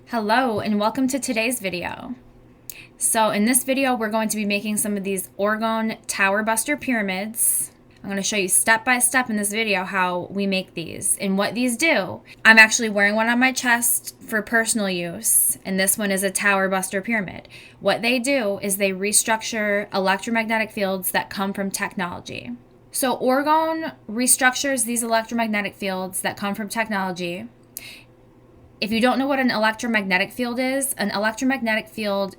Hello and welcome to today's video. So in this video, we're going to be making some of these Orgone Tower Buster pyramids. I'm going to show you step by step in this video how we make these and what these do. I'm actually wearing one on my chest for personal use, and this one is a Tower Buster pyramid. What they do is they restructure electromagnetic fields that come from technology. So Orgone restructures these electromagnetic fields that come from technology. If you don't know what an electromagnetic field is, an electromagnetic field,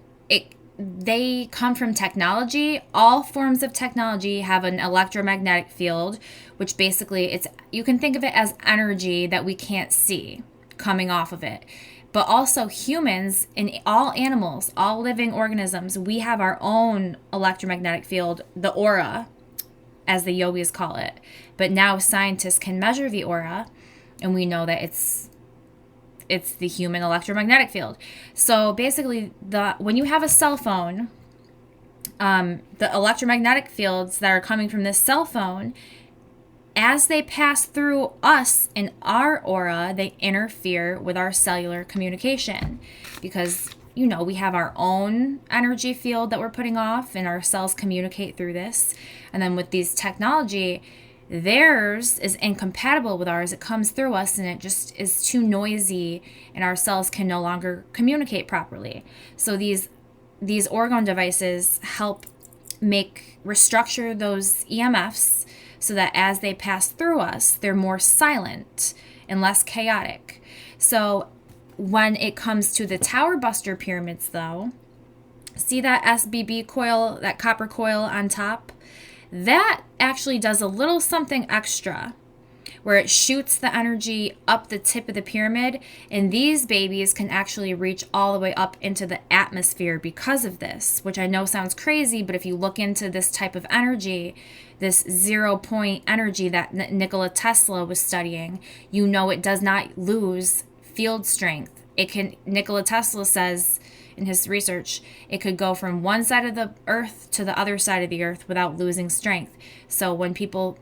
they come from technology. All forms of technology have an electromagnetic field, which basically you can think of it as energy that we can't see coming off of it. But also humans and all animals, all living organisms, we have our own electromagnetic field, the aura, as the yogis call it. But now scientists can measure the aura, and we know that it's the human electromagnetic field. So basically, when you have a cell phone, the electromagnetic fields that are coming from this cell phone, as they pass through us in our aura, they interfere with our cellular communication because, we have our own energy field that we're putting off, and our cells communicate through this. And then with these technology, theirs is incompatible with ours. It comes through us and it just is too noisy, and our cells can no longer communicate properly. So these Orgone devices help restructure those EMFs so that as they pass through us, they're more silent and less chaotic. So when it comes to the Tower Buster pyramids though, see that SBB coil, that copper coil on top? That actually does a little something extra where it shoots the energy up the tip of the pyramid, and these babies can actually reach all the way up into the atmosphere because of this, which I know sounds crazy, but if you look into this type of energy, this 0 point energy that Nikola Tesla was studying, it does not lose field strength. Nikola Tesla says in his research, it could go from one side of the earth to the other side of the earth without losing strength. So when people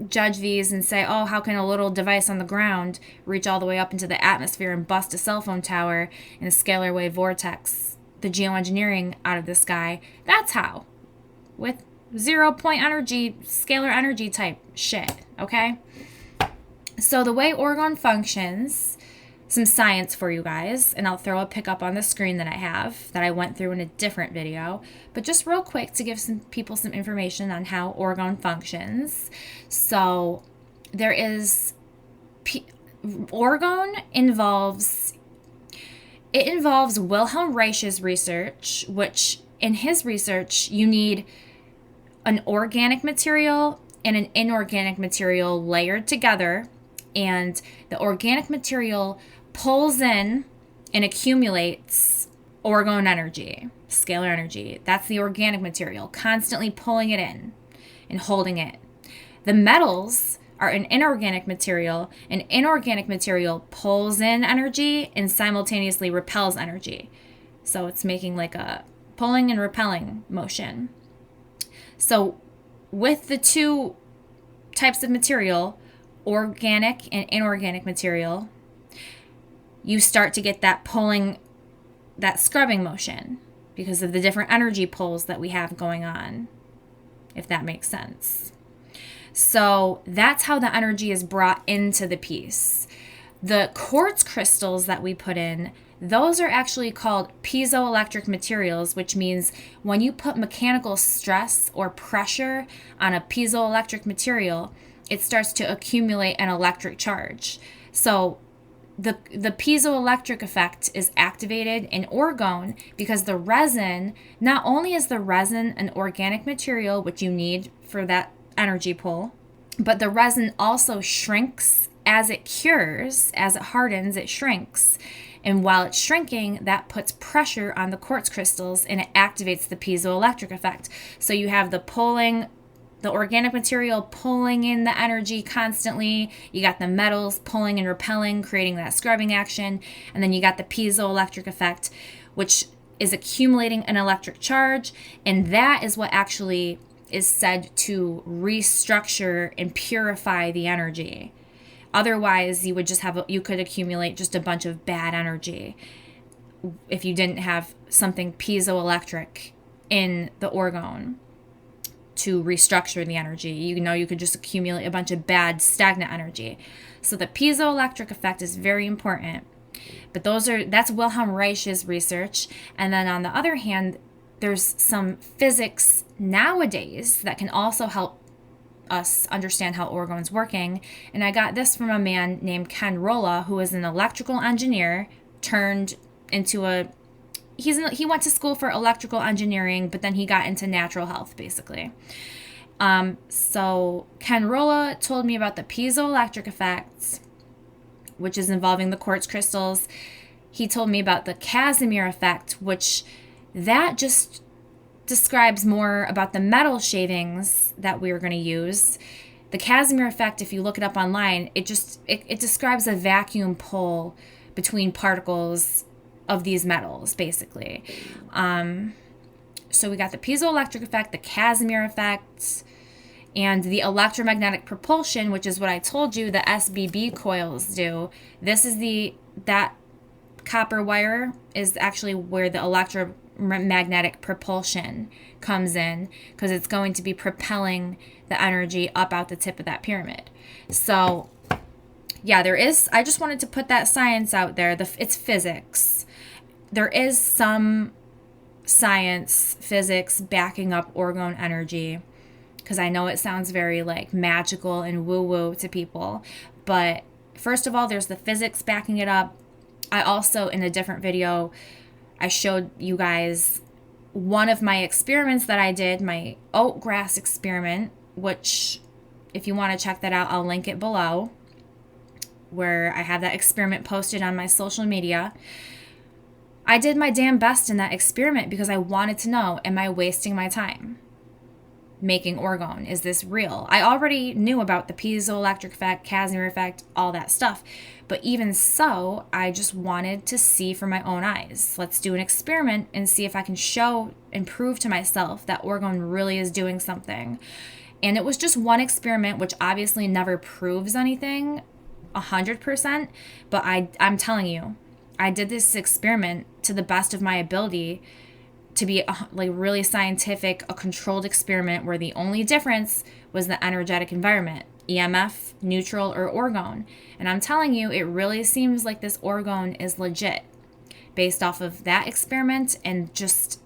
judge these and say, oh, how can a little device on the ground reach all the way up into the atmosphere and bust a cell phone tower in a scalar wave vortex, the geoengineering out of the sky? That's how. With 0 point energy, scalar energy type shit, okay? So the way Orgone functions, some science for you guys, and I'll throw a pic up on the screen that I went through in a different video, but just real quick to give some people some information on how Orgone functions. So Orgone involves Wilhelm Reich's research, which in his research you need an organic material and an inorganic material layered together, and the organic material pulls in and accumulates Orgone energy, scalar energy. That's the organic material, constantly pulling it in and holding it. The metals are an inorganic material. An inorganic material pulls in energy and simultaneously repels energy. So it's making like a pulling and repelling motion. So with the two types of material, organic and inorganic material, you start to get that pulling, that scrubbing motion because of the different energy pulls that we have going on, if that makes sense. So that's how the energy is brought into the piece. The quartz crystals that we put in, those are actually called piezoelectric materials, which means when you put mechanical stress or pressure on a piezoelectric material, it starts to accumulate an electric charge. So the piezoelectric effect is activated in Orgone because the resin, not only is the resin an organic material, which you need for that energy pull, but the resin also shrinks as it cures, as it hardens, it shrinks. And while it's shrinking, that puts pressure on the quartz crystals and it activates the piezoelectric effect. So you have the organic material pulling in the energy constantly. You got the metals pulling and repelling, creating that scrubbing action. And then you got the piezoelectric effect, which is accumulating an electric charge. And that is what actually is said to restructure and purify the energy. Otherwise, you could accumulate just a bunch of bad energy. if you didn't have something piezoelectric in the orgone to restructure the energy. You could just accumulate a bunch of bad stagnant energy. So the piezoelectric effect is very important. But that's Wilhelm Reich's research. And then on the other hand, there's some physics nowadays that can also help us understand how orgone's working. And I got this from a man named Ken Rolla, who is an electrical engineer turned into he went to school for electrical engineering, but then he got into natural health, basically. So Ken Rolla told me about the piezoelectric effects, which is involving the quartz crystals. He told me about the Casimir effect, which that just describes more about the metal shavings that we were going to use. The Casimir effect, if you look it up online, it describes a vacuum pull between particles of these metals, basically. So we got the piezoelectric effect, the Casimir effect, and the electromagnetic propulsion, which is what I told you the SBB coils do. That copper wire is actually where the electromagnetic propulsion comes in, because it's going to be propelling the energy up out the tip of that pyramid. So yeah, I just wanted to put that science out there. It's physics. There is some science, physics backing up orgone energy, because I know it sounds very like magical and woo-woo to people. But first of all, there's the physics backing it up. I also, in a different video, I showed you guys one of my experiments that I did, my oat grass experiment, which if you want to check that out, I'll link it below, where I have that experiment posted on my social media. I did my damn best in that experiment because I wanted to know, am I wasting my time making orgone? Is this real? I already knew about the piezoelectric effect, Casimir effect, all that stuff. But even so, I just wanted to see for my own eyes. Let's do an experiment and see if I can show and prove to myself that orgone really is doing something. And it was just one experiment, which obviously never proves anything 100%. But I'm telling you, I did this experiment to the best of my ability to be really scientific, a controlled experiment where the only difference was the energetic environment, EMF, neutral, or orgone. And I'm telling you, it really seems like this orgone is legit based off of that experiment. And just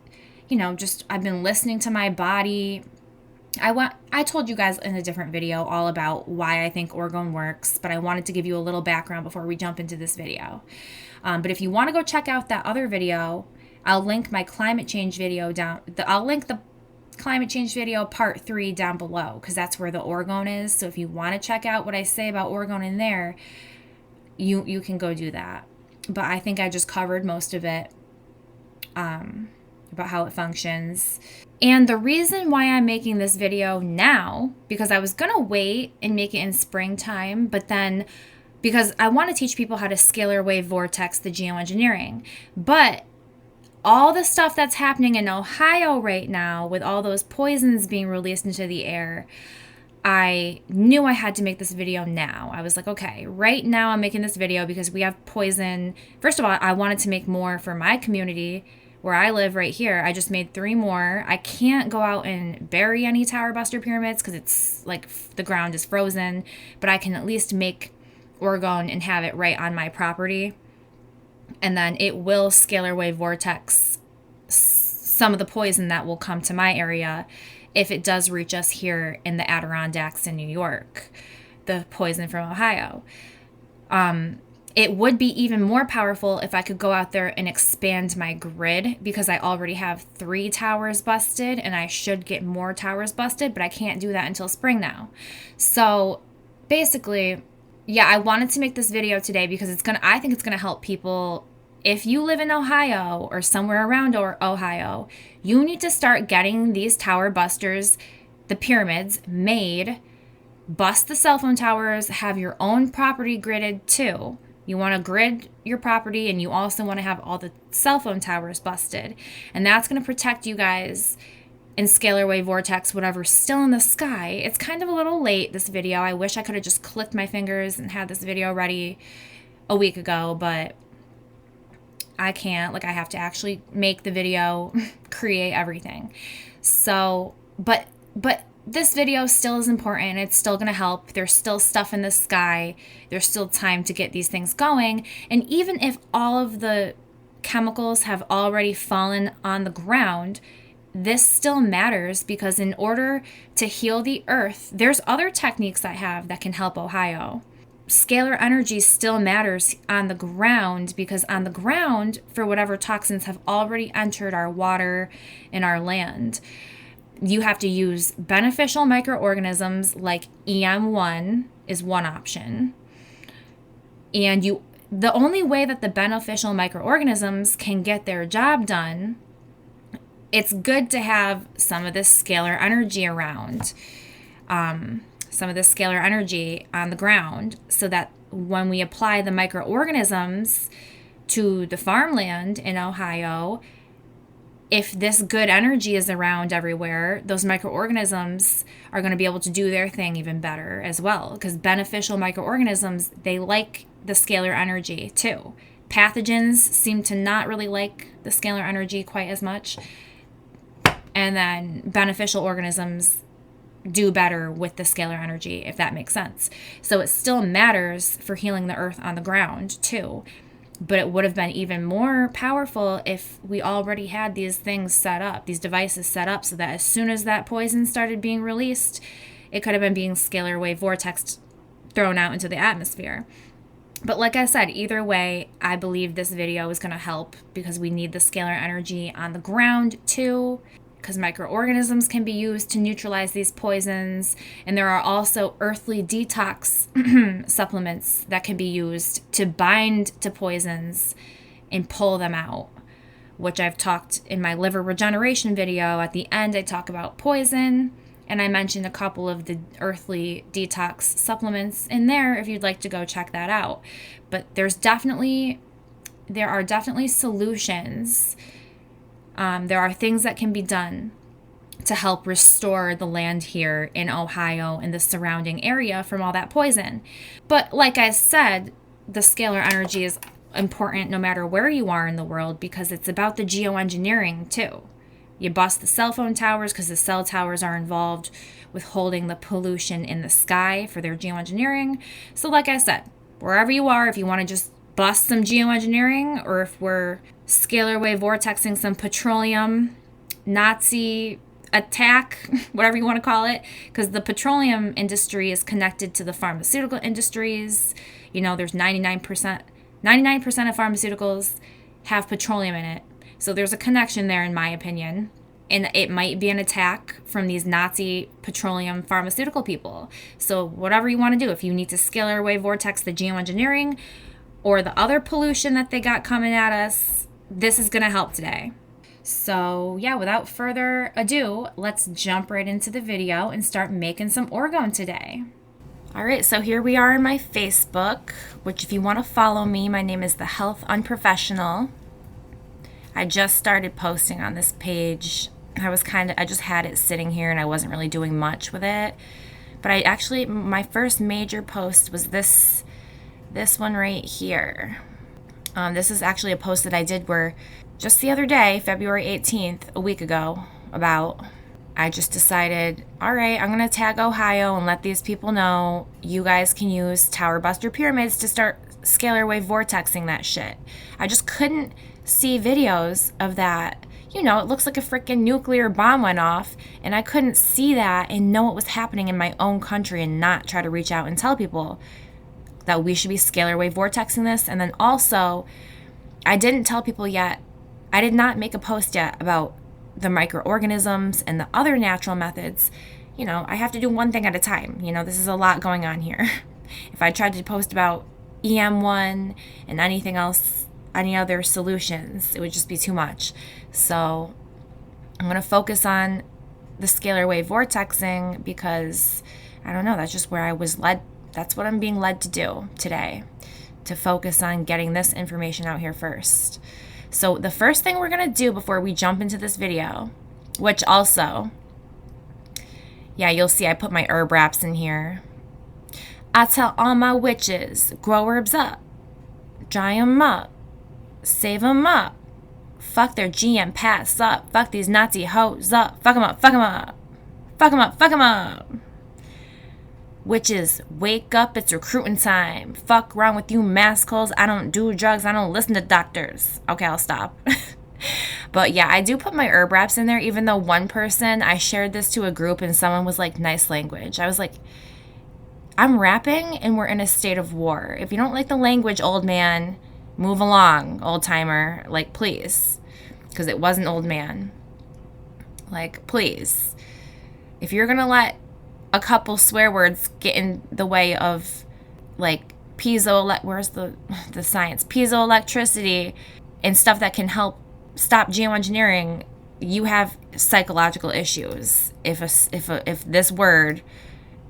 I've been listening to my body. I told you guys in a different video all about why I think orgone works, but I wanted to give you a little background before we jump into this video. But if you want to go check out that other video, I'll link my climate change video I'll link the climate change video part 3 down below, because that's where the orgone is. So if you want to check out what I say about orgone in there, you can go do that. But I think I just covered most of it, about how it functions. And the reason why I'm making this video now, because I was going to wait and make it in springtime, but then because I want to teach people how to scalar wave vortex the geoengineering. But all the stuff that's happening in Ohio right now with all those poisons being released into the air, I knew I had to make this video now. I was like, okay, right now I'm making this video because we have poison. First of all, I wanted to make more for my community where I live right here. I just made 3 more. I can't go out and bury any tower buster pyramids because it's like the ground is frozen, but I can at least make orgone and have it right on my property. And then it will scalar wave vortex some of the poison that will come to my area if it does reach us here in the Adirondacks in New York, the poison from Ohio. It would be even more powerful if I could go out there and expand my grid, because I already have 3 towers busted and I should get more towers busted, but I can't do that until spring now. So basically, yeah, I wanted to make this video today because I think it's gonna help people. If you live in Ohio or somewhere around Ohio, you need to start getting these tower busters, the pyramids, made. Bust the cell phone towers, have your own property gridded too. You want to grid your property, and you also want to have all the cell phone towers busted. And that's going to protect you guys in scalar wave vortex, whatever's still in the sky. It's kind of a little late, this video. I wish I could have just clicked my fingers and had this video ready a week ago, but I can't. Like, I have to actually make the video, create everything. So, but this video still is important. It's still going to help. There's still stuff in the sky. There's still time to get these things going. And even if all of the chemicals have already fallen on the ground, this still matters, because in order to heal the earth, there's other techniques I have that can help Ohio. Scalar energy still matters on the ground, because on the ground, for whatever toxins have already entered our water and our land, you have to use beneficial microorganisms like EM1 is one option. And the only way that the beneficial microorganisms can get their job done, it's good to have some of this scalar energy around, some of this scalar energy on the ground, so that when we apply the microorganisms to the farmland in Ohio, if this good energy is around everywhere, those microorganisms are going to be able to do their thing even better as well, because beneficial microorganisms, they like the scalar energy too. Pathogens seem to not really like the scalar energy quite as much. And then beneficial organisms do better with the scalar energy, if that makes sense. So it still matters for healing the earth on the ground too. But it would have been even more powerful if we already had these things set up, these devices set up, so that as soon as that poison started being released, it could have been being scalar wave vortex thrown out into the atmosphere. But like I said, either way, I believe this video is going to help, because we need the scalar energy on the ground too, because microorganisms can be used to neutralize these poisons. And there are also earthly detox supplements that can be used to bind to poisons and pull them out, which I've talked in my liver regeneration video. At the end, I talk about poison, and I mentioned a couple of the earthly detox supplements in there if you'd like to go check that out. But there are definitely solutions. There are things that can be done to help restore the land here in Ohio and the surrounding area from all that poison. But like I said, the scalar energy is important no matter where you are in the world, because it's about the geoengineering too. You bust the cell phone towers because the cell towers are involved with holding the pollution in the sky for their geoengineering. So like I said, wherever you are, if you want to just bust some geoengineering, or if we're scalar wave vortexing some petroleum Nazi attack, whatever you want to call it, because the petroleum industry is connected to the pharmaceutical industries. You know, there's 99% of pharmaceuticals have petroleum in it. So there's a connection there, in my opinion. And it might be an attack from these Nazi petroleum pharmaceutical people. So whatever you want to do, if you need to scalar wave vortex the geoengineering or the other pollution that they got coming at us, this is going to help today. So yeah, without further ado, let's jump right into the video and start making some Orgone today. All right, so here we are in my Facebook, which if you want to follow me, my name is The Health Unprofessional. I just started posting on this page. I just had it sitting here and I wasn't really doing much with it. But my first major post was this one right here. This is actually a post that I did where just the other day, February 18th, a week ago, I just decided, all right, I'm going to tag Ohio and let these people know you guys can use Tower Buster Pyramids to start scalar wave vortexing that shit. I just couldn't see videos of that. You know, it looks like a freaking nuclear bomb went off, and I couldn't see that and know what was happening in my own country and not try to reach out and tell people that we should be scalar wave vortexing this. And then also, I didn't tell people yet, I did not make a post yet about the microorganisms and the other natural methods. You know, I have to do one thing at a time. You know, this is a lot going on here. If I tried to post about EM1 and anything else, any other solutions, it would just be too much. So I'm going to focus on the scalar wave vortexing because, I don't know, that's just where I was led. That's what I'm being led to do today, to focus on getting this information out here first. So the first thing we're going to do before we jump into this video, which also, yeah, you'll see I put my herb wraps in here. I tell all my witches, grow herbs up, dry them up, Save them up. Fuck their GM pass up. Fuck these Nazi hoes up. Fuck them up. Fuck them up. Fuck them up. Fuck them up. Witches, wake up. It's recruiting time. Fuck wrong with you mask holes. I don't do drugs. I don't listen to doctors. Okay, I'll stop. But yeah, I do put my herb wraps in there, even though one person, I shared this to a group and someone was like, nice language. I was like, I'm rapping and we're in a state of war. If you don't like the language, old man, move along, old timer. Like, please. Because it wasn't old man. Like, please. If you're going to let a couple swear words get in the way of, like, where's the science? Piezoelectricity and stuff that can help stop geoengineering, you have psychological issues. If this word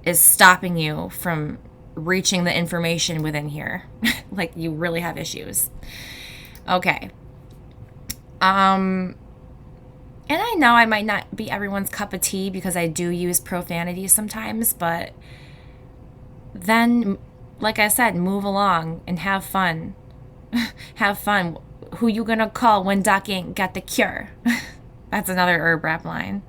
is stopping you from reaching the information within here, like, you really have issues. Okay. And I know I might not be everyone's cup of tea because I do use profanity sometimes, but then, like I said, move along and have fun. Have fun. Who you gonna call when Doc ain't got the cure? That's another herb rap line.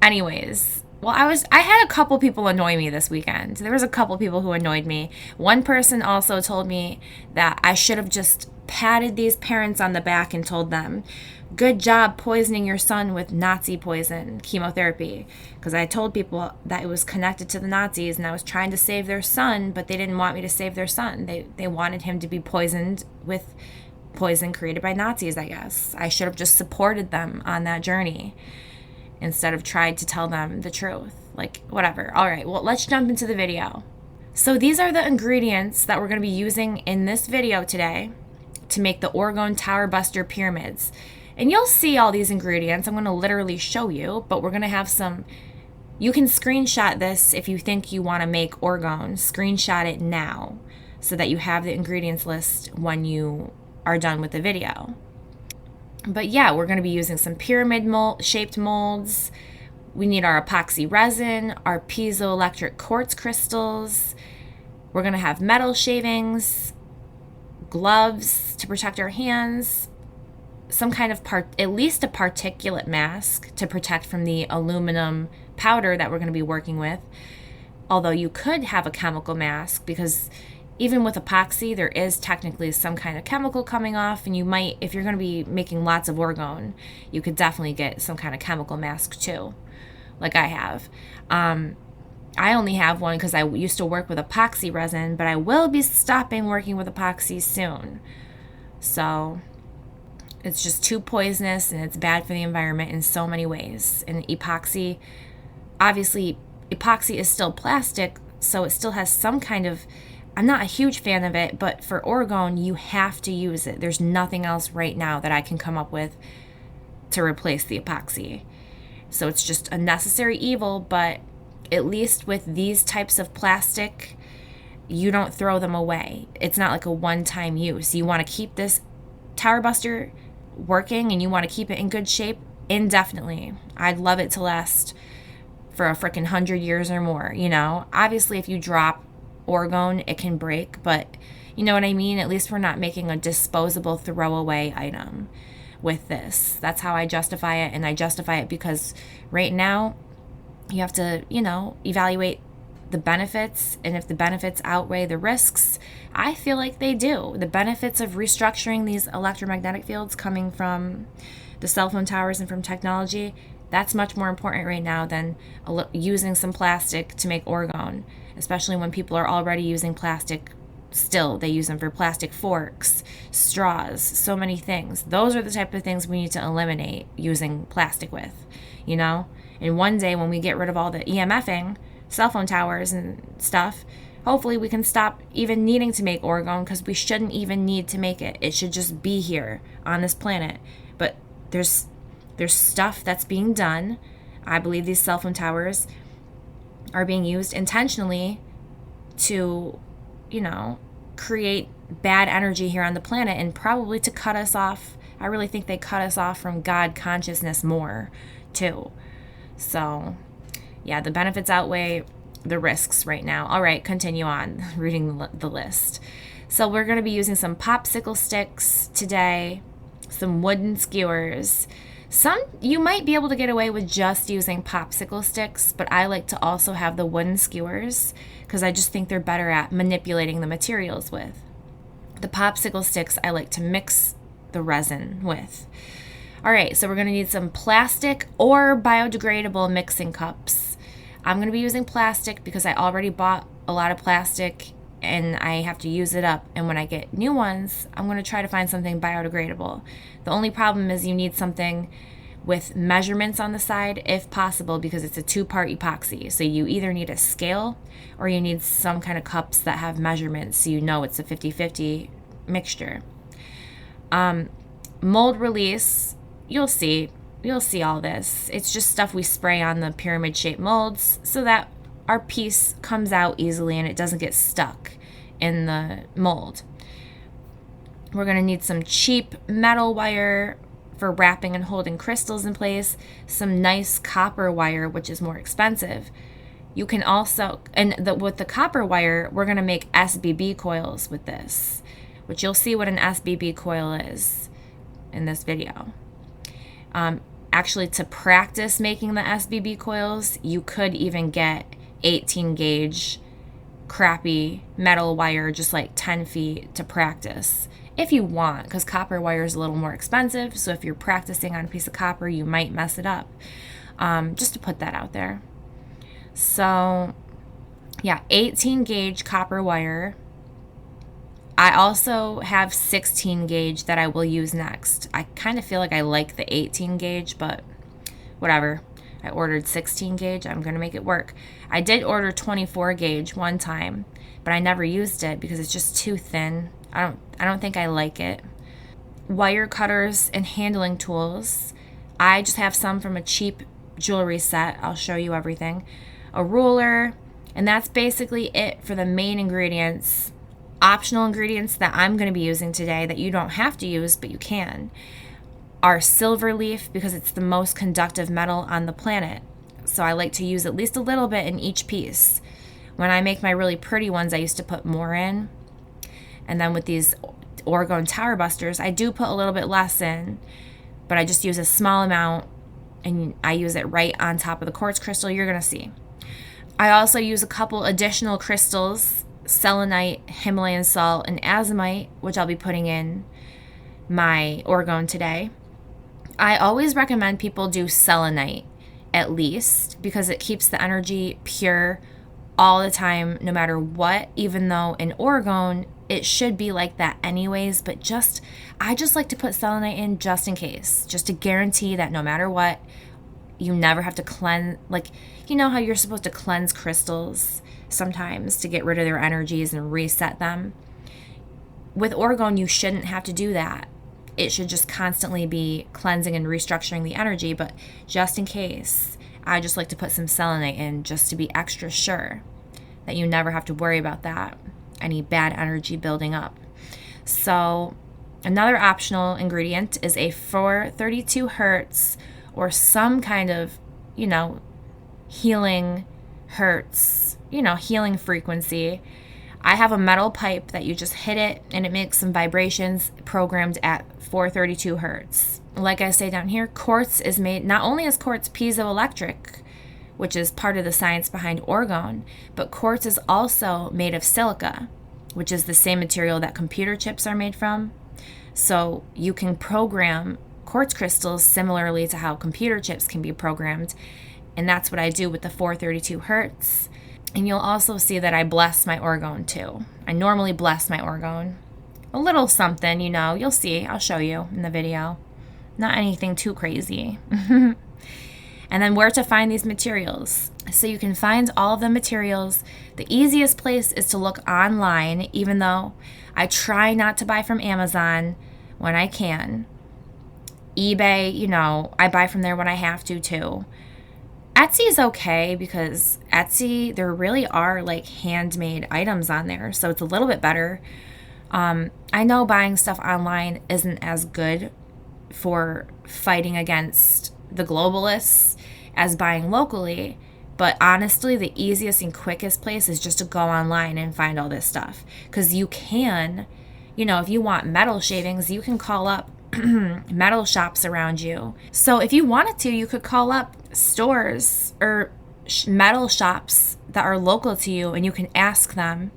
Anyways, well, I had a couple people annoy me this weekend. There was a couple people who annoyed me. One person also told me that I should have just patted these parents on the back and told them, good job poisoning your son with Nazi poison, chemotherapy. Because I told people that it was connected to the Nazis and I was trying to save their son, but they didn't want me to save their son. They wanted him to be poisoned with poison created by Nazis, I guess. I should have just supported them on that journey instead of tried to tell them the truth. Like, whatever. All right, well, let's jump into the video. So these are the ingredients that we're going to be using in this video today to make the Orgone Tower Buster pyramids. And you'll see all these ingredients. I'm going to literally show you, but we're going to have some. You can screenshot this if you think you want to make Orgone. Screenshot it now so that you have the ingredients list when you are done with the video. But yeah, we're going to be using some pyramid shaped molds. We need our epoxy resin, our piezoelectric quartz crystals. We're going to have metal shavings, gloves to protect our hands, some kind of at least a particulate mask to protect from the aluminum powder that we're going to be working with. Although you could have a chemical mask, because even with epoxy, there is technically some kind of chemical coming off, and you might, if you're going to be making lots of Orgone, you could definitely get some kind of chemical mask too, like I have. I only have one because I used to work with epoxy resin, but I will be stopping working with epoxy soon. So it's just too poisonous and it's bad for the environment in so many ways. And epoxy, obviously, epoxy is still plastic, so it still has some kind of, I'm not a huge fan of it, but for Orgone, you have to use it. There's nothing else right now that I can come up with to replace the epoxy. So it's just a necessary evil, but at least with these types of plastic, you don't throw them away. It's not like a one-time use. You want to keep this Tower Buster working and you want to keep it in good shape indefinitely. I'd love it to last for a freaking 100 years or more, you know? Obviously, if you drop Orgone, it can break, but you know what I mean? At least we're not making a disposable throwaway item with this. That's how I justify it, and I justify it because right now, you have to, you know, evaluate the benefits, and if the benefits outweigh the risks, I feel like they do. The benefits of restructuring these electromagnetic fields coming from the cell phone towers and from technology, that's much more important right now than using some plastic to make Orgone, especially when people are already using plastic. Still, they use them for plastic forks, straws, so many things. Those are the type of things we need to eliminate using plastic with, you know? And one day when we get rid of all the EMFing, cell phone towers and stuff, hopefully we can stop even needing to make Orgone, because we shouldn't even need to make it. It should just be here on this planet. But there's stuff that's being done. I believe these cell phone towers are being used intentionally to, you know, create bad energy here on the planet and probably to cut us off. I really think they cut us off from God consciousness more too. So, yeah, the benefits outweigh the risks right now. All right, continue on reading the list. So we're going to be using some popsicle sticks today, some wooden skewers. You might be able to get away with just using popsicle sticks, but I like to also have the wooden skewers because I just think they're better at manipulating the materials with. The popsicle sticks I like to mix the resin with. All right, so we're going to need some plastic or biodegradable mixing cups. I'm going to be using plastic because I already bought a lot of plastic and I have to use it up. And when I get new ones, I'm going to try to find something biodegradable. The only problem is you need something with measurements on the side, if possible, because it's a 2-part epoxy. So you either need a scale or you need some kind of cups that have measurements so you know it's a 50-50 mixture. Mold release, you'll see all this. It's just stuff we spray on the pyramid-shaped molds so that our piece comes out easily and it doesn't get stuck in the mold. We're going to need some cheap metal wire for wrapping and holding crystals in place, some nice copper wire, which is more expensive. You can also, with the copper wire, we're going to make SBB coils with this, which you'll see what an SBB coil is in this video. Actually, to practice making the SBB coils, you could even get 18 gauge crappy metal wire, just like 10 feet to practice if you want, because copper wire is a little more expensive. So if you're practicing on a piece of copper, you might mess it up. Just to put that out there. So yeah, 18 gauge copper wire. I also have 16 gauge that I will use next. I kind of feel like I like the 18 gauge, but whatever. I ordered 16 gauge. I'm going to make it work. I did order 24 gauge one time, but I never used it because it's just too thin. I don't think I like it. Wire cutters and handling tools. I just have some from a cheap jewelry set. I'll show you everything. A ruler, and that's basically it for the main ingredients. Optional ingredients that I'm going to be using today that you don't have to use, but you can, are silver leaf because it's the most conductive metal on the planet. So I like to use at least a little bit in each piece. When I make my really pretty ones, I used to put more in. And then with these Orgone tower busters, I do put a little bit less in, but I just use a small amount and I use it right on top of the quartz crystal you're going to see. I also use a couple additional crystals, selenite, Himalayan salt, and azomite, which I'll be putting in my Orgone today. I always recommend people do selenite at least because it keeps the energy pure all the time, no matter what, even though in Orgone, it should be like that anyways, but I just like to put selenite in just in case, just to guarantee that no matter what, you never have to cleanse, like, you know how you're supposed to cleanse crystals sometimes to get rid of their energies and reset them. With Orgone, you shouldn't have to do that. It should just constantly be cleansing and restructuring the energy, but just in case, I just like to put some selenite in just to be extra sure that you never have to worry about that, any bad energy building up. So another optional ingredient is a 432 hertz or some kind of, healing hertz, healing frequency. I have a metal pipe that you just hit it and it makes some vibrations programmed at 432 hertz. Like I say down here, quartz is made, not only is quartz piezoelectric, which is part of the science behind Orgone, but quartz is also made of silica, which is the same material that computer chips are made from. So you can program quartz crystals similarly to how computer chips can be programmed. And that's what I do with the 432 hertz. And you'll also see that I bless my Orgone too. I normally bless my Orgone. A little something, you'll see. I'll show you in the video. Not anything too crazy. And then where to find these materials. So you can find all of the materials. The easiest place is to look online, even though I try not to buy from Amazon when I can. eBay, I buy from there when I have to too. Etsy is okay because Etsy, there really are like handmade items on there, so it's a little bit better. I know buying stuff online isn't as good for fighting against the globalists as buying locally, But honestly, the easiest and quickest place is just to go online and find all this stuff. Because you can, if you want metal shavings, you can call up metal shops around you. So if you wanted to, you could call up stores or metal shops that are local to you, and you can ask them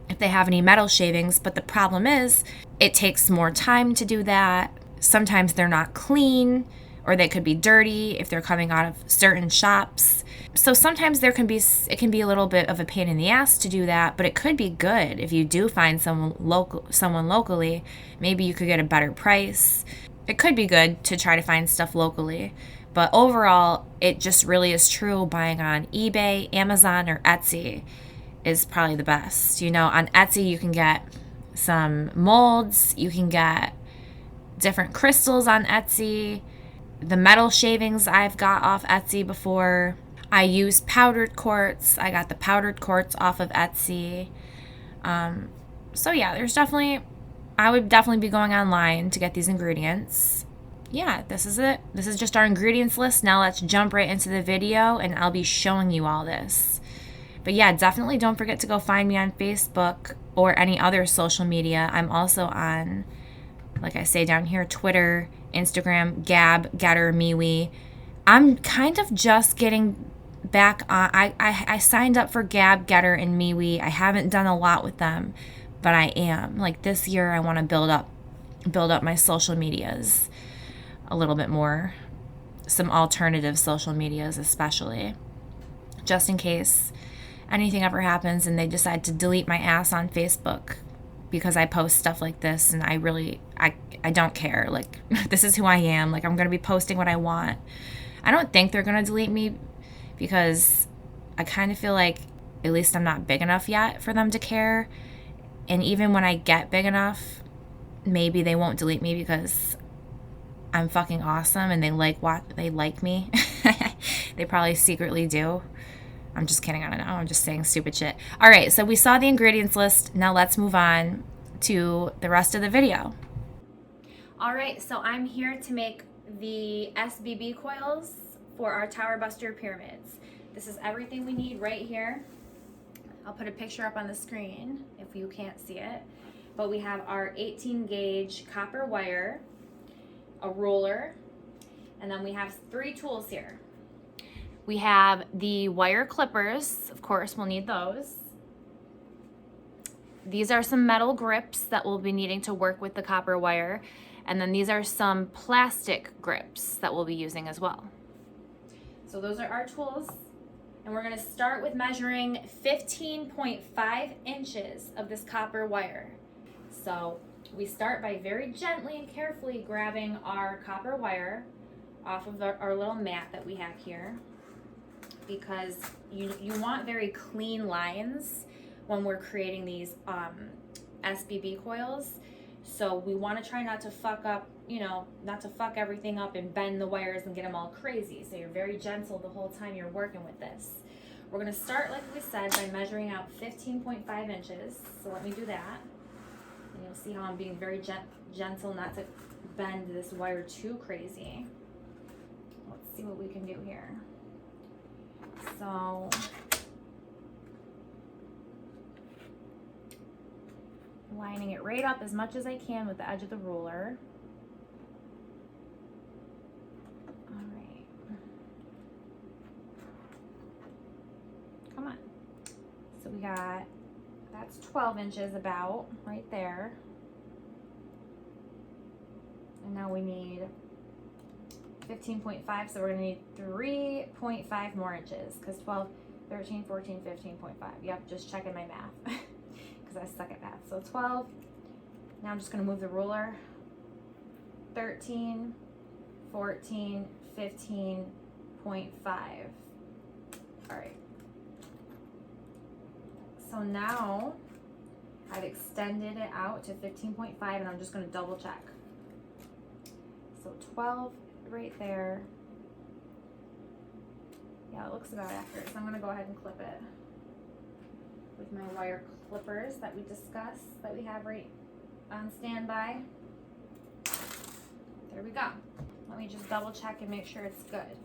if they have any metal shavings. But the problem is it takes more time to do that. Sometimes they're not clean, or they could be dirty if they're coming out of certain shops. So sometimes it can be a little bit of a pain in the ass to do that, but it could be good if you do find someone locally. Maybe you could get a better price. It could be good to try to find stuff locally. But overall, it just really is true. Buying on eBay, Amazon, or Etsy is probably the best. On Etsy, you can get some molds. You can get different crystals on Etsy. The metal shavings I've got off Etsy before. I use powdered quartz. I got the powdered quartz off of Etsy. So yeah, I would definitely be going online to get these ingredients. Yeah, this is it. This is just our ingredients list. Now let's jump right into the video, and I'll be showing you all this. But yeah, definitely don't forget to go find me on Facebook or any other social media. I'm also on, like I say down here, Twitter, Instagram, Gab, Getter, MeWe. I'm kind of just getting back on. I signed up for Gab, Getter, and MeWe. I haven't done a lot with them, but I am. Like this year, I want to build up my social medias a little bit more. Some alternative social medias, especially, just in case anything ever happens and they decide to delete my ass on Facebook because I post stuff like this, and I don't care. Like, this is who I am. Like, I'm going to be posting what I want. I don't think they're going to delete me because I kind of feel like at least I'm not big enough yet for them to care. And even when I get big enough, maybe they won't delete me because I'm fucking awesome and they like me. They probably secretly do. I'm just kidding. I don't know. I'm just saying stupid shit. All right. So we saw the ingredients list. Now let's move on to the rest of the video. All right. So I'm here to make the SBB coils for our Tower Buster pyramids. This is everything we need right here. I'll put a picture up on the screen if you can't see it. But we have our 18 gauge copper wire, a ruler, and then we have 3 tools here. We have the wire clippers, of course, we'll need those. These are some metal grips that we'll be needing to work with the copper wire. And then these are some plastic grips that we'll be using as well. So those are our tools. And we're gonna start with measuring 15.5 inches of this copper wire. So we start by very gently and carefully grabbing our copper wire off of our little mat that we have here, because you want very clean lines when we're creating these SBB coils. So we want to try not to fuck up, not to fuck everything up and bend the wires and get them all crazy. So you're very gentle the whole time you're working with this. We're going to start, like we said, by measuring out 15.5 inches. So let me do that. And you'll see how I'm being very gentle not to bend this wire too crazy. Let's see what we can do here. So lining it right up as much as I can with the edge of the ruler. All right. Come on. So we got, that's 12 inches about right there. And now we need 15.5, so we're going to need 3.5 more inches, because 12, 13, 14, 15.5. Yep, just checking my math, because I suck at math. So 12, now I'm just going to move the ruler, 13, 14, 15.5. All right. So now I've extended it out to 15.5, and I'm just going to double check. So 12 right there. Yeah, it looks about accurate. So I'm going to go ahead and clip it with my wire clippers that we discussed, that we have right on standby. There we go. Let me just double check and make sure it's good.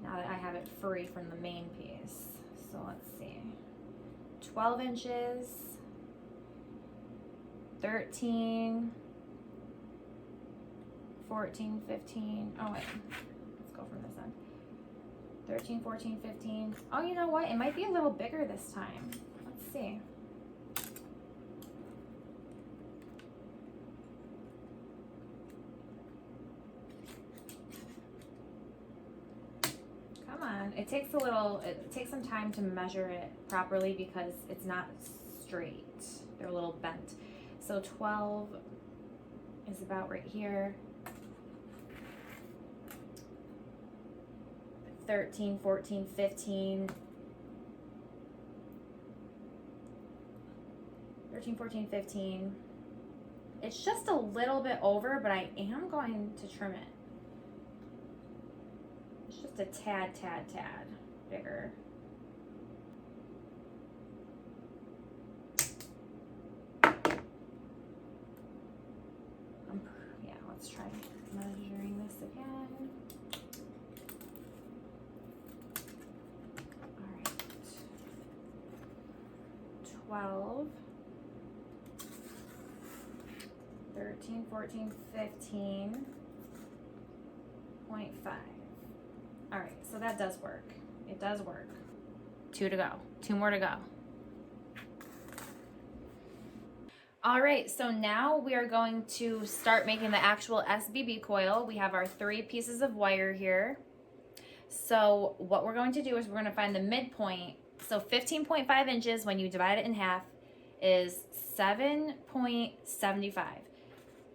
now that I have it free from the main piece. So let's see, 12 inches, 13, 14, 15, oh wait, let's go from this end. 13, 14, 15. Oh, you know what? It might be a little bigger this time. Let's see. Come on. It takes some time to measure it properly because it's not straight. They're a little bent. So 12 is about right here. 13, 14, 15. 13, 14, 15. It's just a little bit over, but I am going to trim it. It's just a tad bigger. Yeah, let's try measuring this again. 12, 13, 14, 15.5. All right, so that does work. It does work. 2 to go. 2 more to go. All right, so now we are going to start making the actual SBB coil. We have our 3 pieces of wire here. So what we're going to do is we're going to find the midpoint. So 15.5 inches when you divide it in half is 7.75.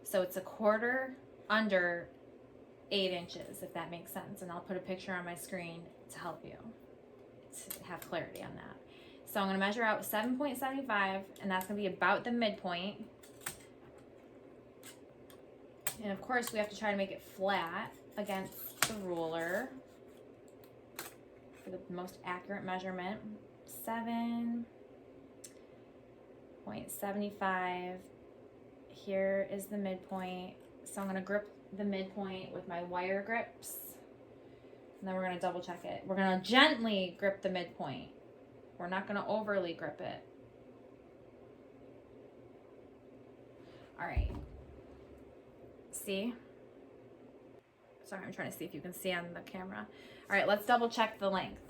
So it's a quarter under 8 inches, if that makes sense. And I'll put a picture on my screen to help you to have clarity on that. So I'm going to measure out 7.75, and that's going to be about the midpoint. And of course, we have to try to make it flat against the ruler for the most accurate measurement. 7.75. Here is the midpoint. So I'm going to grip the midpoint with my wire grips. And then we're going to double check it. We're going to gently grip the midpoint. We're not going to overly grip it. All right. See? Sorry, I'm trying to see if you can see on the camera. All right, let's double check the length.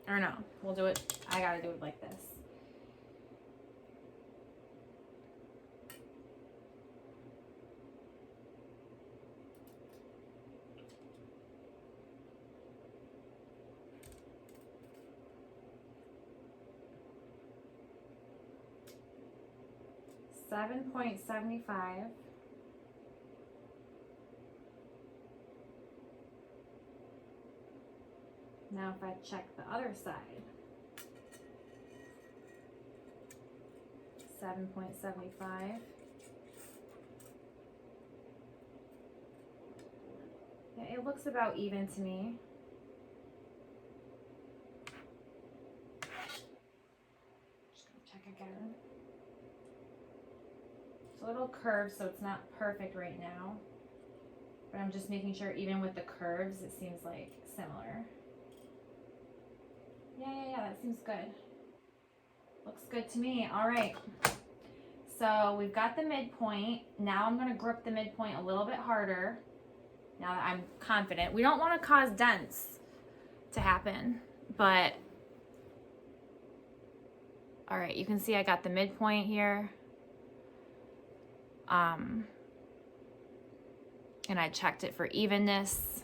Or no, we'll do it. I gotta do it like this. $7.75. Now if I check the other side, 7.75. Yeah, it looks about even to me. Just gonna check again. It's a little curved, so it's not perfect right now. But I'm just making sure even with the curves, it seems like similar. Yeah, that seems good. Looks good to me. All right. So we've got the midpoint. Now I'm going to grip the midpoint a little bit harder. Now that I'm confident. We don't want to cause dents to happen, but all right, you can see I got the midpoint here. And I checked it for evenness.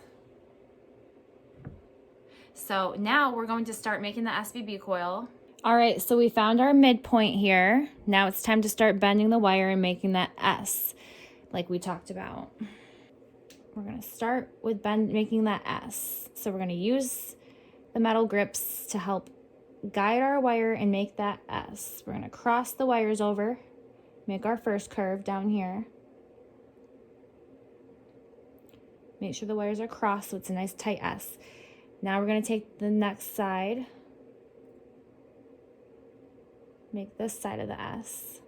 So now we're going to start making the SBB coil. All right, so we found our midpoint here. Now it's time to start bending the wire and making that S like we talked about. We're gonna start with making that S. So we're gonna use the metal grips to help guide our wire and make that S. We're gonna cross the wires over, make our first curve down here. Make sure the wires are crossed so it's a nice tight S. Now we're going to take the next side, make this side of the S,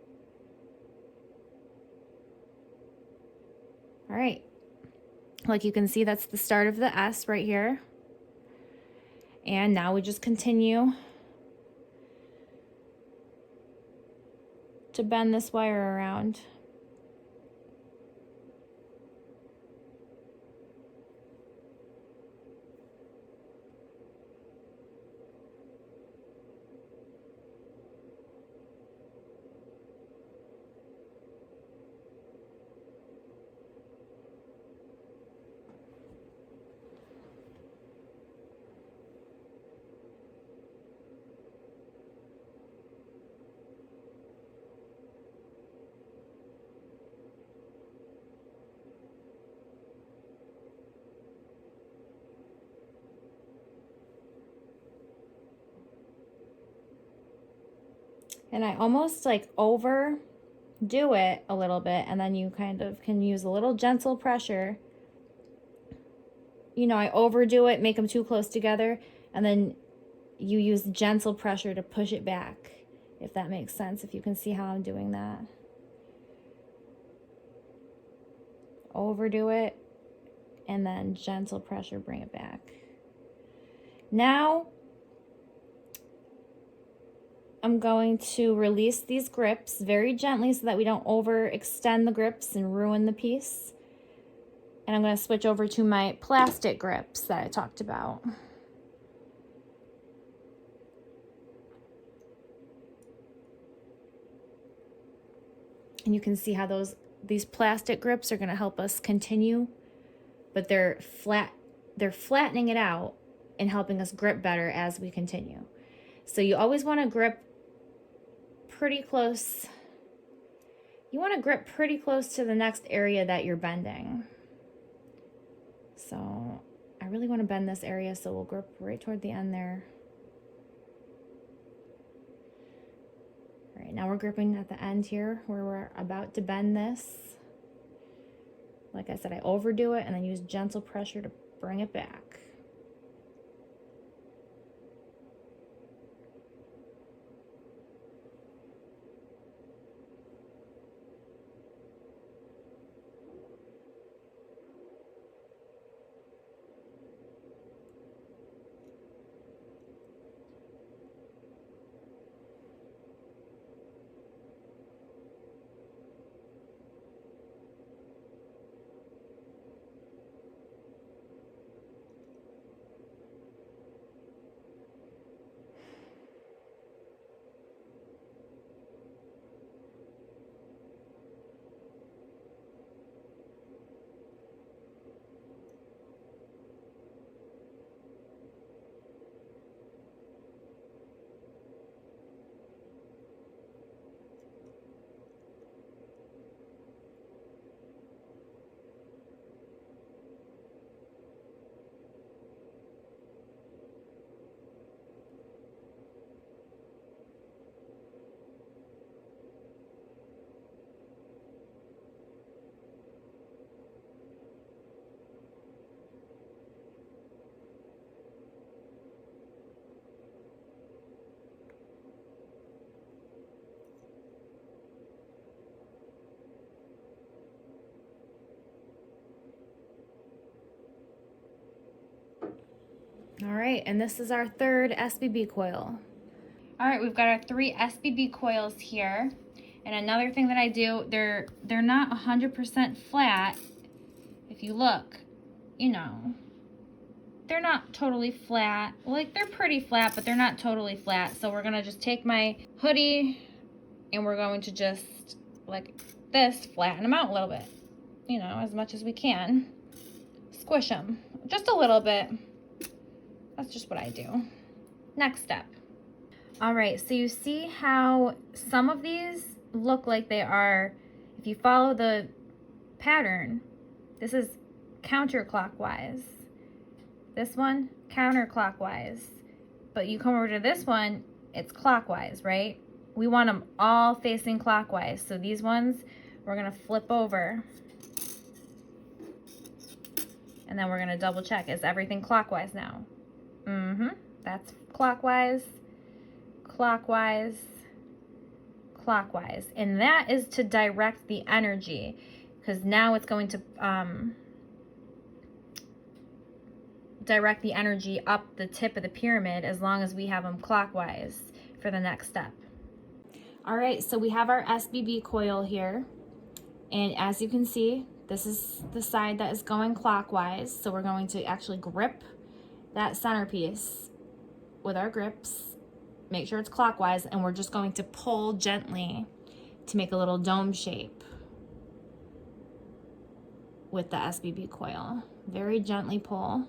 All right. Like you can see, that's the start of the S right here. And now we just continue to bend this wire around. And I almost like overdo it a little bit, and then you kind of can use a little gentle pressure. You know, I overdo it, make them too close together, and then you use gentle pressure to push it back, if that makes sense, if you can see how I'm doing that. Overdo it, and then gentle pressure, bring it back. Now, I'm going to release these grips very gently so that we don't overextend the grips and ruin the piece. And I'm going to switch over to my plastic grips that I talked about. And you can see how these plastic grips are going to help us continue, but they're flattening it out and helping us grip better as we continue. So you always want to grip pretty close. You want to grip pretty close to the next area that you're bending. So I really want to bend this area, so we'll grip right toward the end there. All right, now we're gripping at the end here where we're about to bend this. Like I said, I overdo it and then use gentle pressure to bring it back. All right, and this is our third SBB coil. All right, we've got our 3 SBB coils here. And another thing that I do, they're not 100% flat. If you look, you know, they're not totally flat. Like, they're pretty flat, but they're not totally flat. So we're gonna just take my hoodie and we're going to just, like this, flatten them out a little bit. You know, as much as we can. Squish them, just a little bit. That's just what I do. Next step. All right, so you see how some of these look like they are, if you follow the pattern, this is counterclockwise. This one, counterclockwise. But you come over to this one, it's clockwise, right? We want them all facing clockwise. So these ones, we're gonna flip over. And then we're gonna double check, is everything clockwise now? That's clockwise, clockwise, clockwise. And that is to direct the energy. because now it's going to direct the energy up the tip of the pyramid as long as we have them clockwise for the next step. All right, so we have our SBB coil here, and as you can see, this is the side that is going clockwise. So we're going to actually grip that centerpiece with our grips, make sure it's clockwise, and we're just going to pull gently to make a little dome shape with the SBB coil. Very gently pull.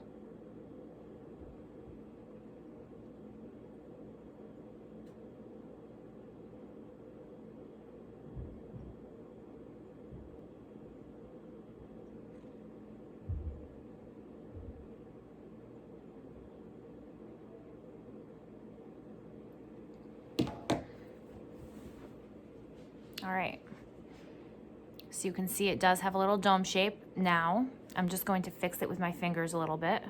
All right, so you can see it does have a little dome shape. Now I'm just going to fix it with my fingers a little bit.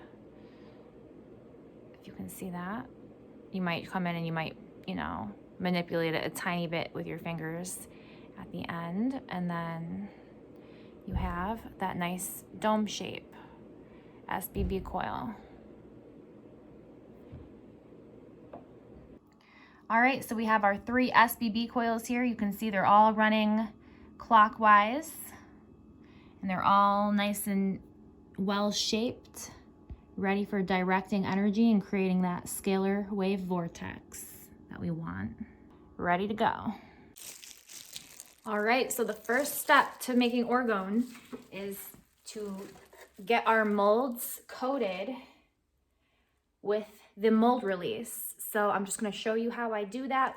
If you can see that, you might come in and you might, you know, manipulate it a tiny bit with your fingers at the end, and then you have that nice dome shape SBB coil. All right, so we have our 3 SBB coils here. You can see they're all running clockwise, and they're all nice and well shaped, ready for directing energy and creating that scalar wave vortex that we want. Ready to go. All right, so the first step to making orgone is to get our molds coated with the mold release. So I'm just gonna show you how I do that.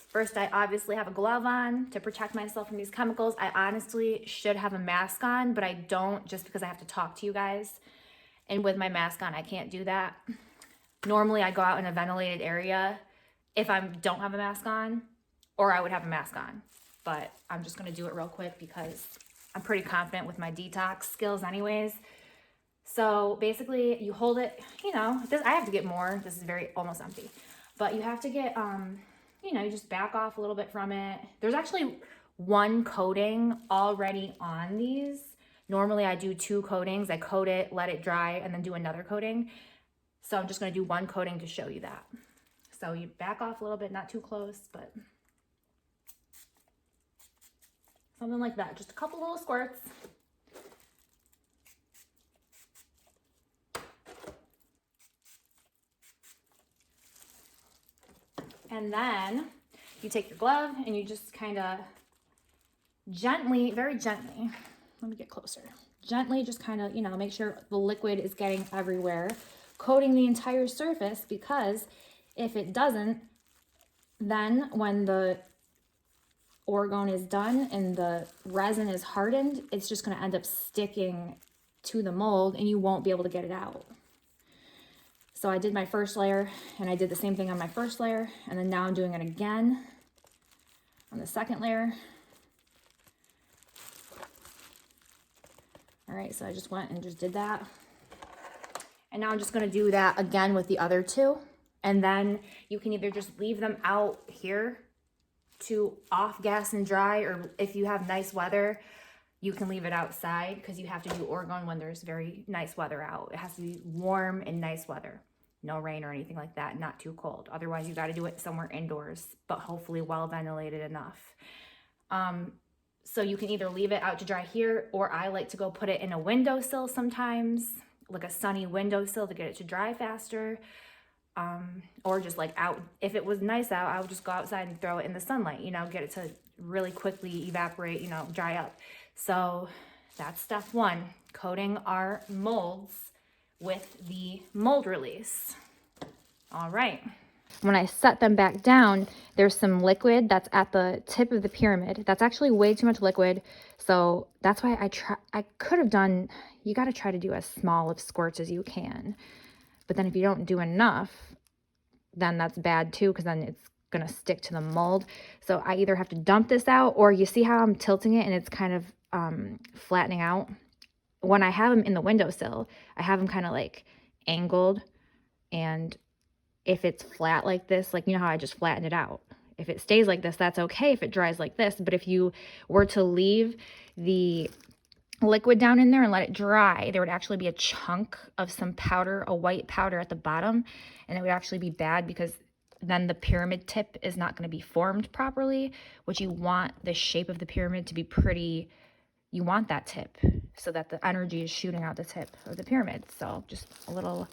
First, I obviously have a glove on to protect myself from these chemicals. I honestly should have a mask on, but I don't, just because I have to talk to you guys. And with my mask on, I can't do that. Normally I go out in a ventilated area if I don't have a mask on, or I would have a mask on. But I'm just gonna do it real quick because I'm pretty confident with my detox skills anyways. So basically you hold it, you know, this, I have to get more, this is very almost empty, but you have to get, you know, you just back off a little bit from it. There's actually 1 coating already on these. Normally I do 2 coatings. I coat it, let it dry, and then do another coating. So I'm just gonna do 1 coating to show you that. So you back off a little bit, not too close, but something like that. Just a couple little squirts. And then you take your glove and you just kind of gently, very gently, let me get closer. Gently just kind of, you know, make sure the liquid is getting everywhere, coating the entire surface, because if it doesn't, then when the orgone is done and the resin is hardened, it's just going to end up sticking to the mold and you won't be able to get it out. So I did my first layer and I did the same thing on my first layer, and then now I'm doing it again on the second layer. All right, so I just went and just did that. And now I'm just gonna do that again with the other 2. And then you can either just leave them out here to off gas and dry, or if you have nice weather, you can leave it outside, because you have to do orgone when there's very nice weather out. It has to be warm and nice weather. No rain or anything like that, not too cold. Otherwise, you got to do it somewhere indoors, but hopefully well ventilated enough. So you can either leave it out to dry here, or I like to go put it in a windowsill sometimes, like a sunny windowsill, to get it to dry faster. Or just like out, if it was nice out, I would just go outside and throw it in the sunlight, you know, get it to really quickly evaporate, you know, dry up. So that's step 1, coating our molds with the mold release. All right. When I set them back down, there's some liquid that's at the tip of the pyramid. That's actually way too much liquid. So that's why I could have done, you got to try to do as small of squirts as you can. But then if you don't do enough, then that's bad too, because then it's going to stick to the mold. So I either have to dump this out, or you see how I'm tilting it and it's kind of flattening out. When I have them in the windowsill, I have them kind of like angled, and if it's flat like this, like, you know how I just flattened it out, if it stays like this, that's okay if it dries like this. But if you were to leave the liquid down in there and let it dry, there would actually be a chunk of some powder, a white powder at the bottom, and it would actually be bad because then the pyramid tip is not going to be formed properly, which you want the shape of the pyramid to be pretty, you want that tip so that the energy is shooting out the tip of the pyramid. So just a little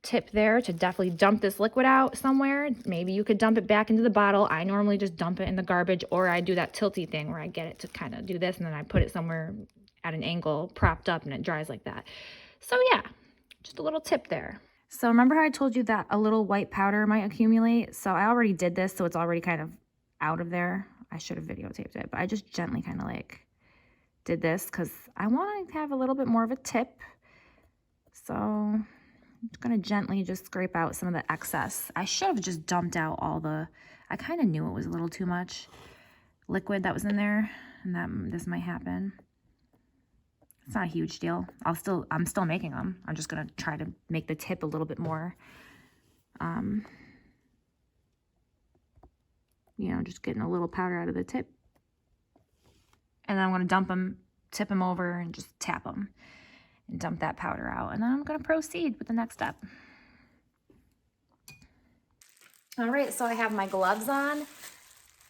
tip there to definitely dump this liquid out somewhere. Maybe you could dump it back into the bottle. I normally just dump it in the garbage, or I do that tilty thing where I get it to kind of do this and then I put it somewhere at an angle propped up and it dries like that. So yeah, just a little tip there. So remember how I told you that a little white powder might accumulate? So I already did this, so it's already kind of out of there. I should have videotaped it, but I just gently kind of like did this because I want to have a little bit more of a tip. So I'm just going to gently just scrape out some of the excess. I should have just dumped out all the, I kind of knew it was a little too much liquid that was in there, and that this might happen. It's not a huge deal. I'm still making them. I'm just going to try to make the tip a little bit more, you know, just getting a little powder out of the tip. And then I'm going to dump them, tip them over, and just tap them and dump that powder out. And then I'm going to proceed with the next step. All right, so I have my gloves on.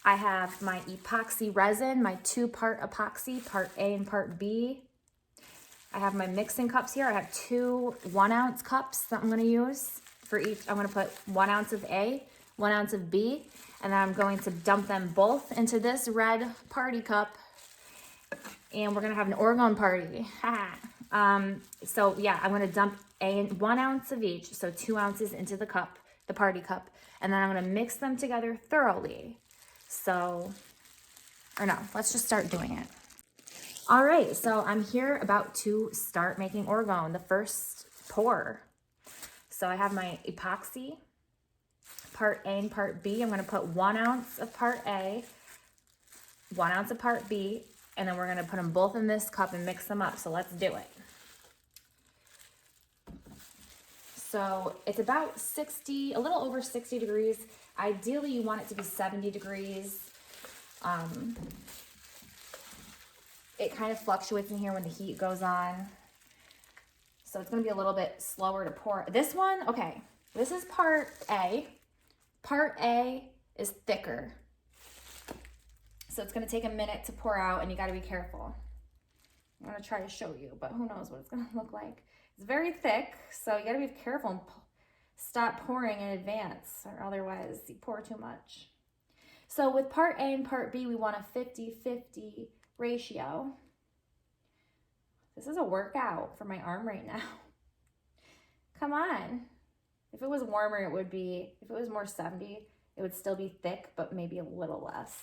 I have my epoxy resin, my 2-part epoxy, part A and part B. I have my mixing cups here. I have 2 1-ounce cups that I'm going to use for each. I'm going to put 1 ounce of A, 1 ounce of B, and then I'm going to dump them both into this red party cup, and we're going to have an Orgone party. So yeah, I'm going to dump 1 ounce of each, so 2 ounces into the cup, the party cup, and then I'm going to mix them together thoroughly. So, or no, let's just start doing it. All right, so I'm here about to start making Orgone, the first pour. So I have my epoxy, part A and part B. I'm going to put 1 ounce of part A, 1 ounce of part B, and then we're going to put them both in this cup and mix them up. So let's do it. So it's about 60, a little over 60 degrees. Ideally, you want it to be 70 degrees. It kind of fluctuates in here when the heat goes on. So it's going to be a little bit slower to pour. This one, okay, this is part A. Part A is thicker. So it's going to take a minute to pour out, and you got to be careful. I'm going to try to show you, but who knows what it's going to look like. It's very thick, so you got to be careful and stop pouring in advance, or otherwise you pour too much. So with part A and part B, we want a 50-50 ratio. This is a workout for my arm right now. Come on. If it was warmer, it would be, if it was more 70, it would still be thick, but maybe a little less.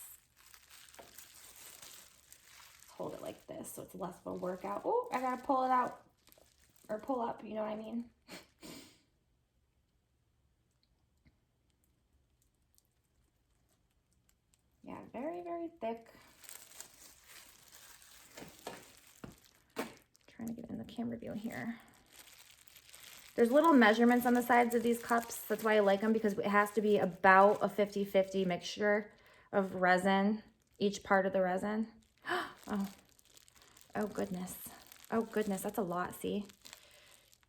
Hold it like this so it's less of a workout. Oh, I gotta pull it out, or pull up, you know what I mean? Yeah, very, very thick. Trying to get in the camera view here. There's little measurements on the sides of these cups. That's why I like them, because it has to be about a 50-50 mixture of resin, each part of the resin. Oh goodness. Oh goodness, that's a lot, see?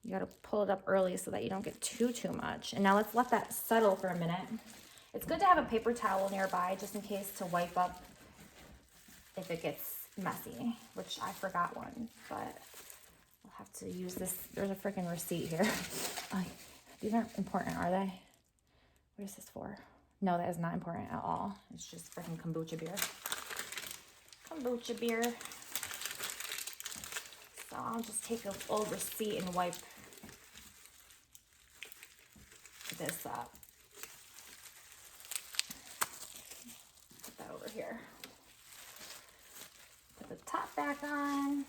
You gotta pull it up early so that you don't get too much. And now let's let that settle for a minute. It's good to have a paper towel nearby just in case to wipe up if it gets messy, which I forgot one, but I'll have to use this. There's a freaking receipt here. These aren't important, are they? What is this for? No, that is not important at all. It's just freaking kombucha beer. Kombucha beer. So I'll just take an old receipt and wipe this up. Put that over here. Put the top back on.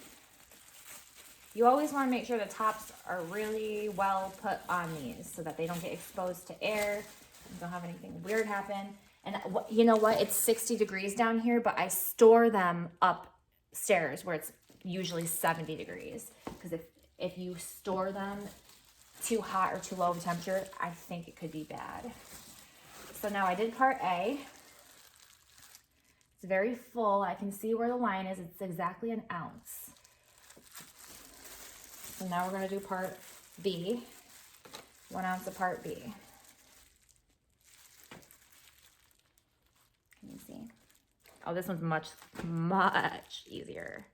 You always want to make sure the tops are really well put on these so that they don't get exposed to air. You don't have anything weird happen. And you know what? It's 60 degrees down here, but I store them upstairs where it's usually 70 degrees. Because if you store them too hot or too low of a temperature, I think it could be bad. So now I did part A. It's very full. I can see where the line is. It's exactly an ounce. So now we're gonna do part B, 1 ounce of part B. Can you see? Oh, this one's much easier.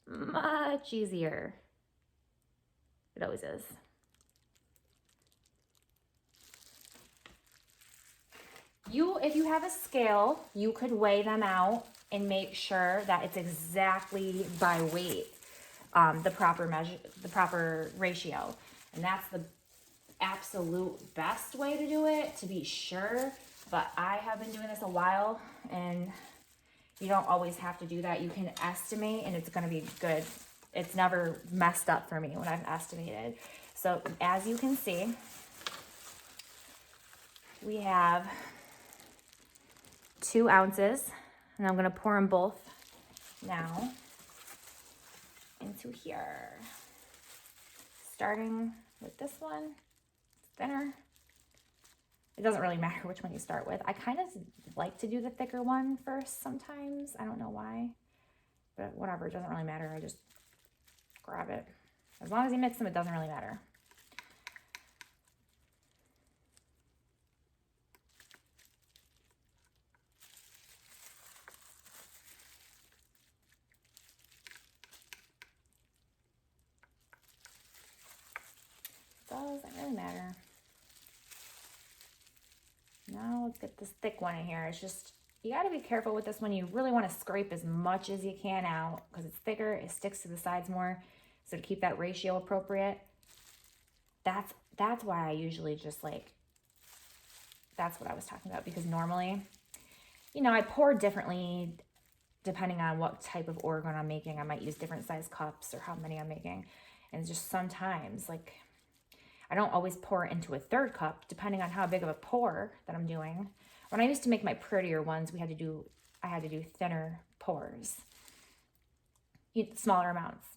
Much easier. It always is. If you have a scale, you could weigh them out and make sure that it's exactly by weight, the proper measure, the proper ratio. And that's the absolute best way to do it, to be sure. But I have been doing this a while, and you don't always have to do that. You can estimate, and it's going to be good. It's never messed up for me when I've estimated. So as you can see, we have 2 ounces, and I'm going to pour them both now into here. Starting with this one, thinner. It doesn't really matter which one you start with. I kind of like to do the thicker one first sometimes. I don't know why, but whatever, it doesn't really matter. I just grab it. As long as you mix them, it doesn't really matter. Doesn't really matter. Now let's get this thick one in here. It's just, you got to be careful with this one. You really want to scrape as much as you can out because it's thicker. It sticks to the sides more. So to keep that ratio appropriate, that's why I usually just like, that's what I was talking about, because normally, you know, I pour differently depending on what type of Orgone I'm making. I might use different size cups or how many I'm making. And just sometimes, like, I don't always pour it into a 3rd cup, depending on how big of a pour that I'm doing. When I used to make my prettier ones, I had to do thinner pours, smaller amounts.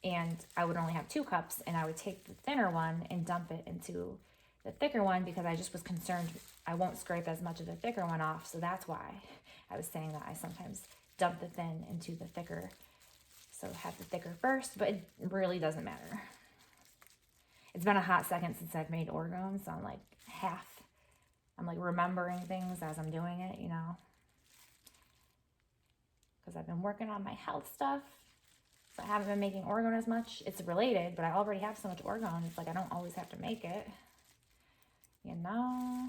And I would only have 2 cups, and I would take the thinner one and dump it into the thicker one because I just was concerned I won't scrape as much of the thicker one off. So that's why I was saying that I sometimes dump the thin into the thicker. So have the thicker first, but it really doesn't matter. It's been a hot second since I've made Orgone, so I'm like remembering things as I'm doing it, you know, because I've been working on my health stuff. So I haven't been making Orgone as much. It's related, but I already have so much Orgone. It's like I don't always have to make it, you know.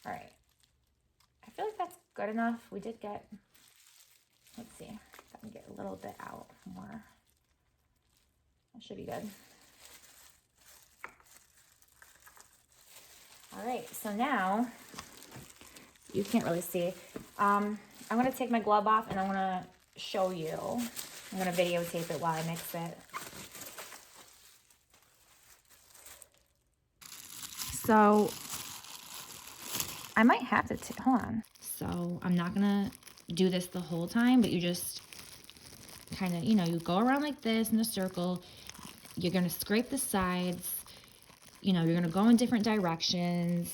All right. I feel like that's good enough. We did get, let's see if I can get a little bit out more. That should be good. All right, so now, you can't really see. I'm going to take my glove off and I'm going to show you. I'm going to videotape it while I mix it. So, I might have to, hold on. So, I'm not going to do this the whole time, but you just kind of, you know, you go around like this in a circle. You're going to scrape the sides. You know, you're going to go in different directions,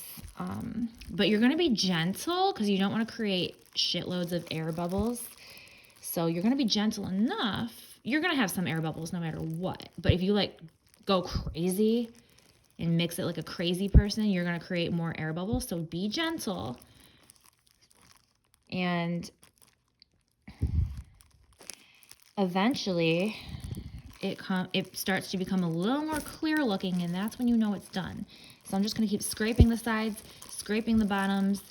but you're going to be gentle because you don't want to create shitloads of air bubbles. So you're going to be gentle enough. You're going to have some air bubbles no matter what. But if you like go crazy and mix it like a crazy person, you're going to create more air bubbles. So be gentle. And eventually it starts to become a little more clear looking, and that's when you know it's done. So I'm just going to keep scraping the sides, scraping the bottoms,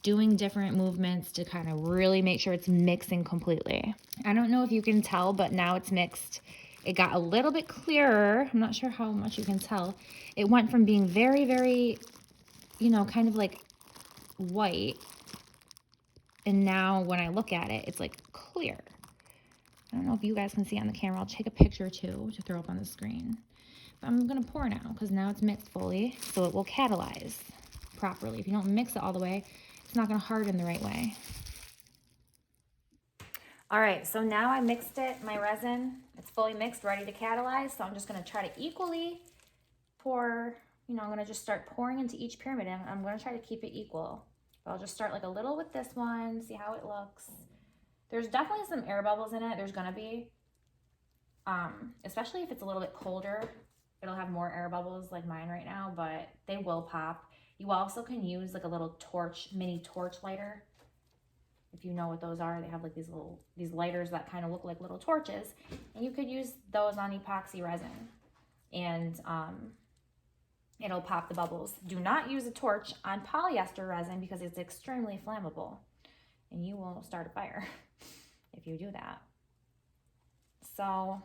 doing different movements to kind of really make sure it's mixing completely. I don't know if you can tell, but now it's mixed. It got a little bit clearer. I'm not sure how much you can tell. It went from being very, very, you know, kind of like white, and now when I look at it, it's like clear. I don't know if you guys can see on the camera. I'll take a picture too to throw up on the screen. But I'm going to pour now because now it's mixed fully, so it will catalyze properly. If you don't mix it all the way, it's not going to harden the right way. All right, so now I mixed it, my resin. It's fully mixed, ready to catalyze. So I'm just going to try to equally pour, you know, I'm going to just start pouring into each pyramid, and I'm going to try to keep it equal. But I'll just start like a little with this one, see how it looks. There's definitely some air bubbles in it. There's gonna be, especially if it's a little bit colder, it'll have more air bubbles like mine right now, but they will pop. You also can use like a little torch, mini torch lighter. If you know what those are, they have like these lighters that kind of look like little torches, and you could use those on epoxy resin, and it'll pop the bubbles. Do not use a torch on polyester resin because it's extremely flammable, and you will start a fire if you do that. So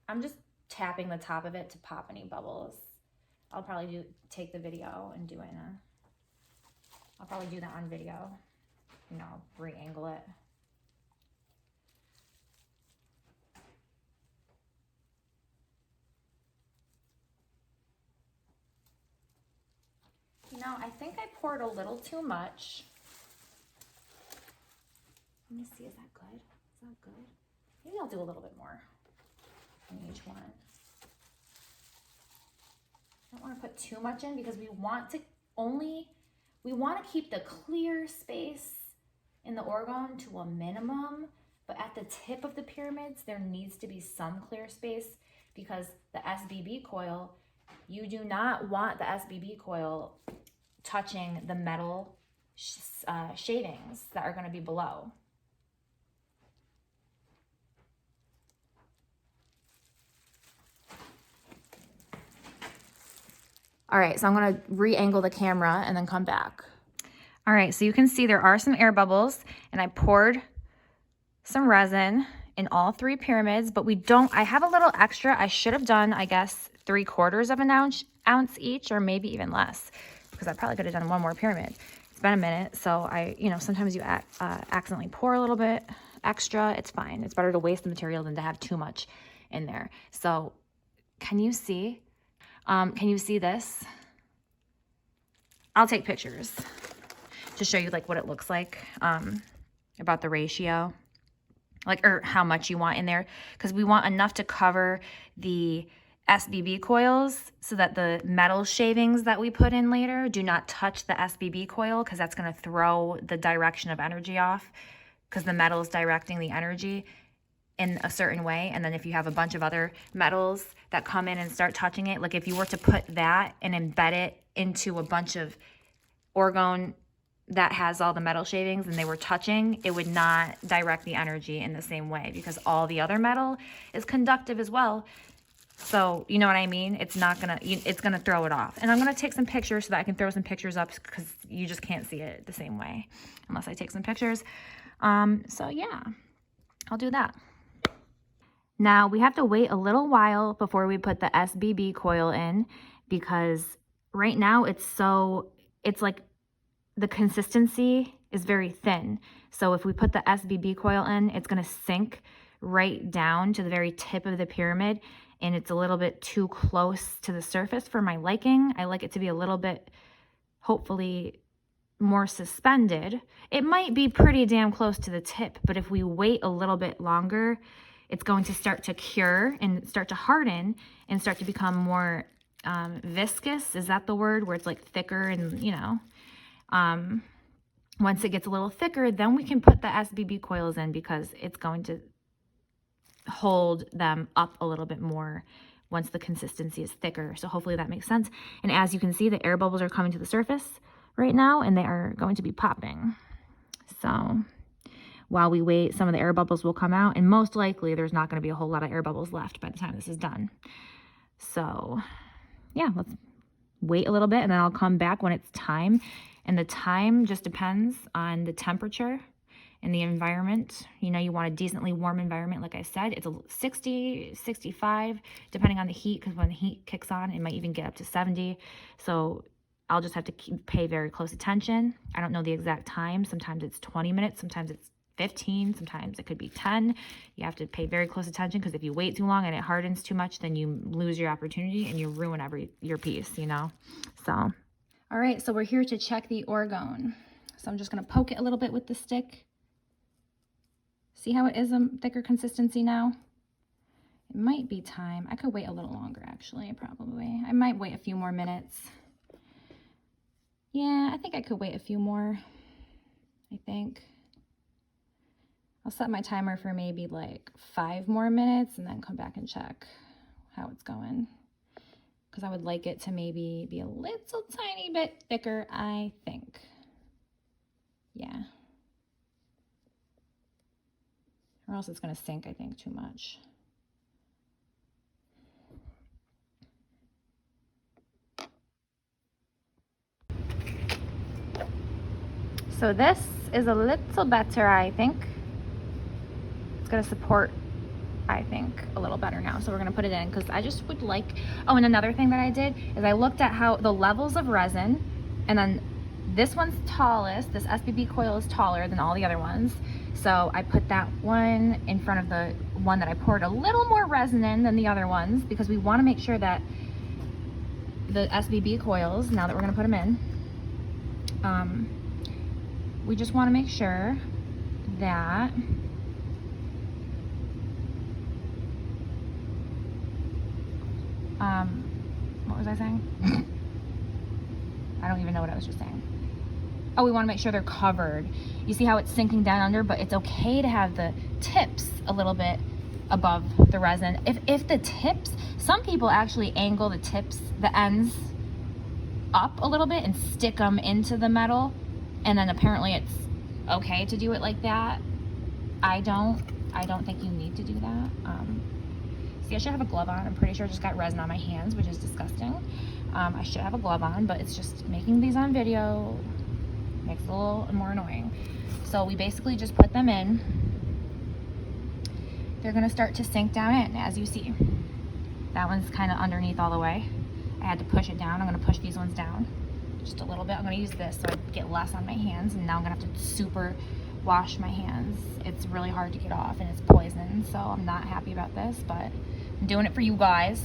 I'm just tapping the top of it to pop any bubbles. I'll probably take the video and do it I'll probably do that on video. You know, re-angle it. You know, I think I poured a little too much. Let me see, is that good? Is that good? Maybe I'll do a little bit more in each one. I don't want to put too much in because we want to keep the clear space in the orgone to a minimum, but at the tip of the pyramids, there needs to be some clear space because the SBB coil, you do not want the SBB coil touching the metal shavings that are going to be below. All right, so I'm gonna re-angle the camera and then come back. All right, so you can see there are some air bubbles, and I poured some resin in all 3 pyramids, but I have a little extra. I should have done, I guess, 3/4 of an ounce each, or maybe even less, because I probably could have done one more pyramid. It's been a minute, so sometimes you accidentally pour a little bit extra. It's fine. It's better to waste the material than to have too much in there. So can you see? Can you see this? I'll take pictures to show you like what it looks like, about the ratio, or how much you want in there, because we want enough to cover the SBB coils so that the metal shavings that we put in later do not touch the SBB coil, because that's going to throw the direction of energy off, because the metal is directing the energy in a certain way. And then if you have a bunch of other metals that come in and start touching it, like if you were to put that and embed it into a bunch of orgone that has all the metal shavings and they were touching, it would not direct the energy in the same way, because all the other metal is conductive as well. So you know what I mean? It's gonna throw it off. And I'm gonna take some pictures so that I can throw some pictures up, because you just can't see it the same way unless I take some pictures. So yeah, I'll do that. Now we have to wait a little while before we put the SBB coil in, because right now it's like the consistency is very thin. So if we put the SBB coil in, it's going to sink right down to the very tip of the pyramid, and it's a little bit too close to the surface for my liking. I like it to be a little bit, hopefully, more suspended. It might be pretty damn close to the tip, but if we wait a little bit longer, it's going to start to cure and start to harden and start to become more viscous. Is that the word? Where it's like thicker and, once it gets a little thicker, then we can put the SBB coils in, because it's going to hold them up a little bit more once the consistency is thicker. So hopefully that makes sense. And as you can see, the air bubbles are coming to the surface right now, and they are going to be popping. So while we wait, some of the air bubbles will come out, and most likely there's not going to be a whole lot of air bubbles left by the time this is done. So yeah, let's wait a little bit, and then I'll come back when it's time. And the time just depends on the temperature and the environment. You want a decently warm environment. Like I said, it's a 60, 65, depending on the heat, because when the heat kicks on, it might even get up to 70. So I'll just have to pay very close attention. I don't know the exact time. Sometimes it's 20 minutes, sometimes it's 15, sometimes it could be 10. You have to pay very close attention, because if you wait too long and it hardens too much, then you lose your opportunity and you ruin your piece, So, all right, so we're here to check the orgone. So I'm just going to poke it a little bit with the stick. See how it is a thicker consistency now? It might be time. I could wait a little longer, actually, probably. I might wait a few more minutes. Yeah, I think I could wait a few more, I think. I'll set my timer for maybe like 5 more minutes and then come back and check how it's going. Because I would like it to maybe be a little tiny bit thicker, I think. Yeah. Or else it's going to sink, I think, too much. So this is a little better, I think. It's going to support, I think, a little better now. So we're going to put it in because I just would like... Oh, and another thing that I did is I looked at how the levels of resin, and then this one's tallest. This SBB coil is taller than all the other ones. So I put that one in front of the one that I poured a little more resin in than the other ones because we want to make sure that the SBB coils, now that we're going to put them in, we just want to make sure that what was I saying? I don't even know what I was just saying. Oh, we want to make sure they're covered. You see how it's sinking down under, but it's okay to have the tips a little bit above the resin. If the tips, some people actually angle the tips, the ends up a little bit and stick them into the metal, and then apparently it's okay to do it like that. I don't think you need to do that. See, I should have a glove on. I'm pretty sure I just got resin on my hands, which is disgusting. I should have a glove on, but it's just making these on video makes it a little more annoying. So we basically just put them in. They're gonna start to sink down in, as you see. That one's kind of underneath all the way. I had to push it down. I'm gonna push these ones down just a little bit. I'm gonna use this so I get less on my hands, and now I'm gonna have to super wash my hands. It's really hard to get off and it's poison, so I'm not happy about this, but I'm doing it for you guys.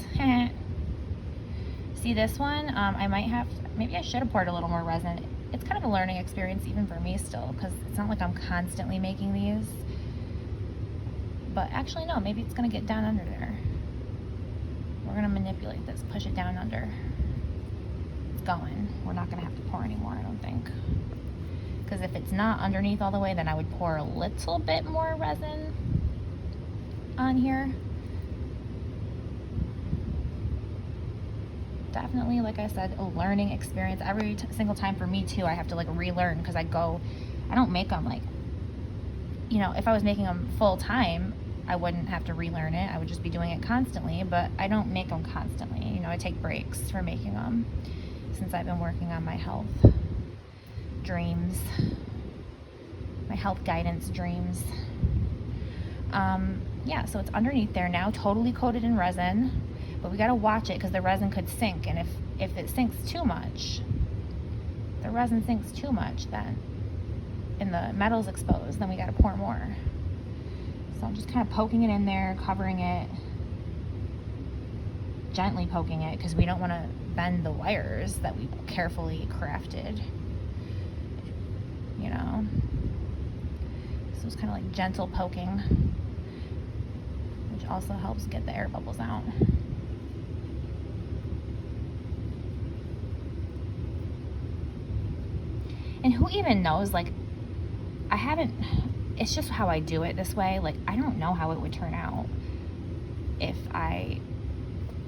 See this one? I might have, maybe I should have poured a little more resin. It's kind of a learning experience even for me still, because it's not like I'm constantly making these. But actually no, maybe it's gonna get down under there. We're gonna manipulate this, push it down under. It's going. We're not gonna have to pour anymore, I don't think. Because if it's not underneath all the way, then I would pour a little bit more resin on here. Definitely, like I said, a learning experience. Every single time for me too, I have to like relearn, because I don't make them like, you know, if I was making them full time, I wouldn't have to relearn it. I would just be doing it constantly, but I don't make them constantly. You know, I take breaks for making them since I've been working on my health dreams, my health guidance dreams. Yeah, so it's underneath there now, totally coated in resin, but we got to watch it because the resin could sink, and if it sinks too much, the resin sinks too much, then and the metal's exposed, then we got to pour more. So I'm just kind of poking it in there, covering it, gently poking it, because we don't want to bend the wires that we carefully crafted, you know. So it's kind of like gentle poking, which also helps get the air bubbles out. And who even knows, like, it's just how I do it this way. Like, I don't know how it would turn out if I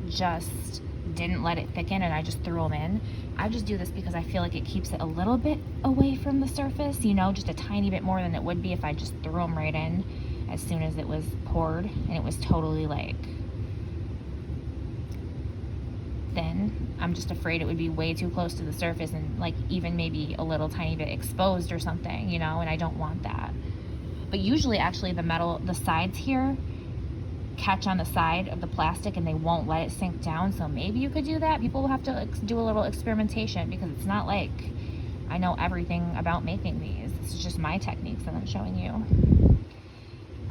just didn't let it thicken and I just threw them in. I just do this because I feel like it keeps it a little bit away from the surface, you know, just a tiny bit more than it would be if I just threw them right in as soon as it was poured and it was totally like thin. I'm just afraid it would be way too close to the surface and like even maybe a little tiny bit exposed or something, you know, and I don't want that. But usually actually the metal, the sides here catch on the side of the plastic and they won't let it sink down, so maybe you could do that. People will have to do a little experimentation, because it's not like I know everything about making these. This is just my techniques that I'm showing you.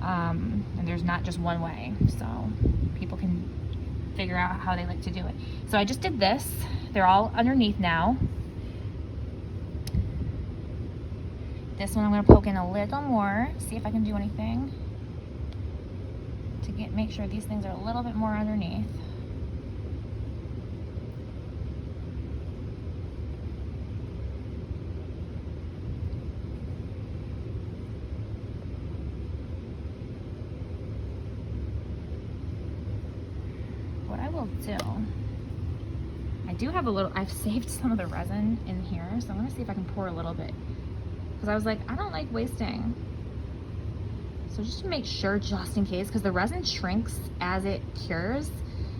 And there's not just one way, so people can figure out how they like to do it. So I just did this. They're all underneath now. This one I'm going to poke in a little more, see if I can do anything. to make sure these things are a little bit more underneath. What I will do, I do have a little, I've saved some of the resin in here, so I'm gonna see if I can pour a little bit, because I was like, I don't like wasting. So just to make sure, just in case, because the resin shrinks as it cures,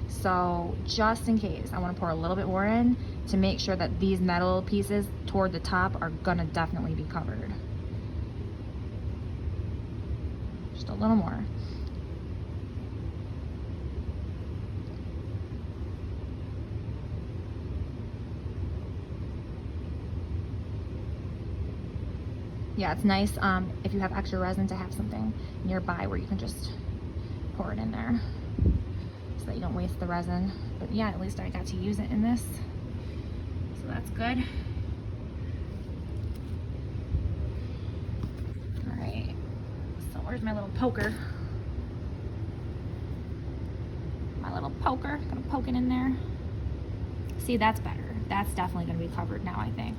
so just in case, I want to pour a little bit more in to make sure that these metal pieces toward the top are gonna definitely be covered. Just a little more. Yeah, it's nice if you have extra resin to have something nearby where you can just pour it in there so that you don't waste the resin. But yeah, at least I got to use it in this, so that's good. All right, so where's my little poker? My little poker, gonna poke it in there. See, that's better. That's definitely gonna be covered now, I think.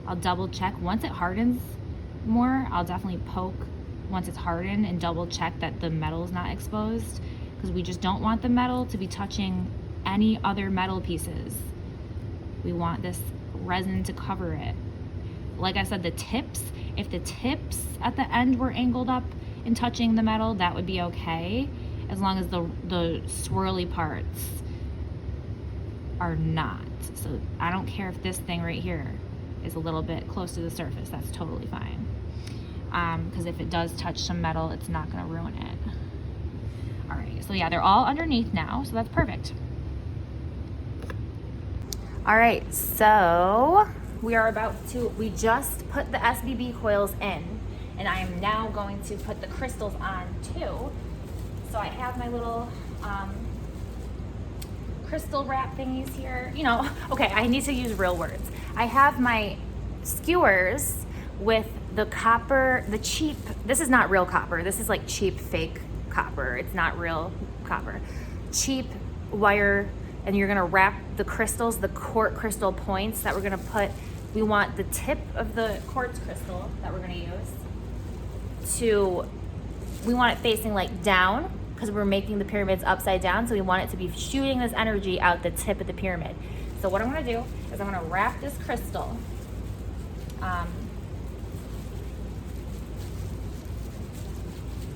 I'll double check once it hardens more. I'll definitely poke once it's hardened and double check that the metal is not exposed, because we just don't want the metal to be touching any other metal pieces. We want this resin to cover it. Like I said, the tips, if the tips at the end were angled up and touching the metal, that would be okay, as long as the swirly parts are not. So I don't care if this thing right here is a little bit close to the surface, that's totally fine. Because if it does touch some metal, it's not gonna ruin it. All right, so yeah, they're all underneath now, so that's perfect. All right, so we just put the SBB coils in, and I am now going to put the crystals on too. So I have my little crystal wrap thingies here. You know, okay, I need to use real words. I have my skewers with the copper, the cheap, this is not real copper, this is like cheap fake copper, it's not real copper, cheap wire, and you're gonna wrap the crystals, the quartz crystal points that we're gonna put, we want the tip of the quartz crystal that we're gonna use we want it facing like down, because we're making the pyramids upside down, so we want it to be shooting this energy out the tip of the pyramid. So what I'm gonna do is I'm gonna wrap this crystal.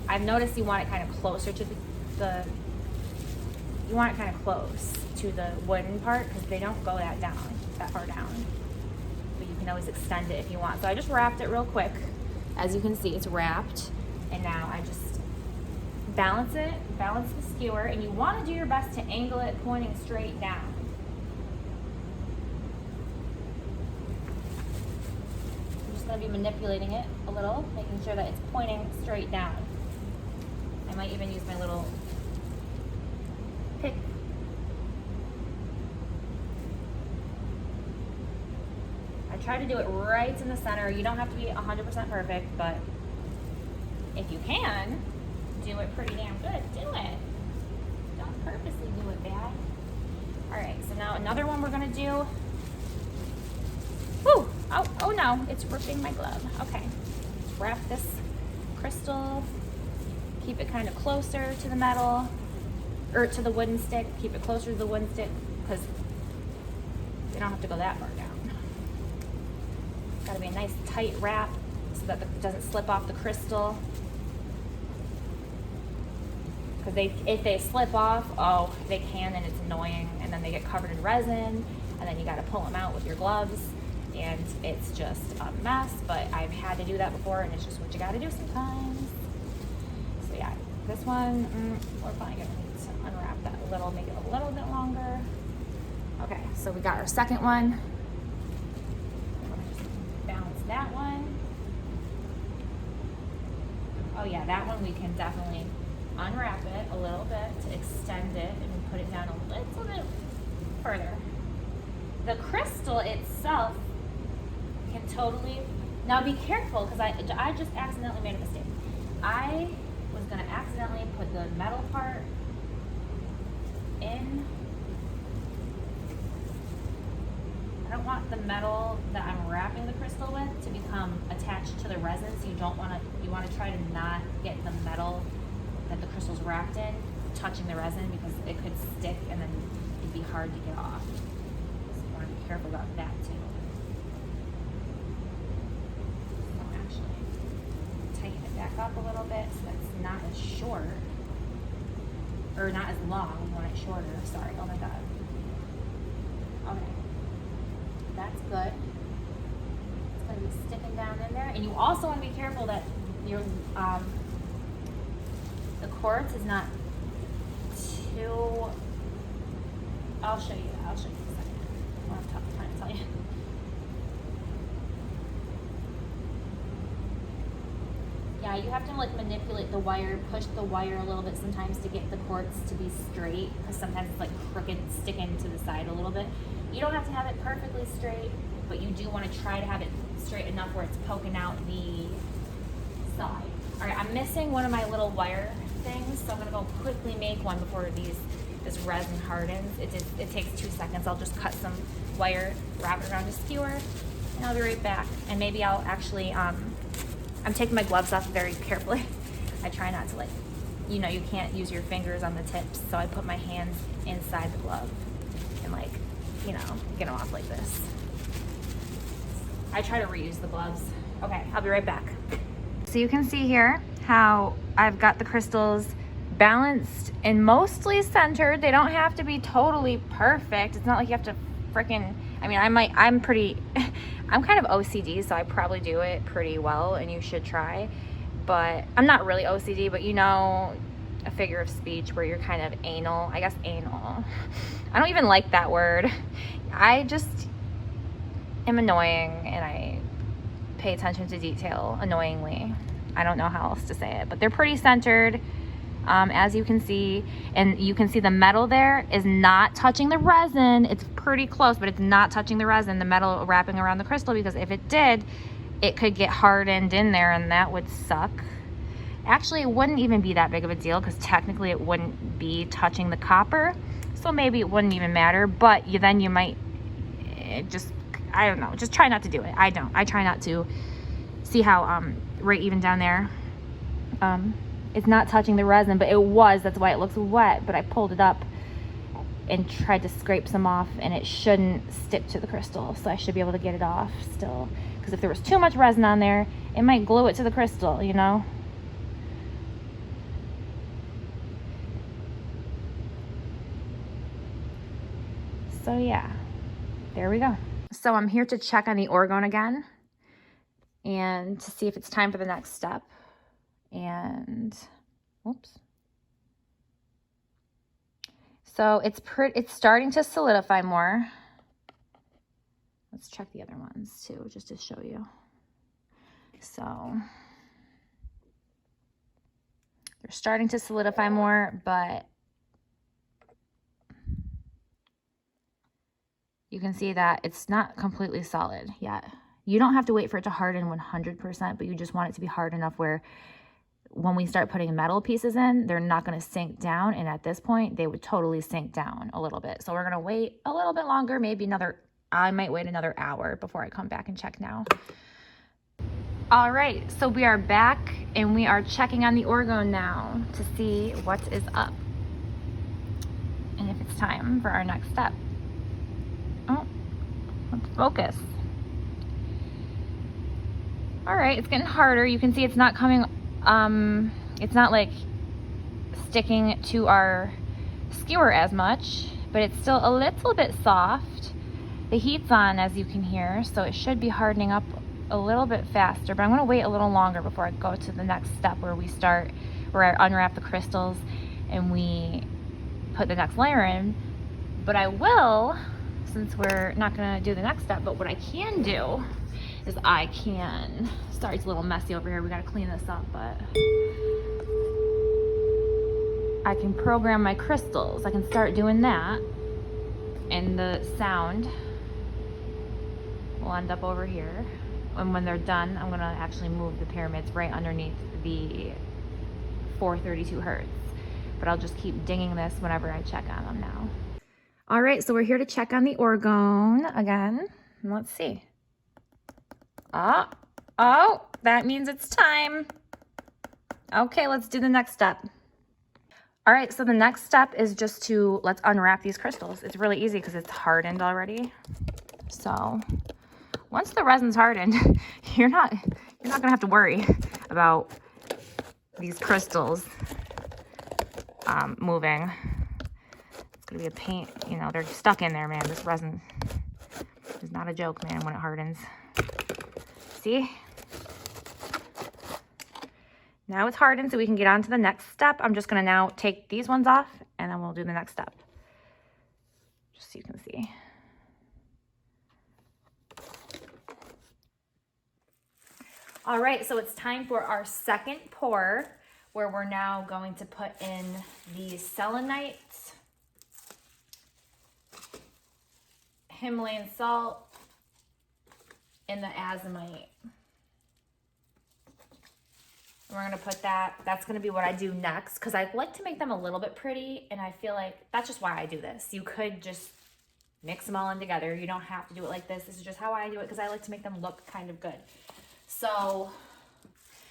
I've noticed you want it kind of closer to you want it kind of close to the wooden part, because they don't go that far down. But you can always extend it if you want. So I just wrapped it real quick. As you can see, it's wrapped. And now I just balance the skewer, and you want to do your best to angle it pointing straight down. I'm just going to be manipulating it a little, making sure that it's pointing straight down. I might even use my little pick. I try to do it right in the center. You don't have to be 100% perfect, but if you can, do it pretty damn good. Do it. Don't purposely do it bad. All right, so now another one we're gonna do. Woo! Oh no, it's ripping my glove. Okay, let's wrap this crystal. Keep it kind of closer to the metal, or to the wooden stick. Keep it closer to the wooden stick, because they don't have to go that far down. It's gotta be a nice tight wrap so that it doesn't slip off the crystal. Because if they slip off, oh, they can, and it's annoying, and then they get covered in resin, and then you got to pull them out with your gloves, and it's just a mess. But I've had to do that before, and it's just what you got to do sometimes. So yeah, this one, we're probably going to need to unwrap that a little, make it a little bit longer. Okay, so we got our second one. I'm going to just balance that one. Oh yeah, that one we can definitely unwrap it a little bit to extend it and put it down a little bit further. The crystal itself can totally, now be careful, because I just accidentally made a mistake. I was gonna accidentally put the metal part in. I don't want the metal that I'm wrapping the crystal with to become attached to the resin, so you want to try to not get the metal that the crystal's wrapped in touching the resin, because it could stick and then it'd be hard to get off. So you want to be careful about that too. So actually tighten it back up a little bit so that it's not as short, or not as long. We want it shorter. Sorry. Oh my god. Okay. That's good. It's going to be sticking down in there. And you also want to be careful that your the quartz is not too... I'll show you that. I'll show you in a second. I'm trying to tell you. Yeah, you have to like manipulate the wire, push the wire a little bit sometimes to get the quartz to be straight, because sometimes it's like crooked, sticking to the side a little bit. You don't have to have it perfectly straight, but you do want to try to have it straight enough where it's poking out the side. All right, I'm missing one of my little wire things, so I'm gonna go quickly make one before this resin hardens. It takes 2 seconds. I'll just cut some wire, wrap it around a skewer, and I'll be right back. And maybe I'll actually, I'm taking my gloves off very carefully. I try not to, like, you know, you can't use your fingers on the tips, so I put my hands inside the glove and, like, you know, get them off like this. I try to reuse the gloves. Okay, I'll be right back. So you can see here how I've got the crystals balanced and mostly centered. They don't have to be totally perfect. It's not like you have to freaking, I mean, I'm kind of OCD, so I probably do it pretty well, and you should try. But I'm not really OCD, but you know, a figure of speech where you're kind of anal. I guess anal. I don't even like that word. I just am annoying, and I pay attention to detail annoyingly. I don't know how else to say it, but they're pretty centered, as you can see. And you can see the metal there is not touching the resin. It's pretty close, but it's not touching the resin, the metal wrapping around the crystal, because if it did, it could get hardened in there, and that would suck. Actually, it wouldn't even be that big of a deal, because technically it wouldn't be touching the copper, so maybe it wouldn't even matter. But then you might I don't know, just try not to do it. I try not to. See how right even down there, it's not touching the resin, but it was. That's why it looks wet. But I pulled it up and tried to scrape some off, and it shouldn't stick to the crystal, so I should be able to get it off still. Because if there was too much resin on there, it might glue it to the crystal, you know. So yeah, there we go. So I'm here to check on the Orgone again and to see if it's time for the next step. And oops. So it's starting to solidify more. Let's check the other ones too, just to show you. So they're starting to solidify more, but you can see that it's not completely solid yet. You don't have to wait for it to harden 100%, but you just want it to be hard enough where when we start putting metal pieces in, they're not going to sink down. And at this point, they would totally sink down a little bit. So we're going to wait a little bit longer, maybe I might wait another hour before I come back and check now. All right, so we are back and we are checking on the Orgone now to see what is up and if it's time for our next step. Oh, let's focus. All right, it's getting harder. You can see it's not coming, it's not like sticking to our skewer as much, but it's still a little bit soft. The heat's on, as you can hear, so it should be hardening up a little bit faster, but I'm gonna wait a little longer before I go to the next step where I unwrap the crystals and we put the next layer in. But I will, since we're not gonna do the next step, but what I can do is sorry, it's a little messy over here. We gotta clean this up, but I can program my crystals. I can start doing that, and the sound will end up over here. And when they're done, I'm gonna actually move the pyramids right underneath the 432 hertz. But I'll just keep dinging this whenever I check on them now. All right, so we're here to check on the Orgone again. Let's see. Oh, that means it's time. Okay, let's do the next step. All right, so the next step is just let's unwrap these crystals. It's really easy because it's hardened already. So once the resin's hardened, you're not gonna have to worry about these crystals moving. It's gonna be a pain, you know, they're stuck in there, man. This resin is not a joke, man, when it hardens. See? Now it's hardened, so we can get on to the next step. I'm just gonna now take these ones off, and then we'll do the next step. Just so you can see. All right, so it's time for our second pour, where we're now going to put in the selenite, Himalayan salt, and the azomite. And we're gonna put that's gonna be what I do next, because I like to make them a little bit pretty, and I feel like that's just why I do this. You could just mix them all in together. You don't have to do it like this. This is just how I do it, because I like to make them look kind of good. So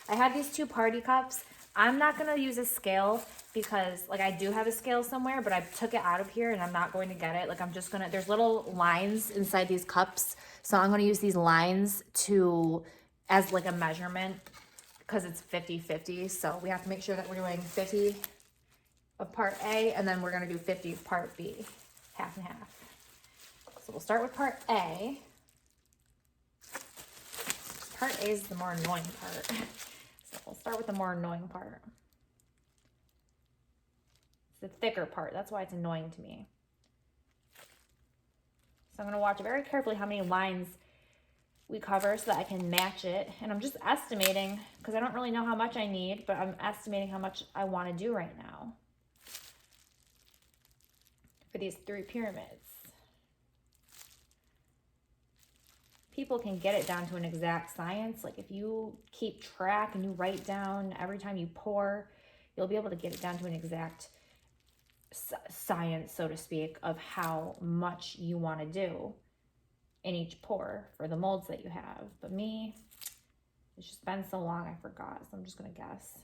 I have these 2 party cups. I'm not gonna use a scale because like I do have a scale somewhere, but I took it out of here and I'm not going to get it. Like I'm just gonna, there's little lines inside these cups. So I'm gonna use these lines as like a measurement, because it's 50-50. So we have to make sure that we're doing 50 of part A, and then we're gonna do 50 of part B, half and half. So we'll start with part A. Part A is the more annoying part. So we'll start with the more annoying part. It's the thicker part. That's why it's annoying to me. So I'm going to watch very carefully how many lines we cover so that I can match it. And I'm just estimating, because I don't really know how much I need, but I'm estimating how much I want to do right now for these 3 pyramids. People can get it down to an exact science. Like if you keep track and you write down every time you pour, you'll be able to get it down to an exact science, so to speak, of how much you want to do in each pour for the molds that you have. But me, it's just been so long I forgot, so I'm just going to guess.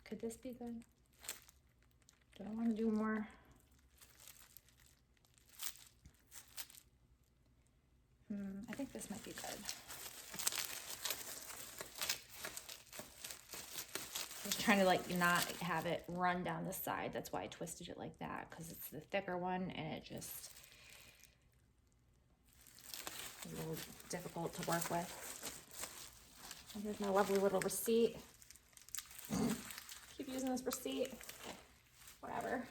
Could this be good? Do I want to do more? I think this might be good. I was trying to like not have it run down the side. That's why I twisted it like that, because it's the thicker one and it just is a little difficult to work with. And here's my lovely little receipt. Keep using this receipt. Whatever.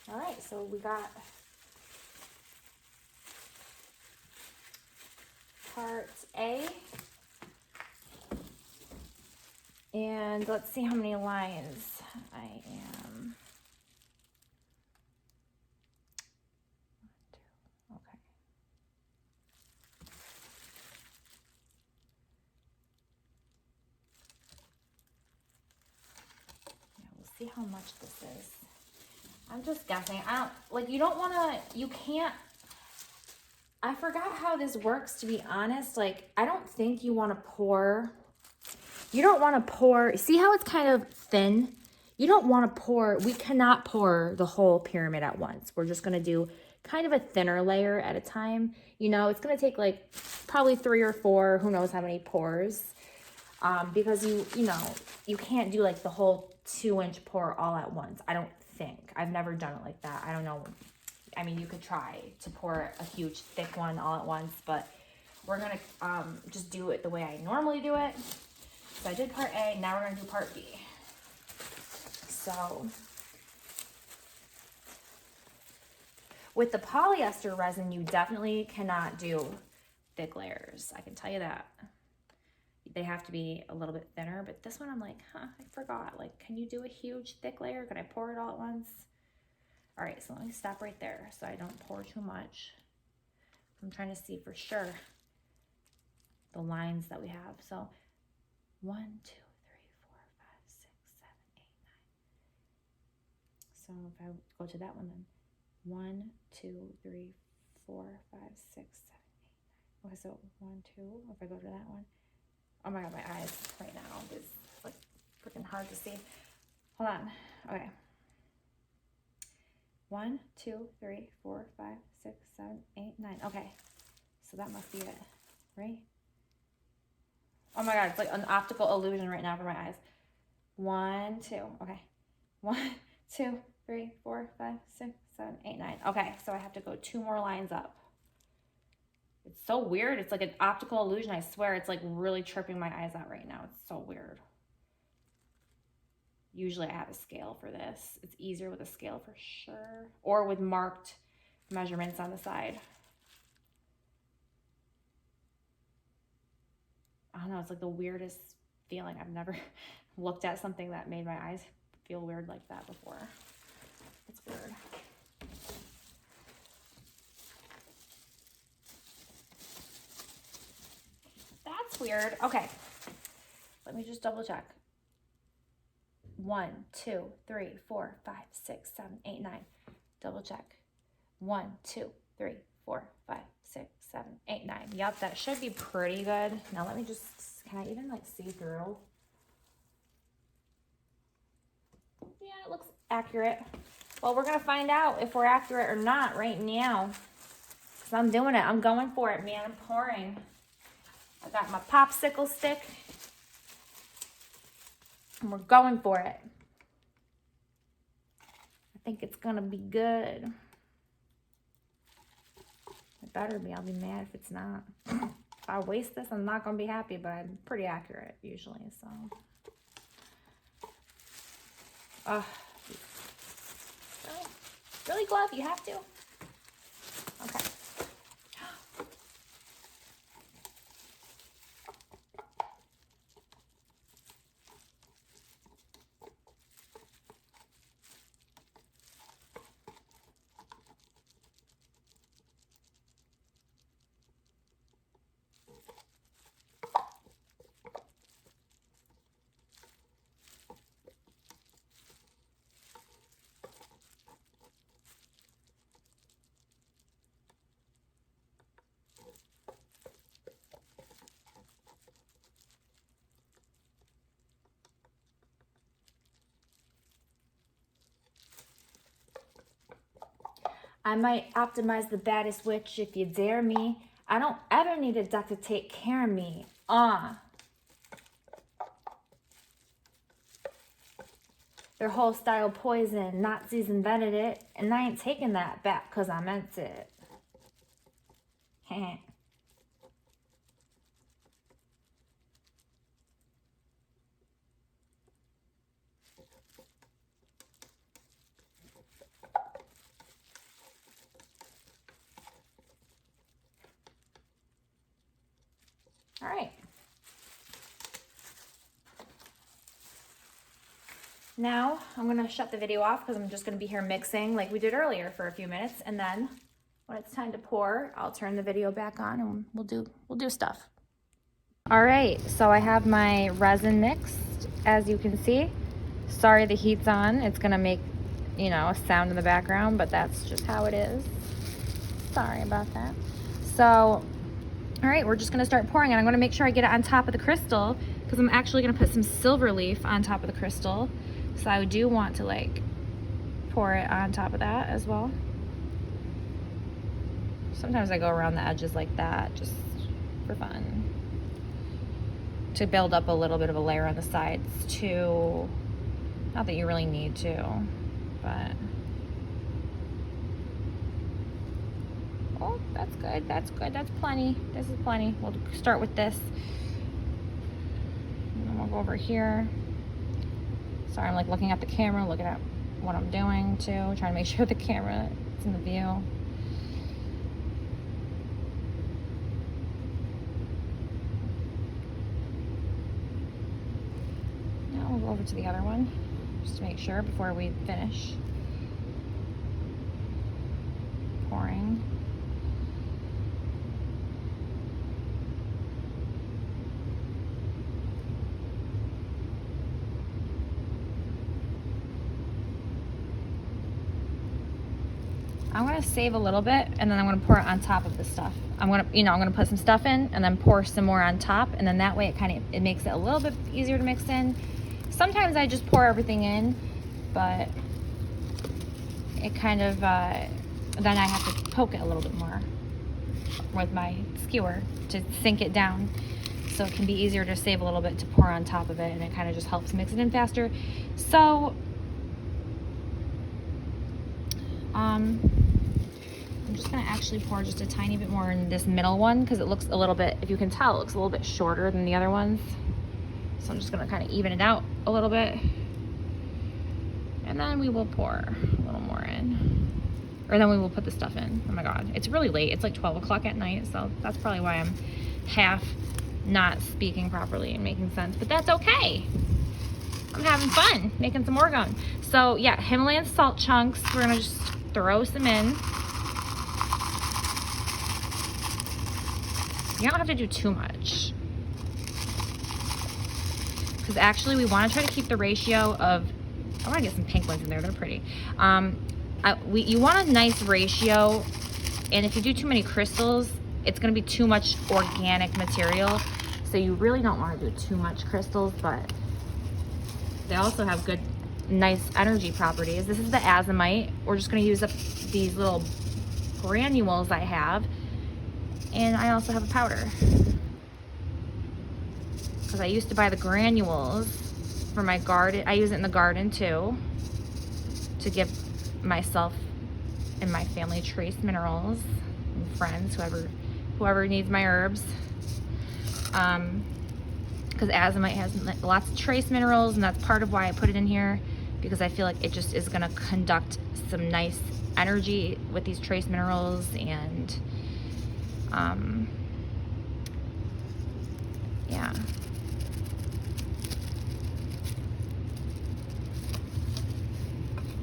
All right, so we got part A. And let's see how many lines I am. Okay. Yeah, we'll see how much this is. I'm just guessing. You don't want to, you can't, I forgot how this works, to be honest. Like, I don't think you want to pour, see how it's kind of thin? You don't want to pour, we cannot pour the whole pyramid at once. We're just going to do kind of a thinner layer at a time. You know, it's going to take like probably 3 or 4, who knows how many pours. Because you can't do like the whole 2-inch pour all at once. I don't think. I've never done it like that. I don't know. I mean, you could try to pour a huge thick one all at once, but we're gonna just do it the way I normally do it. So I did part A, now we're gonna do part B. So with the polyester resin, you definitely cannot do thick layers. I can tell you that. They have to be a little bit thinner, but this one I'm like, I forgot. Like, can you do a huge thick layer? Can I pour it all at once? All right, so let me stop right there so I don't pour too much. I'm trying to see for sure the lines that we have. So 1, 2, 3, 4, 5, 6, 7, 8, 9. So if I go to that one then, 1, 2, 3, 4, 5, 6, 7, 8, 9. Okay, so 1, 2, if I go to that one. Oh my God, my eyes right now is like freaking hard to see. Hold on, okay. 1, 2, 3, 4, 5, 6, 7, 8, 9. Okay, so that must be it, right? Oh my God, it's like an optical illusion right now for my eyes. 1, 2, okay. 1, 2, 3, 4, 5, 6, 7, 8, 9. Okay, so I have to go 2 more lines up. It's so weird. It's like an optical illusion. I swear it's like really tripping my eyes out right now. It's so weird. Usually I have a scale for this. It's easier with a scale for sure. Or with marked measurements on the side. I don't know. It's like the weirdest feeling. I've never looked at something that made my eyes feel weird like that before. It's weird. That's weird. Okay. Let me just double check. 1, 2, 3, 4, 5, 6, 7, 8, 9. Double check. 1, 2, 3, 4, 5, 6, 7, 8, 9. Yep, that should be pretty good. Now let me just, can I even like see through? Yeah, it looks accurate. Well, we're gonna find out if we're accurate or not right now. Cause I'm doing it, I'm going for it, man. I'm pouring. I got my popsicle stick. And we're going for it. I think it's gonna be good. It better be. I'll be mad if it's not. If I waste this, I'm not gonna be happy, but I'm pretty accurate usually, so. Really, glove? You have to? Okay. I might optimize the baddest witch if you dare me. I don't ever need a duck to take care of me. Their whole style poison. Nazis invented it. And I ain't taking that back because I meant it. Heh. All right. Now I'm going to shut the video off because I'm just going to be here mixing like we did earlier for a few minutes. And then when it's time to pour, I'll turn the video back on and we'll do stuff. All right. So I have my resin mixed, as you can see. Sorry, the heat's on. It's going to make, you know, a sound in the background, but that's just how it is. Sorry about that. So all right, we're just gonna start pouring, and I'm gonna make sure I get it on top of the crystal because I'm actually gonna put some silver leaf on top of the crystal. So I do want to like pour it on top of that as well. Sometimes I go around the edges like that just for fun. To build up a little bit of a layer on the sides too. Not that you really need to, but. Oh, that's good. That's good. That's plenty. This is plenty. We'll start with this. And then we'll go over here. Sorry, I'm like looking at the camera, looking at what I'm doing too, trying to make sure the camera is in the view. Now we'll go over to the other one, just to make sure before we finish pouring. I'm gonna save a little bit and then I'm gonna pour it on top of the stuff. I'm gonna put some stuff in and then pour some more on top, and then that way it makes it a little bit easier to mix in. Sometimes I just pour everything in, but it kind of, then I have to poke it a little bit more with my skewer to sink it down. So it can be easier to save a little bit to pour on top of it, and it kind of just helps mix it in faster. So, I'm just gonna actually pour just a tiny bit more in this middle one because it looks a little bit, if you can tell, it looks a little bit shorter than the other ones. So I'm just gonna kind of even it out a little bit. And then we will pour a little more in. Or then we will put the stuff in. Oh my God, it's really late. It's like 12 o'clock at night, so that's probably why I'm half not speaking properly and making sense, but that's okay. I'm having fun making some Orgone. So yeah, Himalayan salt chunks, we're gonna just throw some in. You don't have to do too much, because actually we want to try to keep the ratio of, I want to get some pink ones in there, they're pretty. You want a nice ratio, and if you do too many crystals, it's going to be too much organic material, so you really don't want to do too much crystals, but they also have good, nice energy properties. This is the azomite. We're just going to use up these little granules I have, and I also have a powder, because I used to buy the granules for my garden. I use it in the garden too, to give myself and my family trace minerals, and friends, whoever needs my herbs. Because azomite has lots of trace minerals, and that's part of why I put it in here, because I feel like it just is going to conduct some nice energy with these trace minerals, and yeah.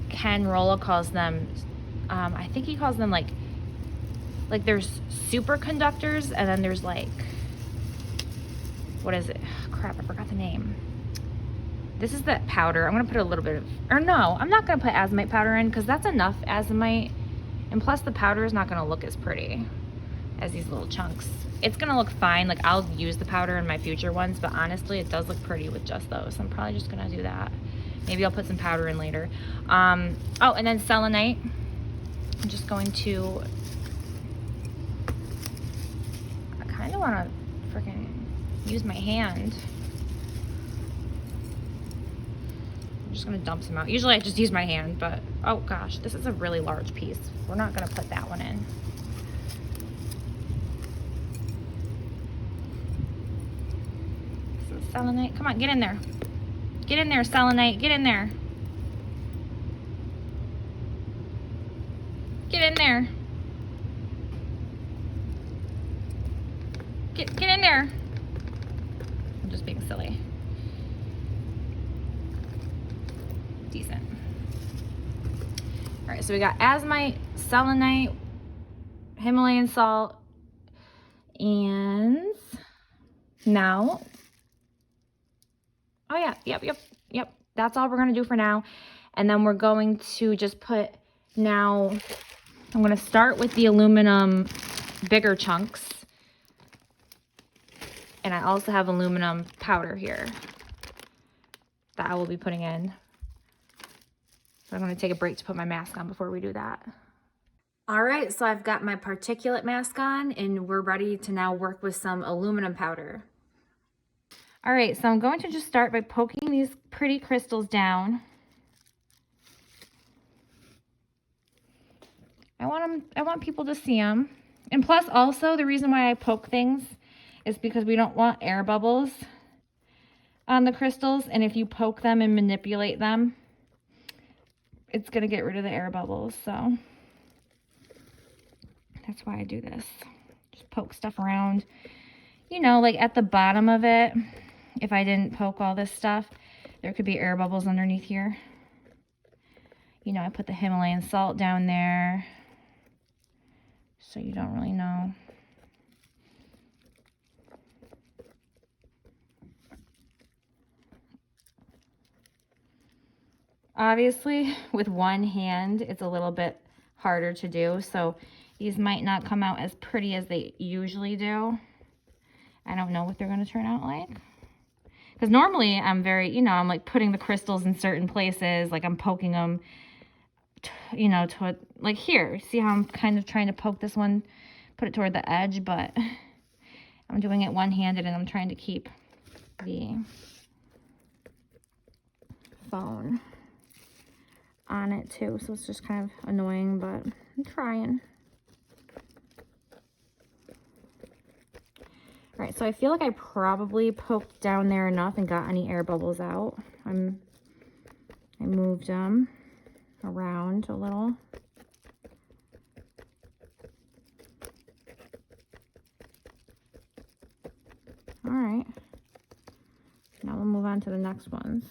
Ken Rolla calls them, I think he calls them like there's superconductors, and then there's like, what is it? Crap, I forgot the name. This is the powder. I'm gonna put a little bit of, or no, I'm not gonna put azomite powder in, because that's enough azomite, and plus the powder is not gonna look as pretty as these little chunks. It's gonna look fine, like I'll use the powder in my future ones, but honestly it does look pretty with just those. I'm probably just gonna do that. Maybe I'll put some powder in later. Oh, and then selenite. I'm just going to, I kind of want to freaking use my hand. I'm just going to dump some out. Usually I just use my hand, but oh gosh, this is a really large piece. We're not going to put that one in. Some selenite. Come on, get in there. Get in there, selenite. Get in there. Get in there. Get in there. I'm just being silly. Decent. All right, so we got azomite, selenite, Himalayan salt, and now, oh yeah, yep. That's all we're gonna do for now. And then we're going to just put, now I'm gonna start with the aluminum bigger chunks. And I also have aluminum powder here that I will be putting in. So I'm gonna take a break to put my mask on before we do that. All right, so I've got my particulate mask on, and we're ready to now work with some aluminum powder. All right, so I'm going to just start by poking these pretty crystals down. I want people to see them. And plus also the reason why I poke things is because we don't want air bubbles on the crystals. And if you poke them and manipulate them, it's going to get rid of the air bubbles. So that's why I do this. Just poke stuff around. You know, like at the bottom of it, if I didn't poke all this stuff, there could be air bubbles underneath here. You know, I put the Himalayan salt down there, so you don't really know. Obviously, with one hand, it's a little bit harder to do, so these might not come out as pretty as they usually do. I don't know what they're going to turn out like. Because normally I'm very, you know, I'm like putting the crystals in certain places, like I'm poking them, you know, to like here. See how I'm kind of trying to poke this one, put it toward the edge, but I'm doing it one-handed and I'm trying to keep the phone on it too, so it's just kind of annoying, but I'm trying. All right, so I feel like I probably poked down there enough and got any air bubbles out. I moved them around a little. All right, now we'll move on to the next ones.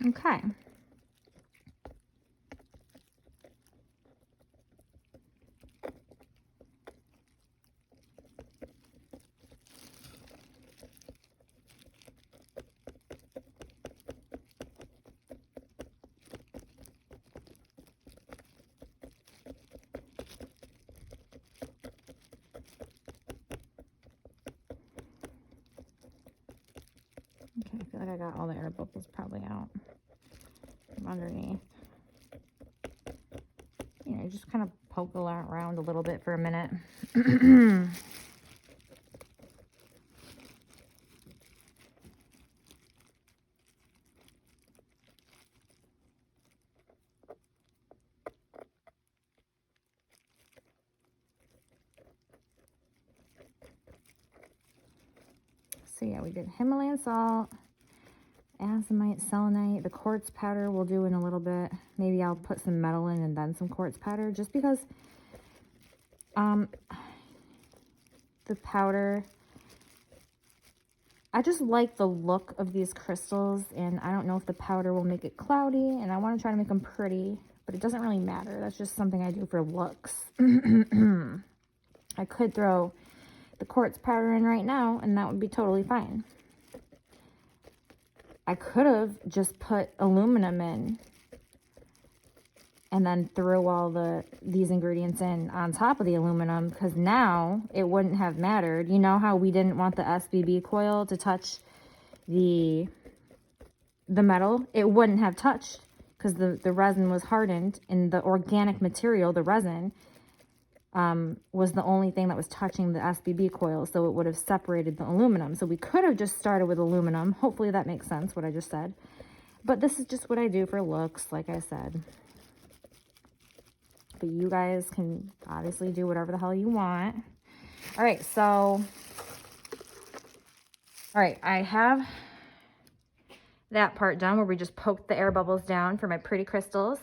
Okay. Okay, I feel like I got all the air bubbles probably out from underneath. You know, just kind of poke around a little bit for a minute. So yeah, we did Himalayan salt, azomite, selenite. The quartz powder we'll do in a little bit. Maybe I'll put some metal in and then some quartz powder, just because the powder, I just like the look of these crystals, and I don't know if the powder will make it cloudy, and I want to try to make them pretty, but it doesn't really matter. That's just something I do for looks. I could throw the quartz powder in right now, and that would be totally fine. I could have just put aluminum in and then threw all these ingredients in on top of the aluminum, because now it wouldn't have mattered. You know how we didn't want the SBB coil to touch the metal? It wouldn't have touched because the resin was hardened, and the organic material, the resin, was the only thing that was touching the SBB coil, so it would have separated the aluminum. So we could have just started with aluminum. Hopefully that makes sense, what I just said. But this is just what I do for looks, like I said. But you guys can obviously do whatever the hell you want. All right, so, all right, I have that part done where we just poked the air bubbles down for my pretty crystals.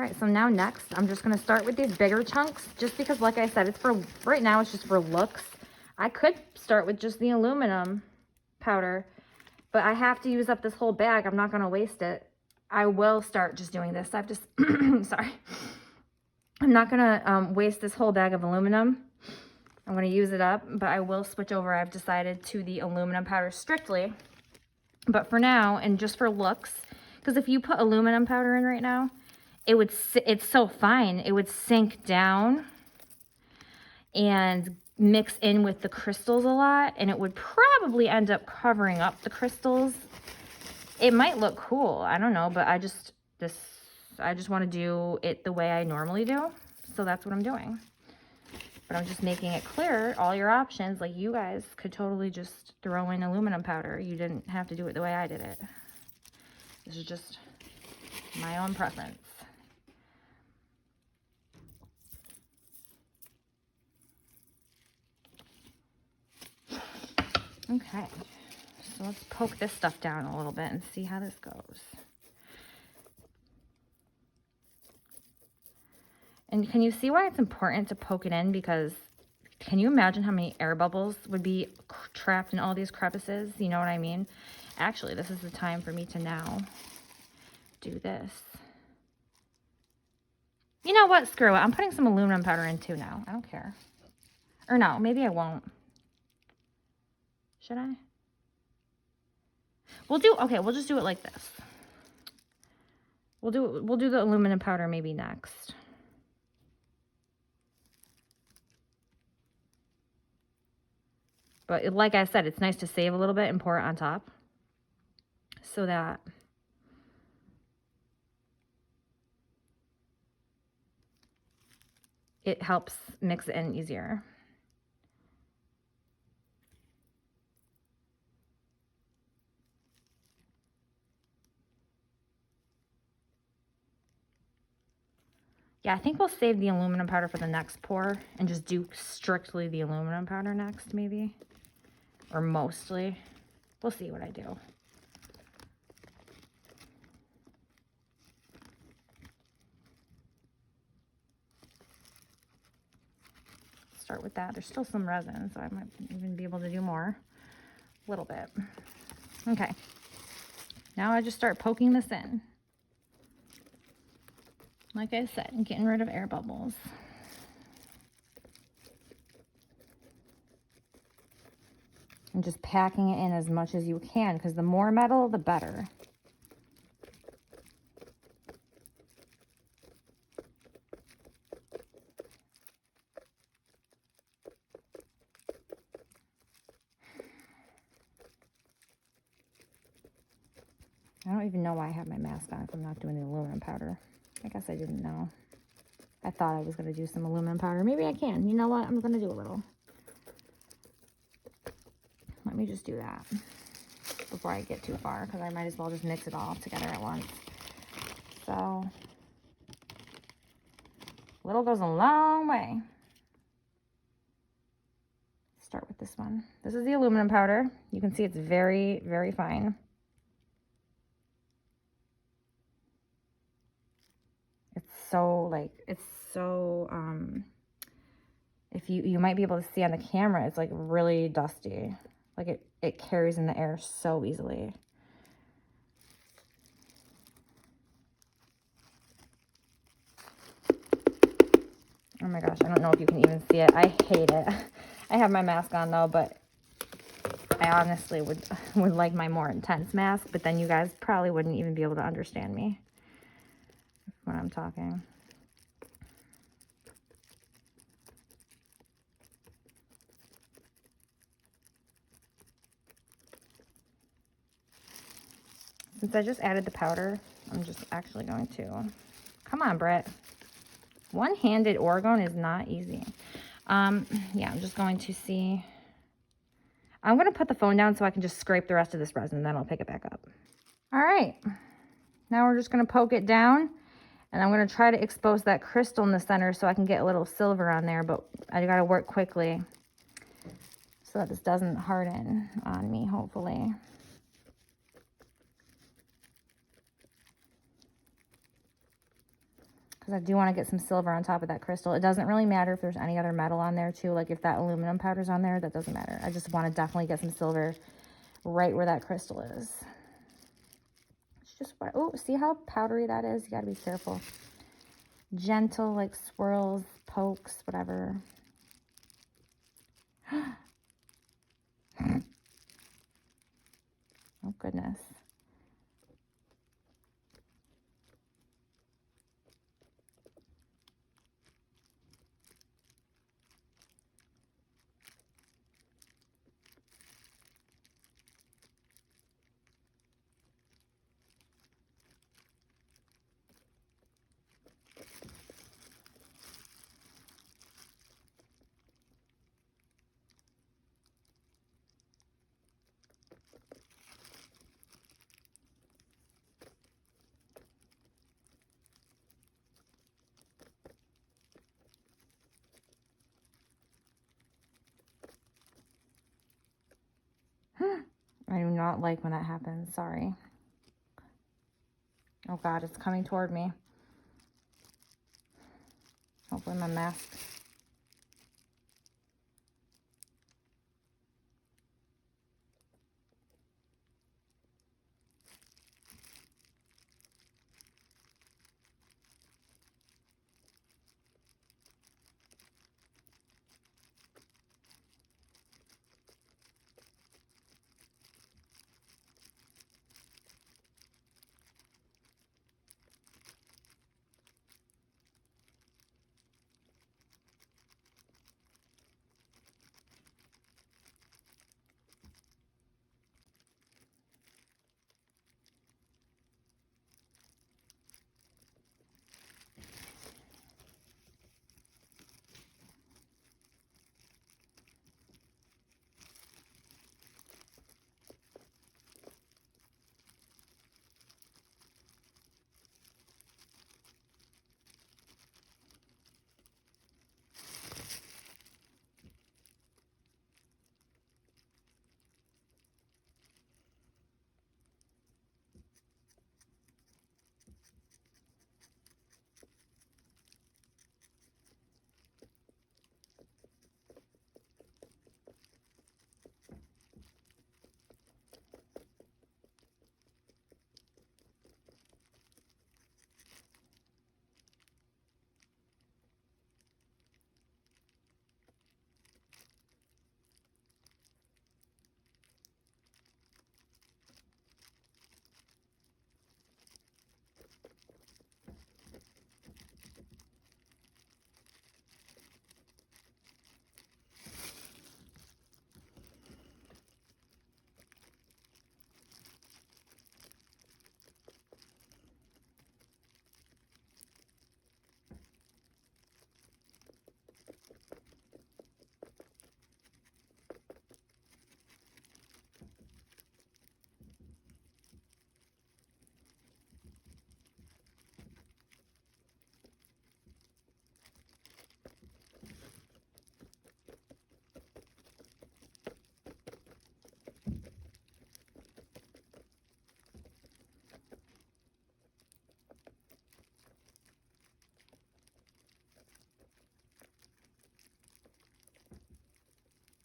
All right, so now next, I'm just gonna start with these bigger chunks, just because, like I said, it's for, right now, it's just for looks. I could start with just the aluminum powder, but I have to use up this whole bag. I'm not gonna waste it. I will start just doing this. I've just, sorry. I'm not gonna waste this whole bag of aluminum. I'm gonna use it up, but I will switch over, I've decided, to the aluminum powder strictly. But for now, and just for looks, because if you put aluminum powder in right now, it's so fine, it would sink down and mix in with the crystals a lot, and it would probably end up covering up the crystals. It might look cool, I don't know, but I just want to do it the way I normally do, so that's what I'm doing. But I'm just making it clear, all your options, like you guys could totally just throw in aluminum powder. You didn't have to do it the way I did it. This is just my own preference. Okay, so let's poke this stuff down a little bit and see how this goes. And can you see why it's important to poke it in? Because can you imagine how many air bubbles would be trapped in all these crevices? You know what I mean? Actually, this is the time for me to now do this. You know what? Screw it. I'm putting some aluminum powder in too now. I don't care. Or no, maybe I won't. Should I? Okay, we'll just do it like this. We'll do the aluminum powder maybe next. But like I said, it's nice to save a little bit and pour it on top so that it helps mix it in easier. Yeah, I think we'll save the aluminum powder for the next pour and just do strictly the aluminum powder next, maybe. Or mostly. We'll see what I do. Start with that. There's still some resin, so I might even be able to do more. A little bit. Okay. Now I just start poking this in. Like I said, getting rid of air bubbles. And just packing it in as much as you can, because the more metal, the better. I don't even know why I have my mask on if I'm not doing the aluminum powder. I guess I didn't know. I thought I was going to do some aluminum powder. Maybe I can. You know what? I'm going to do a little. Let me just do that before I get too far, because I might as well just mix it all together at once. So, little goes a long way. Start with this one. This is the aluminum powder. You can see it's very, very fine. If you might be able to see on the camera, it's like really dusty. Like it carries in the air so easily. Oh my gosh, I don't know if you can even see it. I hate it. I have my mask on though, but I honestly would like my more intense mask, but then you guys probably wouldn't even be able to understand me when I'm talking. Since I just added the powder, I'm just actually going to, come on, Brett. One-handed Orgone is not easy. Yeah, I'm just going to see. I'm going to put the phone down so I can just scrape the rest of this resin, and then I'll pick it back up. All right. Now we're just going to poke it down, and I'm going to try to expose that crystal in the center so I can get a little silver on there, but I got to work quickly so that this doesn't harden on me, hopefully. because I do want to get some silver on top of that crystal. It doesn't really matter if there's any other metal on there too. Like if that aluminum powder's on there, that doesn't matter. I just want to definitely get some silver right where that crystal is. It's just what, oh, see how powdery that is? You got to be careful. Gentle, like swirls, pokes, whatever. Oh, goodness. I do not like when that happens. Sorry. Oh God, it's coming toward me. Hopefully my mask.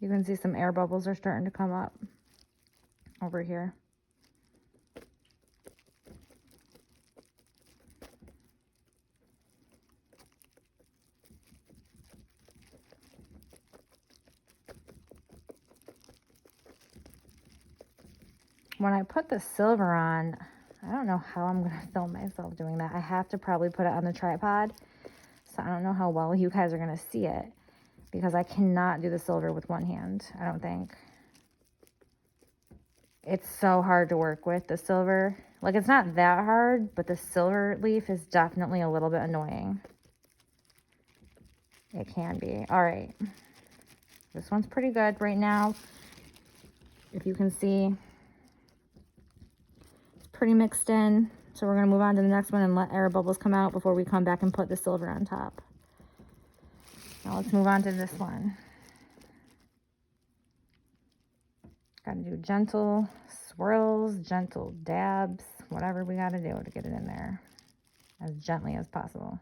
You can see some air bubbles are starting to come up over here. When I put the silver on, I don't know how I'm going to film myself doing that. I have to probably put it on the tripod. So I don't know how well you guys are going to see it, because I cannot do the silver with one hand, I don't think. It's so hard to work with, the silver. Like, it's not that hard, but the silver leaf is definitely a little bit annoying. It can be. All right. This one's pretty good right now. If you can see, it's pretty mixed in. So we're going to move on to the next one and let air bubbles come out before we come back and put the silver on top. Now let's move on to this one. Got to do gentle swirls, gentle dabs, whatever we got to do to get it in there as gently as possible.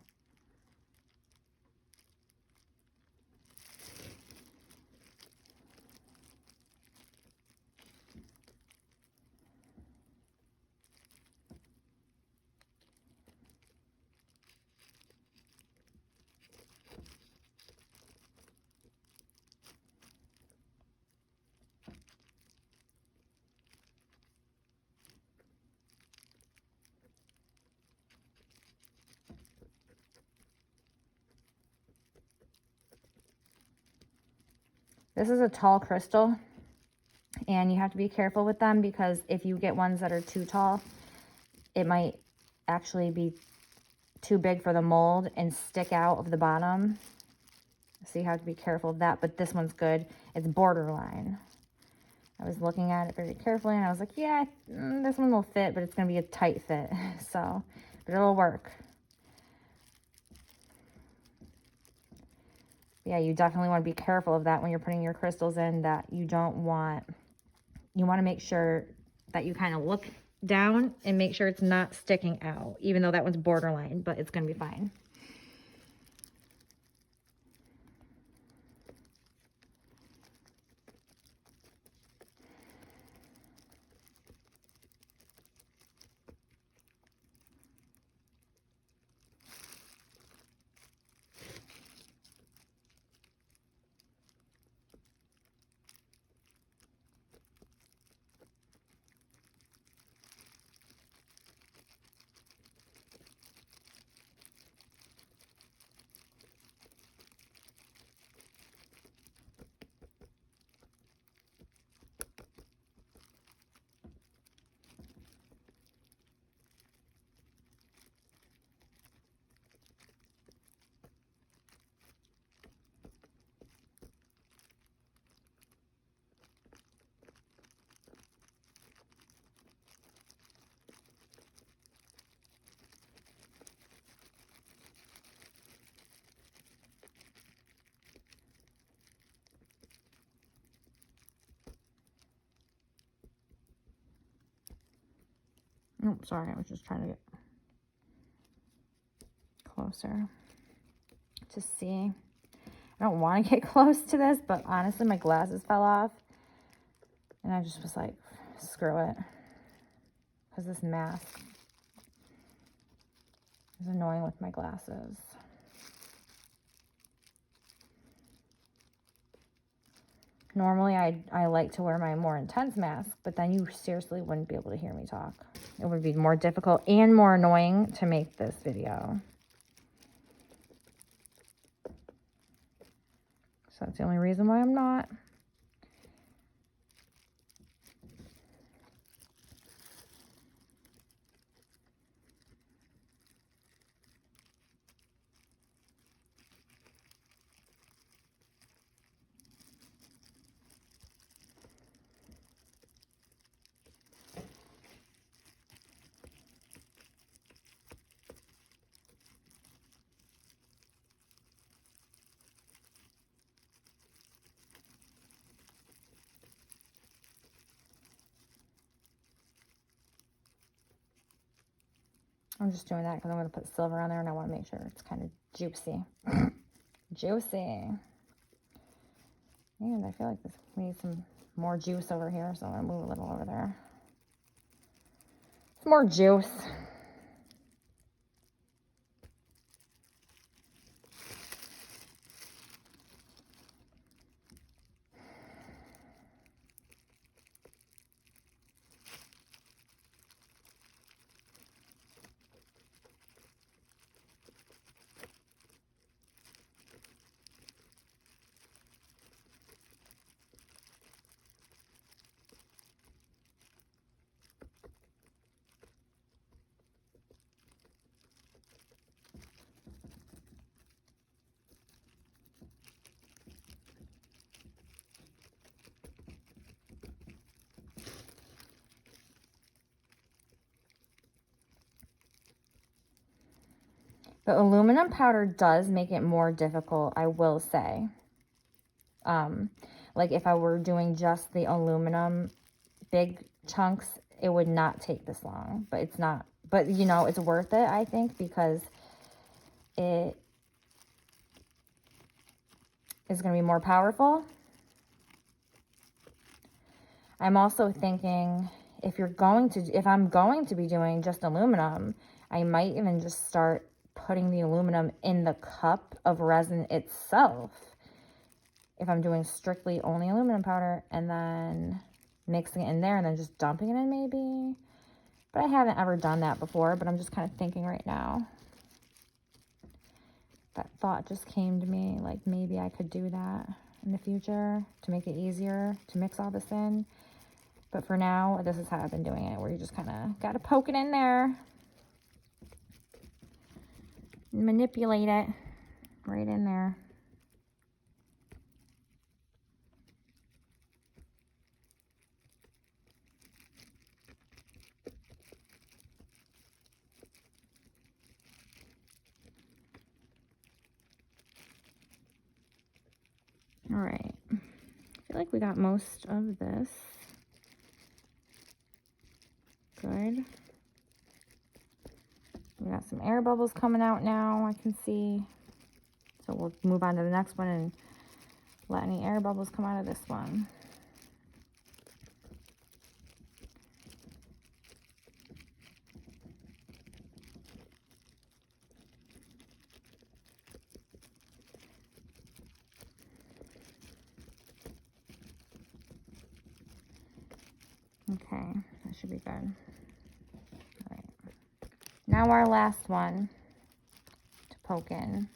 This is a tall crystal, and you have to be careful with them because if you get ones that are too tall, it might actually be too big for the mold and stick out of the bottom. So you have to be careful of that, but this one's good. It's borderline. I was looking at it very carefully and I was like, yeah, this one will fit, but it's going to be a tight fit. So, but it'll work. Yeah, you definitely want to be careful of that when you're putting your crystals in, that you want to make sure that you kind of look down and make sure it's not sticking out, even though that one's borderline, but it's going to be fine. Oh, sorry, I was just trying to get closer to see. I don't want to get close to this, but honestly, my glasses fell off. And I just was like, screw it. Because this mask is annoying with my glasses. Normally, I like to wear my more intense mask, but then you seriously wouldn't be able to hear me talk. It would be more difficult and more annoying to make this video. So that's the only reason why I'm not. I'm just doing that because I'm going to put silver on there and I want to make sure it's kind of juicy. Juicy. And I feel like this needs some more juice over here, so I'm going to move a little over there. Some more juice. The aluminum powder does make it more difficult, I will say. Like if I were doing just the aluminum big chunks, it would not take this long, but it's not. But, you know, it's worth it, I think, because it is going to be more powerful. I'm also thinking if I'm going to be doing just aluminum, I might even just start putting the aluminum in the cup of resin itself. If I'm doing strictly only aluminum powder and then mixing it in there and then just dumping it in maybe. But I haven't ever done that before, but I'm just kind of thinking right now. That thought just came to me, like maybe I could do that. in the future to make it easier to mix all this in. But for now, this is how I've been doing it, where you just kind of got to poke it in there. Manipulate it right in there. All right, I feel like we got most of this. Good. We got some air bubbles coming out now, I can see. So we'll move on to the next one and let any air bubbles come out of this one. Okay, that should be good. All right. Now our last one to poke in.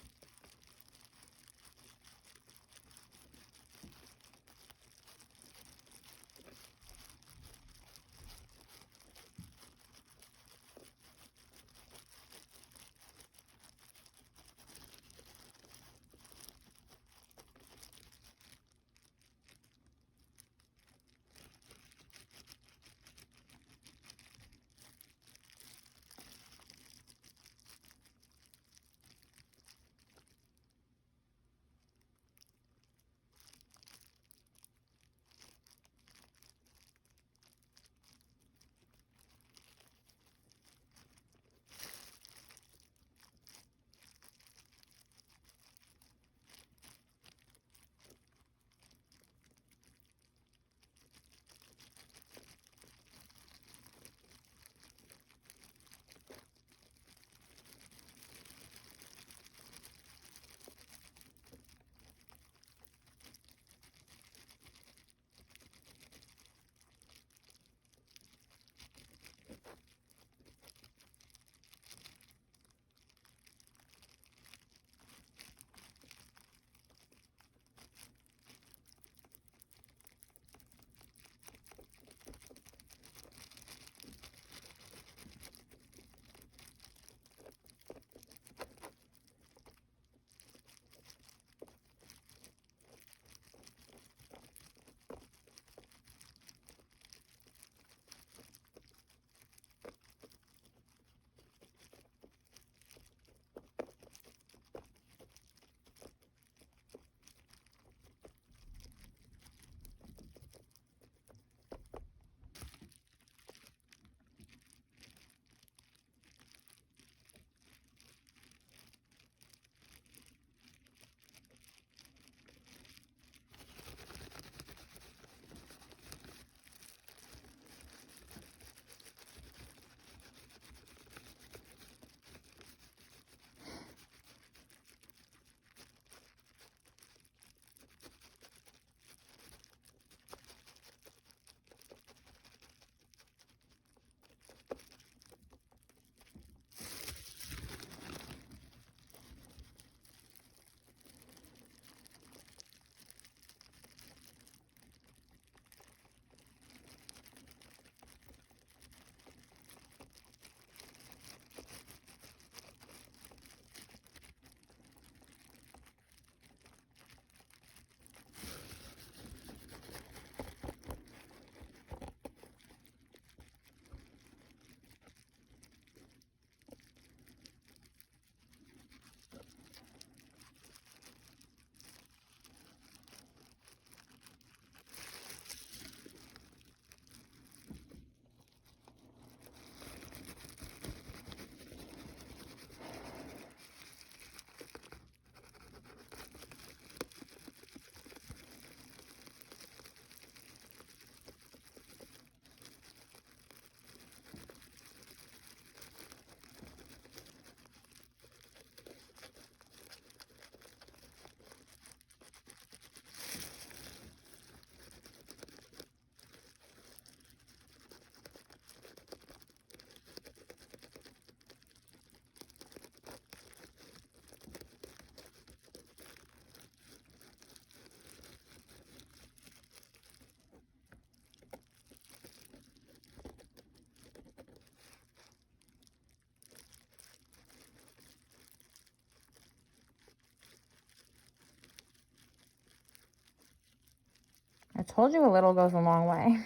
told you a little goes a long way.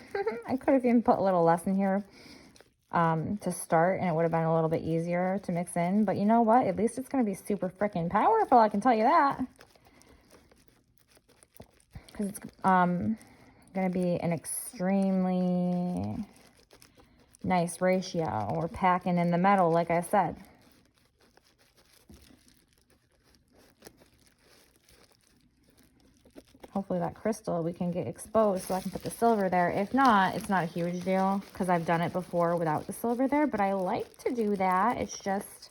I could have even put a little less in here to start, and it would have been a little bit easier to mix in. But you know what? At least it's going to be super freaking powerful, I can tell you that. Because it's going to be an extremely nice ratio. We're packing in the metal, like I said. Hopefully that crystal we can get exposed so I can put the silver there. If not, it's not a huge deal because I've done it before without the silver there, but I like to do that. It's just,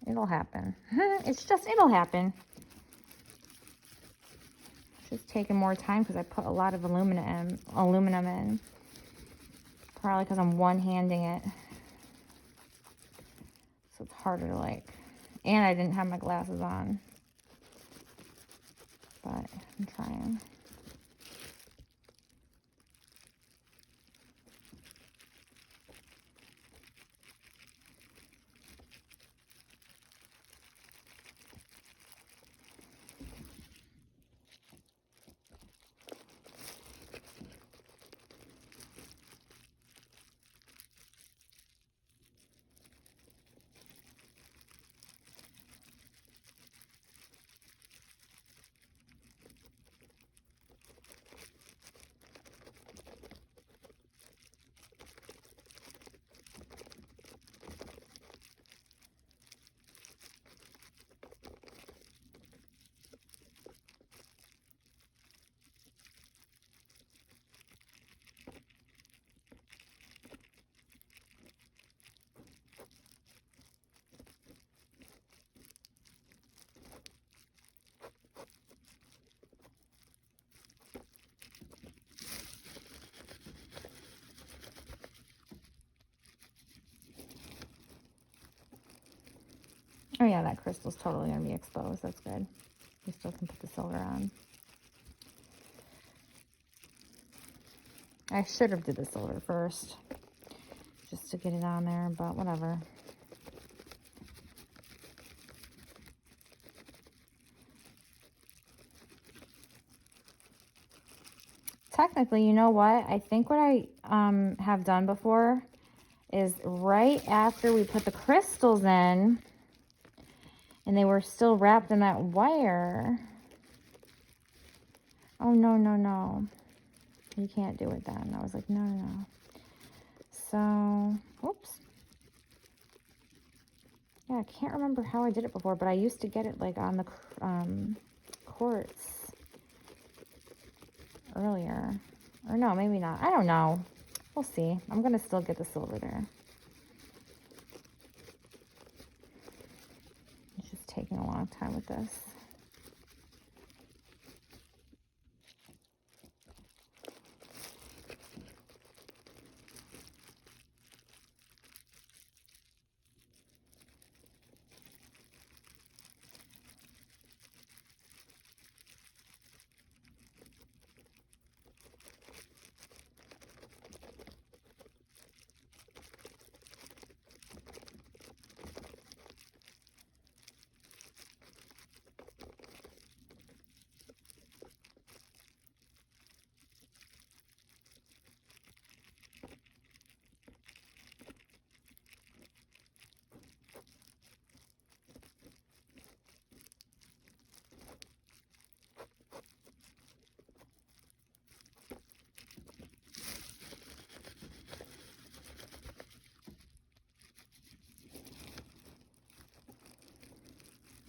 it'll happen. It'll happen. It's just taking more time because I put a lot of aluminum in. Probably because I'm one-handing it. So it's harder to and I didn't have my glasses on. But I'm trying. Oh yeah, that crystal's totally going to be exposed. That's good. We still can put the silver on. I should have did the silver first, just to get it on there, but whatever. Technically, you know what? I think what I have done before is right after we put the crystals in, and they were still wrapped in that wire. Oh, no, no, no. You can't do it then. I was like, no, no, no. So, oops. Yeah, I can't remember how I did it before, but I used to get it on the quartz earlier. Or no, maybe not. I don't know. We'll see. I'm going to still get the silver there. It's just taking a long time with this.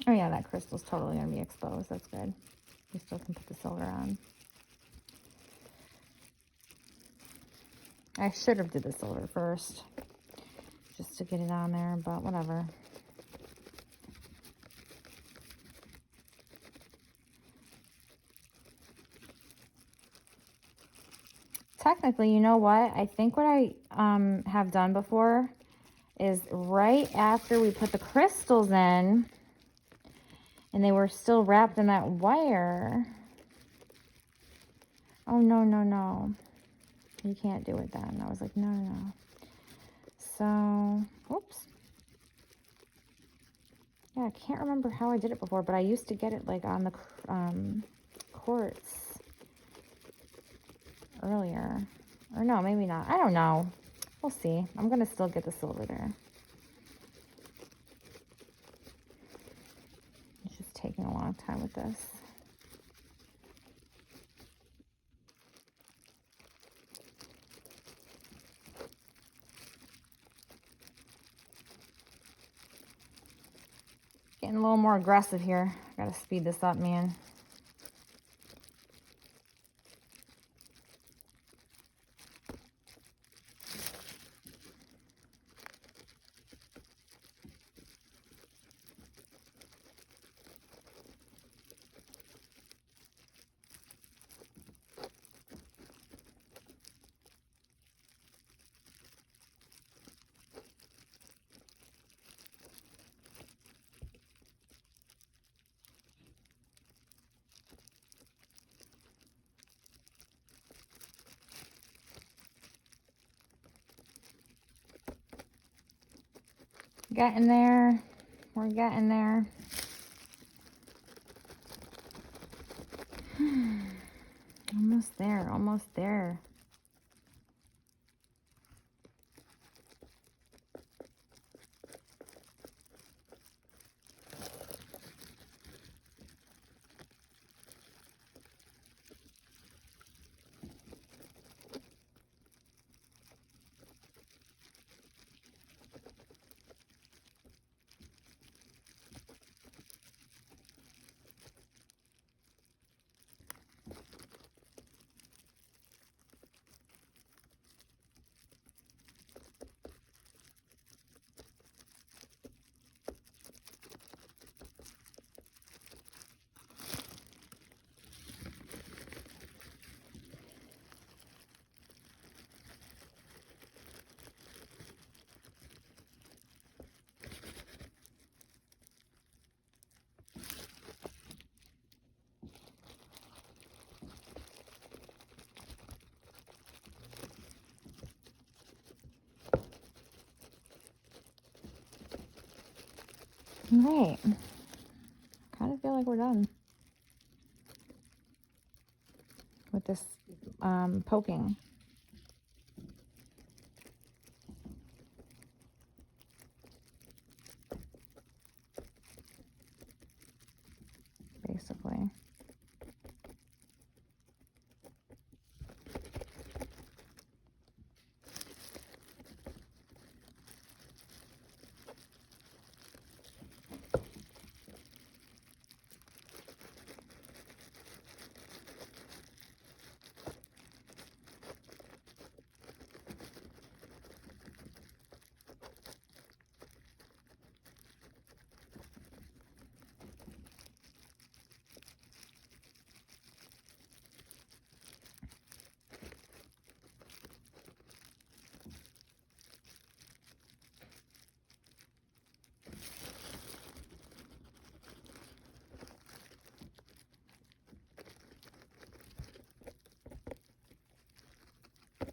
Oh yeah, that crystal's totally going to be exposed. That's good. We still can put the silver on. I should have did the silver first, just to get it on there, but whatever. Technically, you know what? I think what I have done before is right after we put the crystals in, and they were still wrapped in that wire. Oh, no, no, no. You can't do it then. I was like, no, no, no. So, oops. Yeah, I can't remember how I did it before, but I used to get it like on the quartz earlier. Or no, maybe not. I don't know. We'll see. I'm going to still get the silver there. It's just taking a long time with this. Getting a little more aggressive here. I gotta speed this up, man. Getting there. We're getting there. Almost there. Almost there. All right. Kind of feel like we're done with this poking. Basically.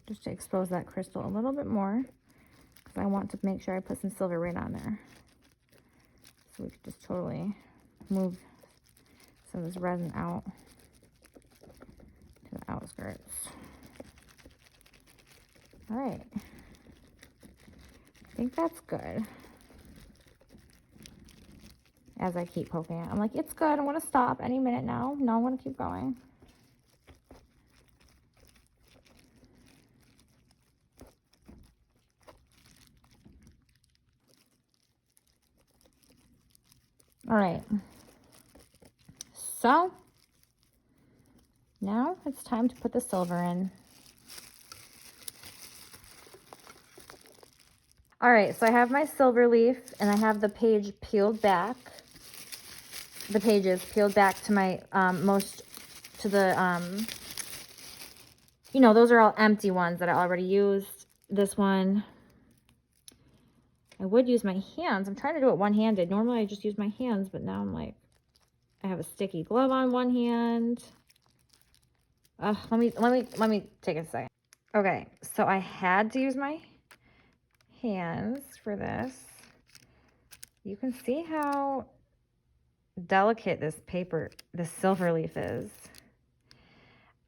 Just to expose that crystal a little bit more, because I want to make sure I put some silver right on there. So we can just totally move some of this resin out to the outskirts. All right. I think that's good. As I keep poking it, I'm like, it's good. I want to stop any minute now. No, I want to keep going. All right. So now it's time to put the silver in. All right, so I have my silver leaf and I have the page peeled back. The pages peeled back to my you know, those are all empty ones that I already used. This one, I would use my hands. I'm trying to do it one-handed. Normally I just use my hands, but now I'm like, I have a sticky glove on one hand. Let me take a second. Okay, so I had to use my hands for this. You can see how delicate this paper, this silver leaf is.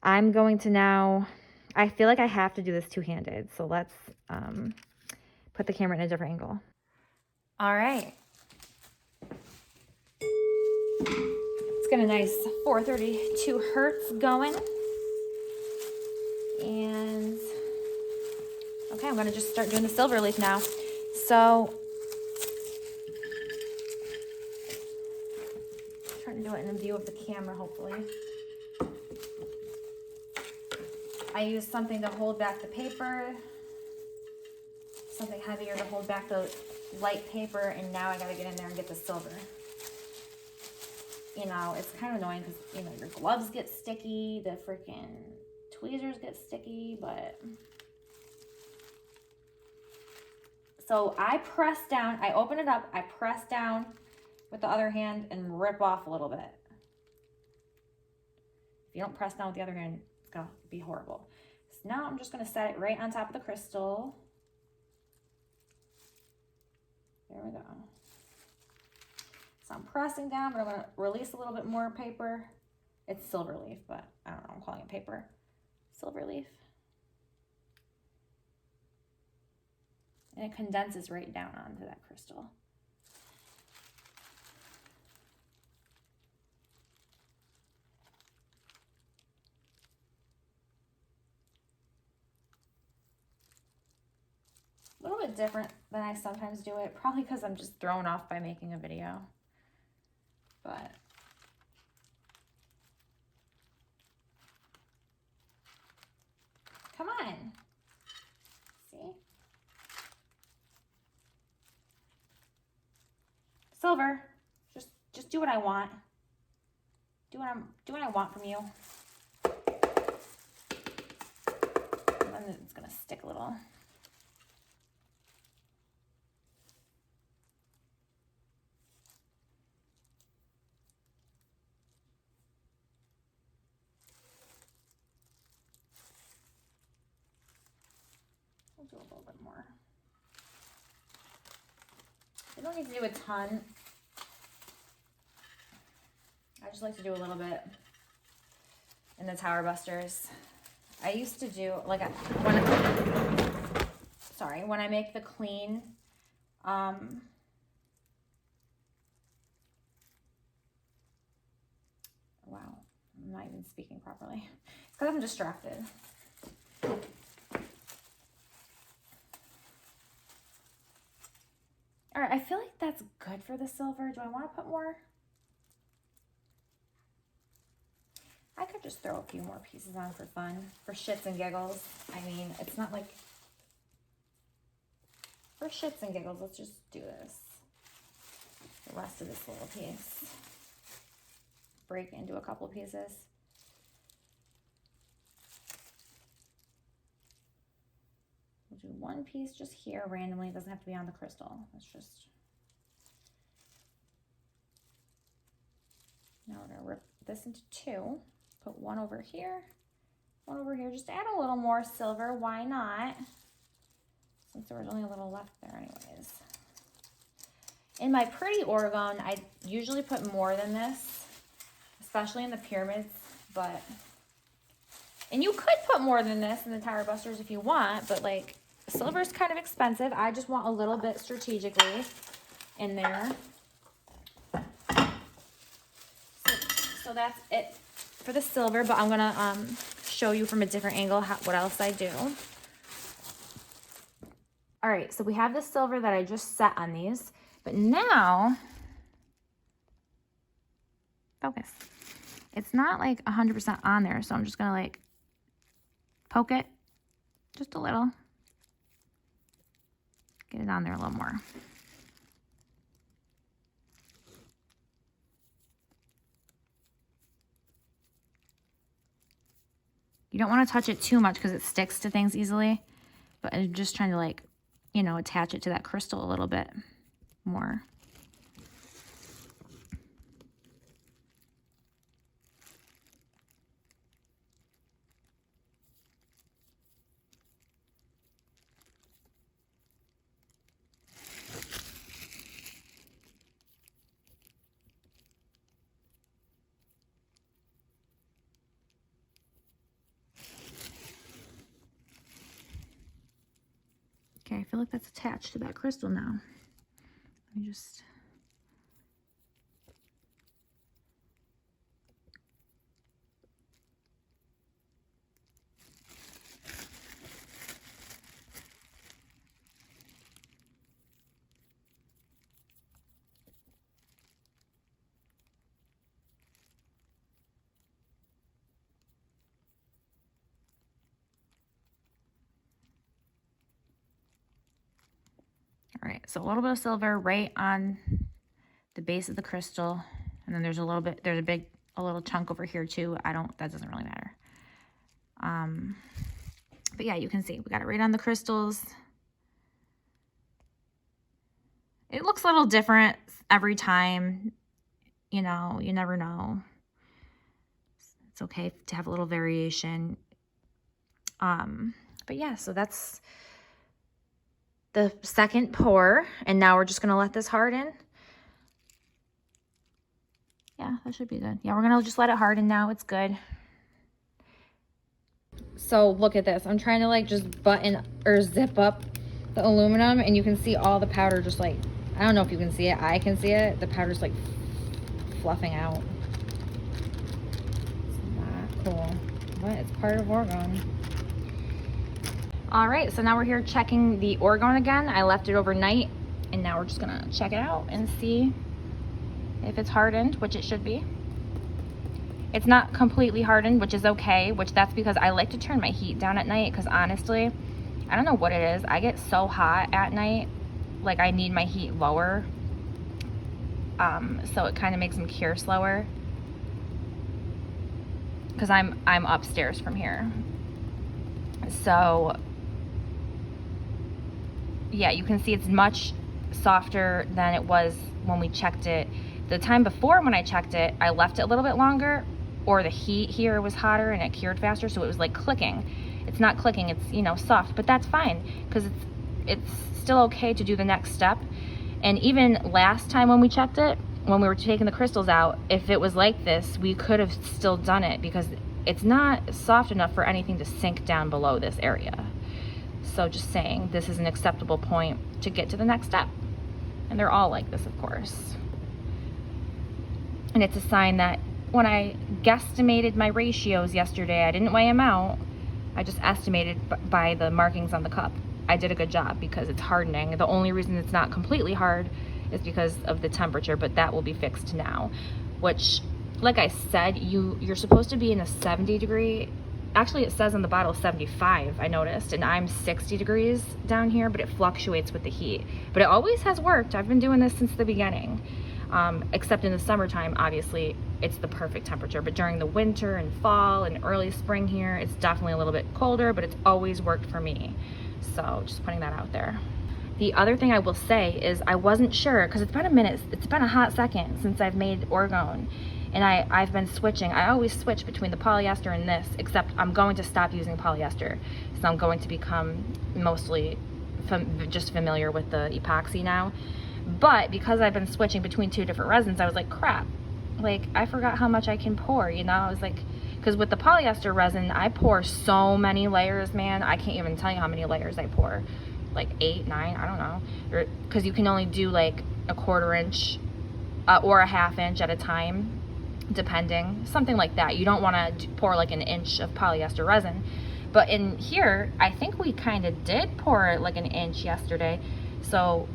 I'm going to now, I feel like I have to do this two-handed, so let's put the camera in a different angle. All right. Let's get a nice 432 hertz going. And okay, I'm gonna just start doing the silver leaf now. So, trying to do it in view of the camera, hopefully. I use something to hold back the paper, something heavier to hold back the light paper, and now I gotta get in there and get the silver. You know, it's kind of annoying because, you know, your gloves get sticky, the freaking tweezers get sticky, but... So I press down, I open it up, I press down with the other hand and rip off a little bit. If you don't press down with the other hand, it's gonna be horrible. So now I'm just gonna set it right on top of the crystal. There we go. So I'm pressing down, but I'm gonna release a little bit more paper. It's silver leaf, but I don't know, I'm calling it paper. Silver leaf. And it condenses right down onto that crystal. A little bit different than I sometimes do it, probably because I'm just thrown off by making a video. But come on. See? Silver. Just do what I want. Do what I want from you. And then it's gonna stick a little. We'll do a little bit more. You don't need to do a ton. I just like to do a little bit in the Tower Busters. I used to do, like, when I make the clean, wow, I'm not even speaking properly. It's because I'm distracted. All right, I feel like that's good for the silver. Do I want to put more? I could just throw a few more pieces on for fun, for shits and giggles. I mean, it's not like, for shits and giggles, let's just do this. The rest of this little piece. Break into a couple of pieces. We'll do one piece just here randomly. It doesn't have to be on the crystal. Let's just... Now we're gonna rip this into two. Put one over here, just add a little more silver, why not? Since there was only a little left there anyways. In my pretty Orgone, I usually put more than this, especially in the pyramids, but, and you could put more than this in the Tower Busters if you want, but like, silver's kind of expensive. I just want a little bit strategically in there. So that's it for the silver, but I'm gonna show you from a different angle what else I do. All right, so we have the silver that I just set on these, but now, focus. It's not like 100% on there, so I'm just gonna like poke it just a little. Get it on there a little more. You don't want to touch it too much because it sticks to things easily, but I'm just trying to, like, you know, attach it to that crystal a little bit more. Okay, I feel like that's attached to that crystal now. Let me just... All right, so a little bit of silver right on the base of the crystal. And then there's a little bit, a little chunk over here too. That doesn't really matter. But yeah, you can see we got it right on the crystals. It looks a little different every time. You know, you never know. It's okay to have a little variation. But yeah, so that's the second pour. And now we're just going to let this harden. Yeah, that should be good. Yeah, we're going to just let it harden now. It's good. So look at this. I'm trying to like just button or zip up the aluminum, and you can see all the powder just like, I don't know if you can see it. I can see it. The powder's like fluffing out. It's not cool, but it's part of Orgone. All right, so now we're here checking the Orgone again. I left it overnight, and now we're just gonna check it out and see if it's hardened, which it should be. It's not completely hardened, which is okay, that's because I like to turn my heat down at night, because honestly, I don't know what it is. I get so hot at night, like I need my heat lower. So it kind of makes them cure slower. Because I'm upstairs from here. So yeah, you can see it's much softer than it was when we checked it. The time before when I checked it, I left it a little bit longer, or the heat here was hotter and it cured faster, so it was like clicking. It's not clicking, it's, you know, soft, but that's fine, because it's still okay to do the next step. And even last time when we checked it, when we were taking the crystals out, if it was like this, we could have still done it, because it's not soft enough for anything to sink down below this area. So just saying, this is an acceptable point to get to the next step. And they're all like this, of course. And it's a sign that when I guesstimated my ratios yesterday, I didn't weigh them out. I just estimated by the markings on the cup. I did a good job, because it's hardening. The only reason it's not completely hard is because of the temperature, but that will be fixed now. Which, like I said, you're supposed to be in a 70 degree. Actually, it says on the bottle 75, I noticed, and I'm 60 degrees down here, but it fluctuates with the heat. But it always has worked. I've been doing this since the beginning. Except in the summertime, obviously, it's the perfect temperature. But during the winter and fall and early spring here, it's definitely a little bit colder, but it's always worked for me. So just putting that out there. The other thing I will say is I wasn't sure, because it's been a minute, it's been a hot second since I've made Orgone. And I've been switching. I always switch between the polyester and this, except I'm going to stop using polyester. So I'm going to become mostly just familiar with the epoxy now. But because I've been switching between two different resins, I was like, crap, like I forgot how much I can pour, you know? I was like, because with the polyester resin, I pour so many layers, man. I can't even tell you how many layers I pour. Like 8, 9, I don't know. Because you can only do like a 1/4 inch or a 1/2 inch at a time, depending, something like that. You don't want to pour like an inch of polyester resin. But in here, I think we kind of did pour like an inch yesterday. So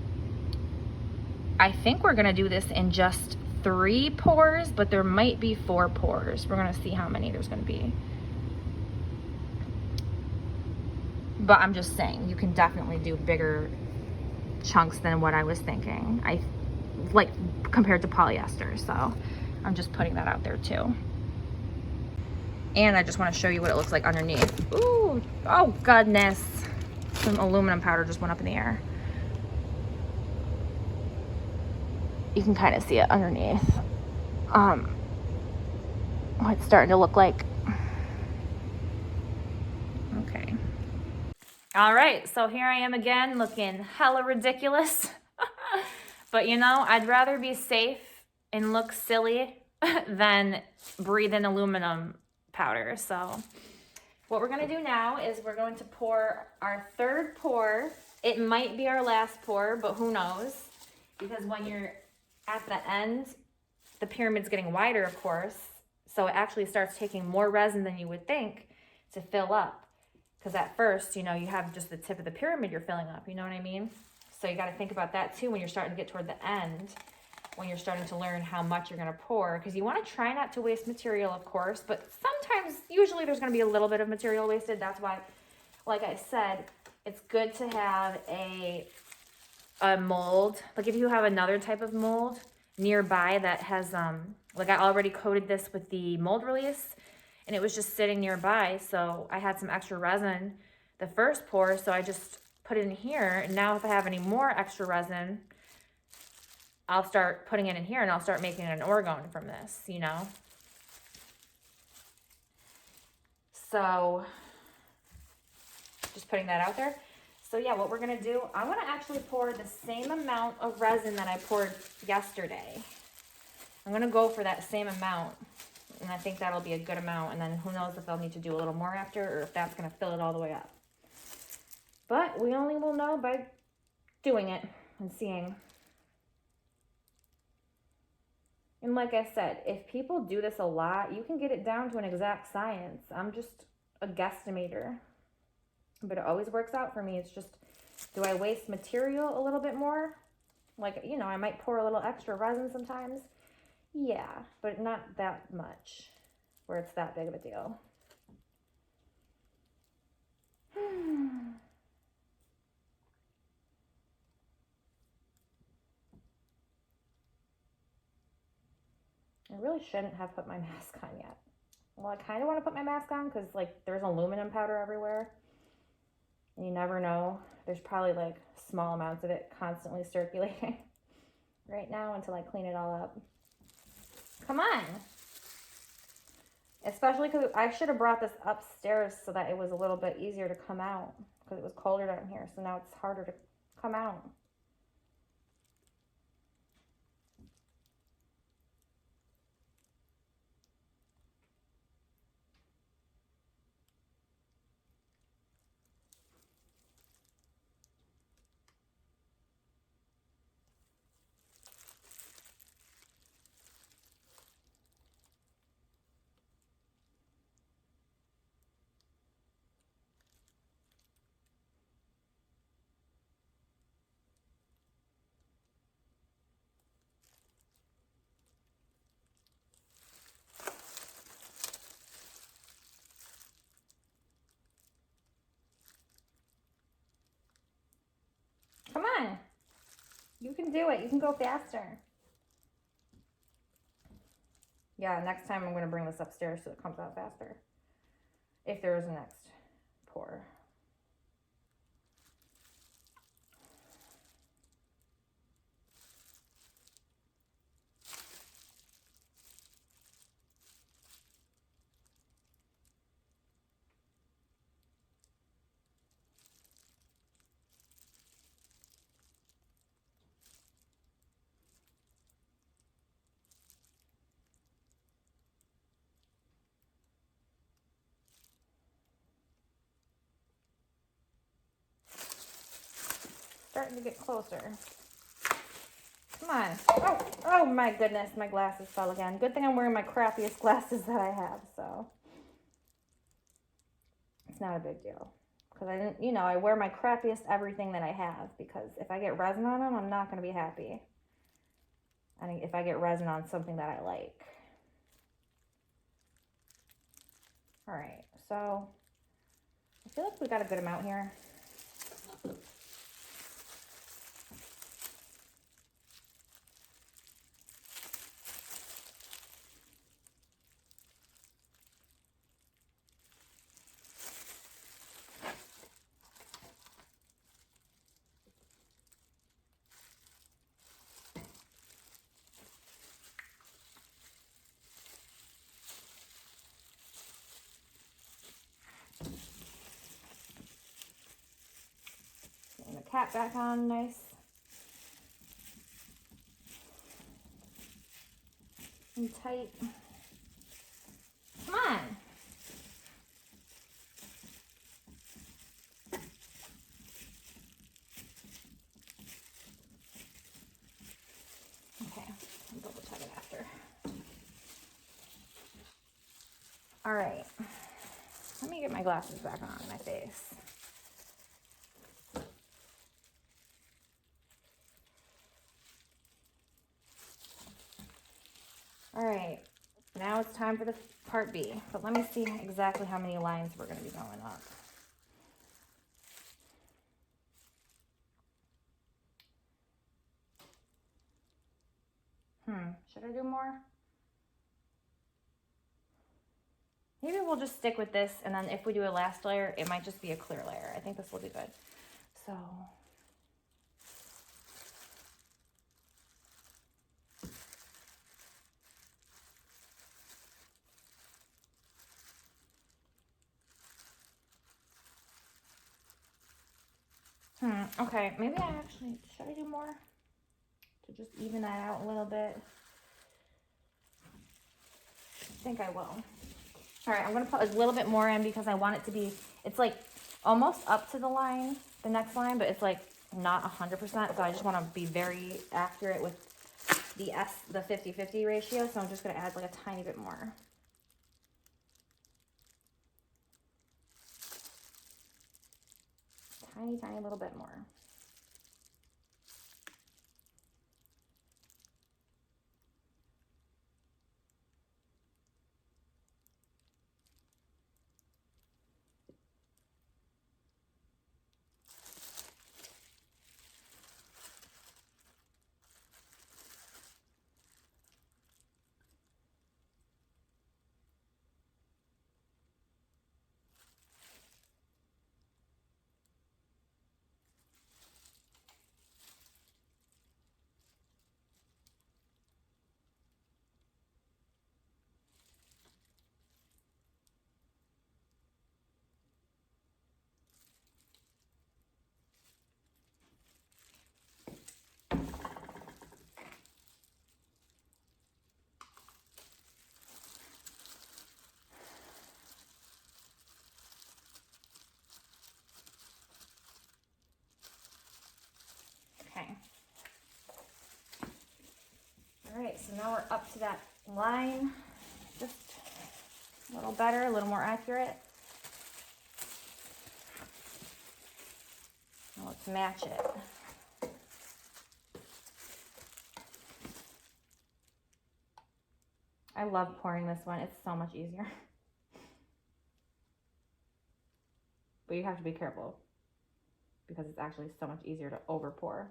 I think we're going to do this in just 3 pours, but there might be 4 pours. We're going to see how many there's going to be. But I'm just saying, you can definitely do bigger chunks than what I was thinking. Like compared to polyester. So I'm just putting that out there too. And I just want to show you what it looks like underneath. Ooh, oh goodness. Some aluminum powder just went up in the air. You can kind of see it underneath. What it's starting to look like. Okay. All right, so here I am again looking hella ridiculous. But you know, I'd rather be safe and look silly than breathe in aluminum powder. So What we're gonna do now is we're going to pour our third pour. It might be our last pour, but who knows? Because when you're at the end, the pyramid's getting wider, of course. So it actually starts taking more resin than you would think to fill up. Because at first, you know, you have just the tip of the pyramid you're filling up, you know what I mean? So you gotta think about that too when you're starting to get toward the end, when you're starting to learn how much you're gonna pour. Because you wanna try not to waste material, of course, but sometimes, usually there's gonna be a little bit of material wasted. That's why, like I said, it's good to have a mold. Like if you have another type of mold nearby that has, like I already coated this with the mold release and it was just sitting nearby. So I had some extra resin the first pour. So I just put it in here. And now if I have any more extra resin, I'll start putting it in here and I'll start making an orgone from this, you know? So just putting that out there. So yeah, what we're gonna do, I'm gonna actually pour the same amount of resin that I poured yesterday. I'm gonna go for that same amount. And I think that'll be a good amount. And then who knows if I'll need to do a little more after or if that's gonna fill it all the way up. But we only will know by doing it and seeing. And like I said, if people do this a lot, you can get it down to an exact science. I'm just a guesstimator. But it always works out for me. It's just, do I waste material a little bit more? Like, you know, I might pour a little extra resin sometimes. Yeah, but not that much where it's that big of a deal. I really shouldn't have put my mask on yet. Well, I kind of want to put my mask on because, like, there's aluminum powder everywhere. And you never know. There's probably, like, small amounts of it constantly circulating right now until I clean it all up. Come on. Especially because I should have brought this upstairs so that it was a little bit easier to come out because it was colder down here. So now it's harder to come out. Come on. You can do it. You can go faster. Yeah, next time I'm going to bring this upstairs so it comes out faster. If there is a next pour. Starting to get closer. Come on. Oh my goodness, my glasses fell again. Good thing I'm wearing my crappiest glasses that I have, so it's not a big deal. Because I didn't, you know, I wear my crappiest everything that I have because if I get resin on them, I'm not going to be happy. I mean, if I get resin on something that I like. All right, so I feel like we got a good amount here. Getting the cap back on nice and tight. Come on. All right. Let me get my glasses back on my face. All right, now it's time for the part B, but let me see exactly how many lines we're going to be going up. Should I do more? Maybe we'll just stick with this, and then if we do a last layer, it might just be a clear layer. I think this will be good. So, okay, maybe I actually, should I do more? To just even that out a little bit. I think I will. All right, I'm gonna put a little bit more in because I want it to be, it's like almost up to the line, the next line, but it's like not 100%. So I just wanna be very accurate with the 50-50 ratio. So I'm just gonna add like a tiny bit more. Tiny little bit more. Okay. All right, so now we're up to that line, just a little better, a little more accurate. Now let's match it. I love pouring this one. It's so much easier. But you have to be careful because it's actually so much easier to over pour.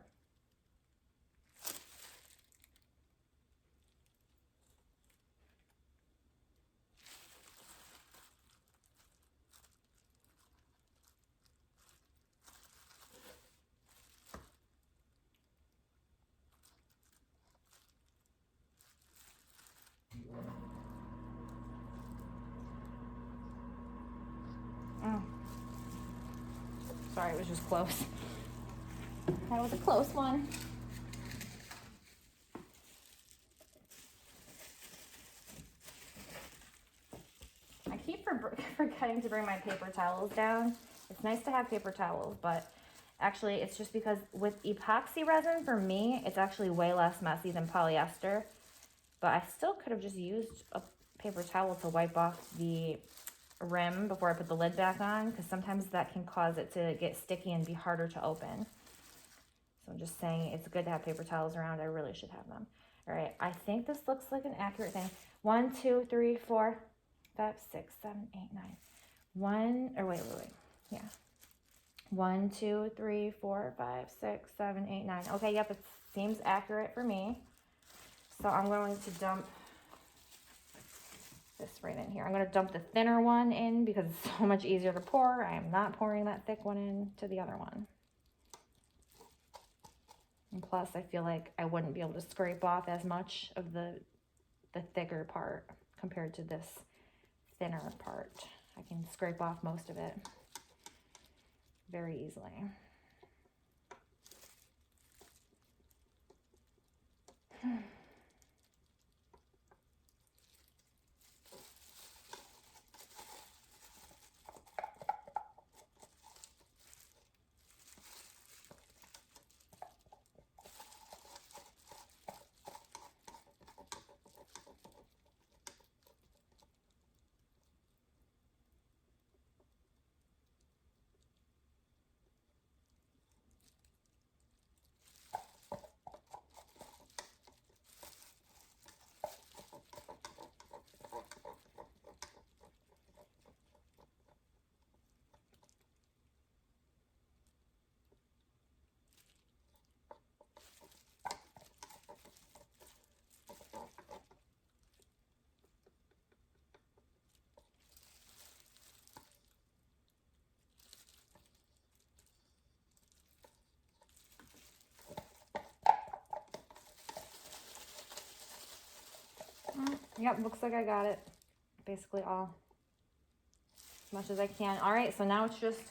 Sorry, it was just close. That was a close one. I keep forgetting to bring my paper towels down. It's nice to have paper towels, but actually it's just because with epoxy resin, for me, it's actually way less messy than polyester. But I still could have just used a paper towel to wipe off the rim before I put the lid back on, because sometimes that can cause it to get sticky and be harder to open. So I'm just saying it's good to have paper towels around. I really should have them. All right, I think this looks like an accurate thing. 1, 2, 3, 4, 5, 6, 7, 8, 9. Wait. Yeah. 1, 2, 3, 4, 5, 6, 7, 8, 9. Okay, yep, it seems accurate for me. So I'm going to dump this right in here. I'm going to dump the thinner one in because it's so much easier to pour. I am not pouring that thick one into the other one. And plus, I feel like I wouldn't be able to scrape off as much of the thicker part compared to this thinner part. I can scrape off most of it very easily. Yep, looks like I got it. Basically all. As much as I can. All right, so now it's just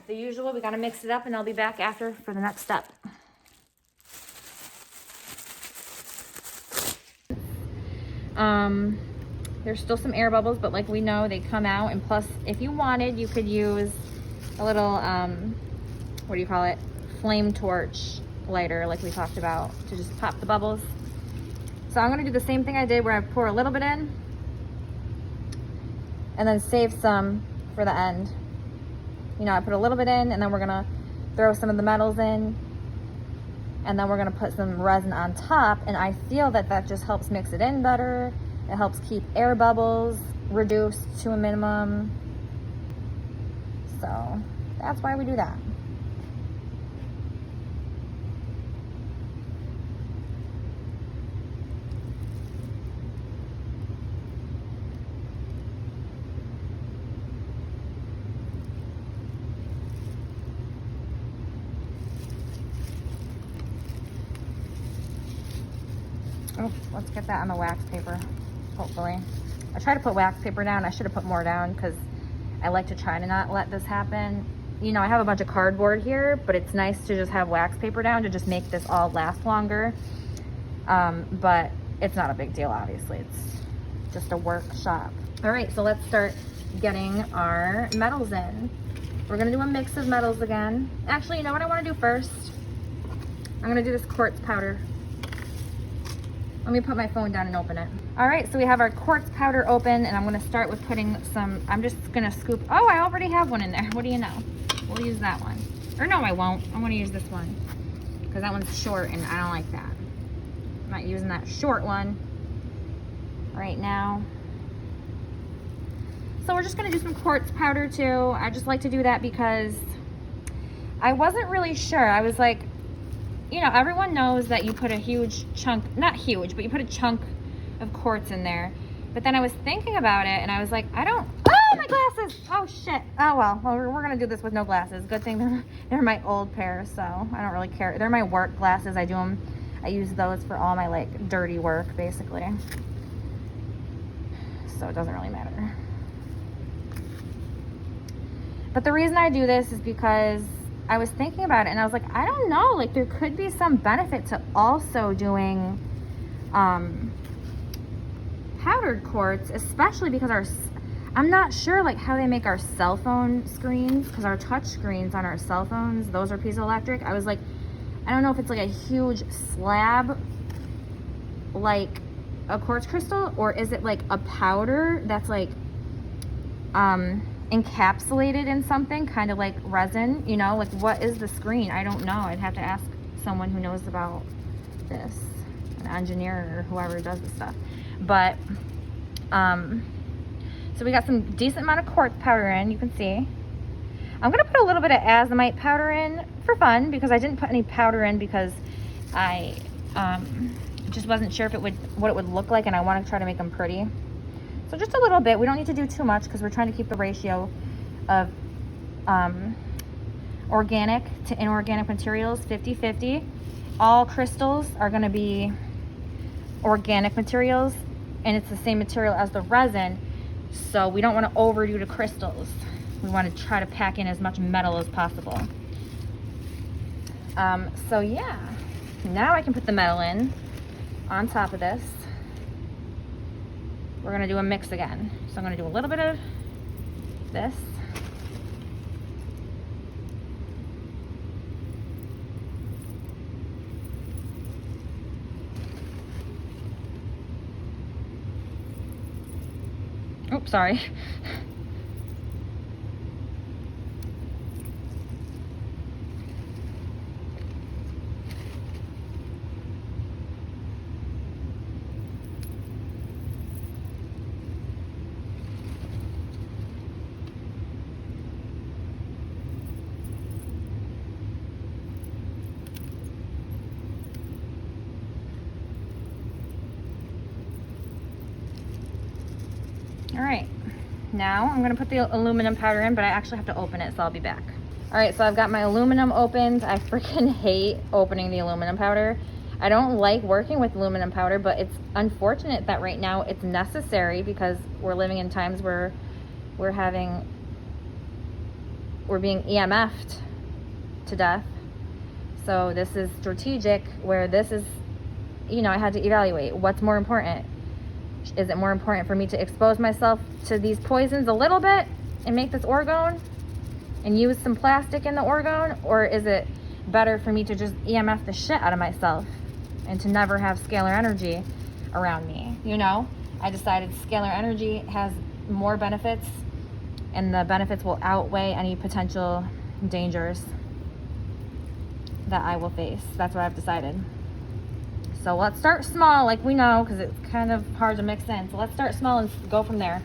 the usual. We got to mix it up, and I'll be back after for the next step. There's still some air bubbles, but like we know, they come out. And plus, if you wanted, you could use a little, what do you call it? Flame torch lighter, like we talked about, to just pop the bubbles. So I'm gonna do the same thing I did where I pour a little bit in and then save some for the end. You know, I put a little bit in, and then we're gonna throw some of the metals in, and then we're gonna put some resin on top, and I feel that that just helps mix it in better. It helps keep air bubbles reduced to a minimum. So that's why we do that. Oh, let's get that on the wax paper, hopefully. I try to put wax paper down. I should have put more down because I like to try to not let this happen. You know, I have a bunch of cardboard here, but it's nice to just have wax paper down to just make this all last longer. But it's not a big deal, obviously. It's just a workshop. All right, so let's start getting our metals in. We're gonna do a mix of metals again. Actually, you know what I wanna do first? I'm gonna do this quartz powder. Let me put my phone down and open it. All right, so we have our quartz powder open, and I'm gonna start with putting some, I'm just gonna scoop, oh, I already have one in there. What do you know? We'll use that one. Or no, I won't. I wanna use this one because that one's short and I don't like that. I'm not using that short one right now. So we're just gonna do some quartz powder too. I just like to do that because I wasn't really sure. I was like, you know, everyone knows that you put a huge chunk, not huge, but you put a chunk of quartz in there. But then I was thinking about it and I was like, oh, my glasses. Oh shit. Oh, well, we're gonna do this with no glasses. Good thing they're my old pair, so I don't really care. They're my work glasses. I use those for all my like dirty work, basically. So it doesn't really matter. But the reason I do this is because I was thinking about it and I was like, I don't know, like there could be some benefit to also doing powdered quartz, especially because I'm not sure like how they make our cell phone screens, because our touch screens on our cell phones, those are piezoelectric. I was like, I don't know if it's like a huge slab like a quartz crystal, or is it like a powder that's like encapsulated in something kind of like resin, you know, like what is the screen? I don't know. I'd have to ask someone who knows about this, an engineer or whoever does this stuff. But so we got some decent amount of quartz powder in, you can see. I'm gonna put a little bit of azomite powder in for fun because I didn't put any powder in because I just wasn't sure if what it would look like, and I want to try to make them pretty. So just a little bit. We don't need to do too much because we're trying to keep the ratio of organic to inorganic materials 50-50. All crystals are going to be organic materials, and it's the same material as the resin, so we don't want to overdo the crystals. We want to try to pack in as much metal as possible. So yeah, now I can put the metal in on top of this. We're gonna do a mix again. So I'm gonna do a little bit of this. Oops, sorry. All right, now I'm gonna put the aluminum powder in, but I actually have to open it, so I'll be back. All right, so I've got my aluminum opened. I freaking hate opening the aluminum powder. I don't like working with aluminum powder, but it's unfortunate that right now it's necessary because we're living in times where we're being EMF'd to death. So this is strategic, where this is, you know, I had to evaluate what's more important. Is it more important for me to expose myself to these poisons a little bit and make this orgone and use some plastic in the orgone, or is it better for me to just EMF the shit out of myself and to never have scalar energy around me? You know, I decided scalar energy has more benefits, and the benefits will outweigh any potential dangers that I will face. That's what I've decided. So let's start small, like we know, because it's kind of hard to mix in. So let's start small and go from there.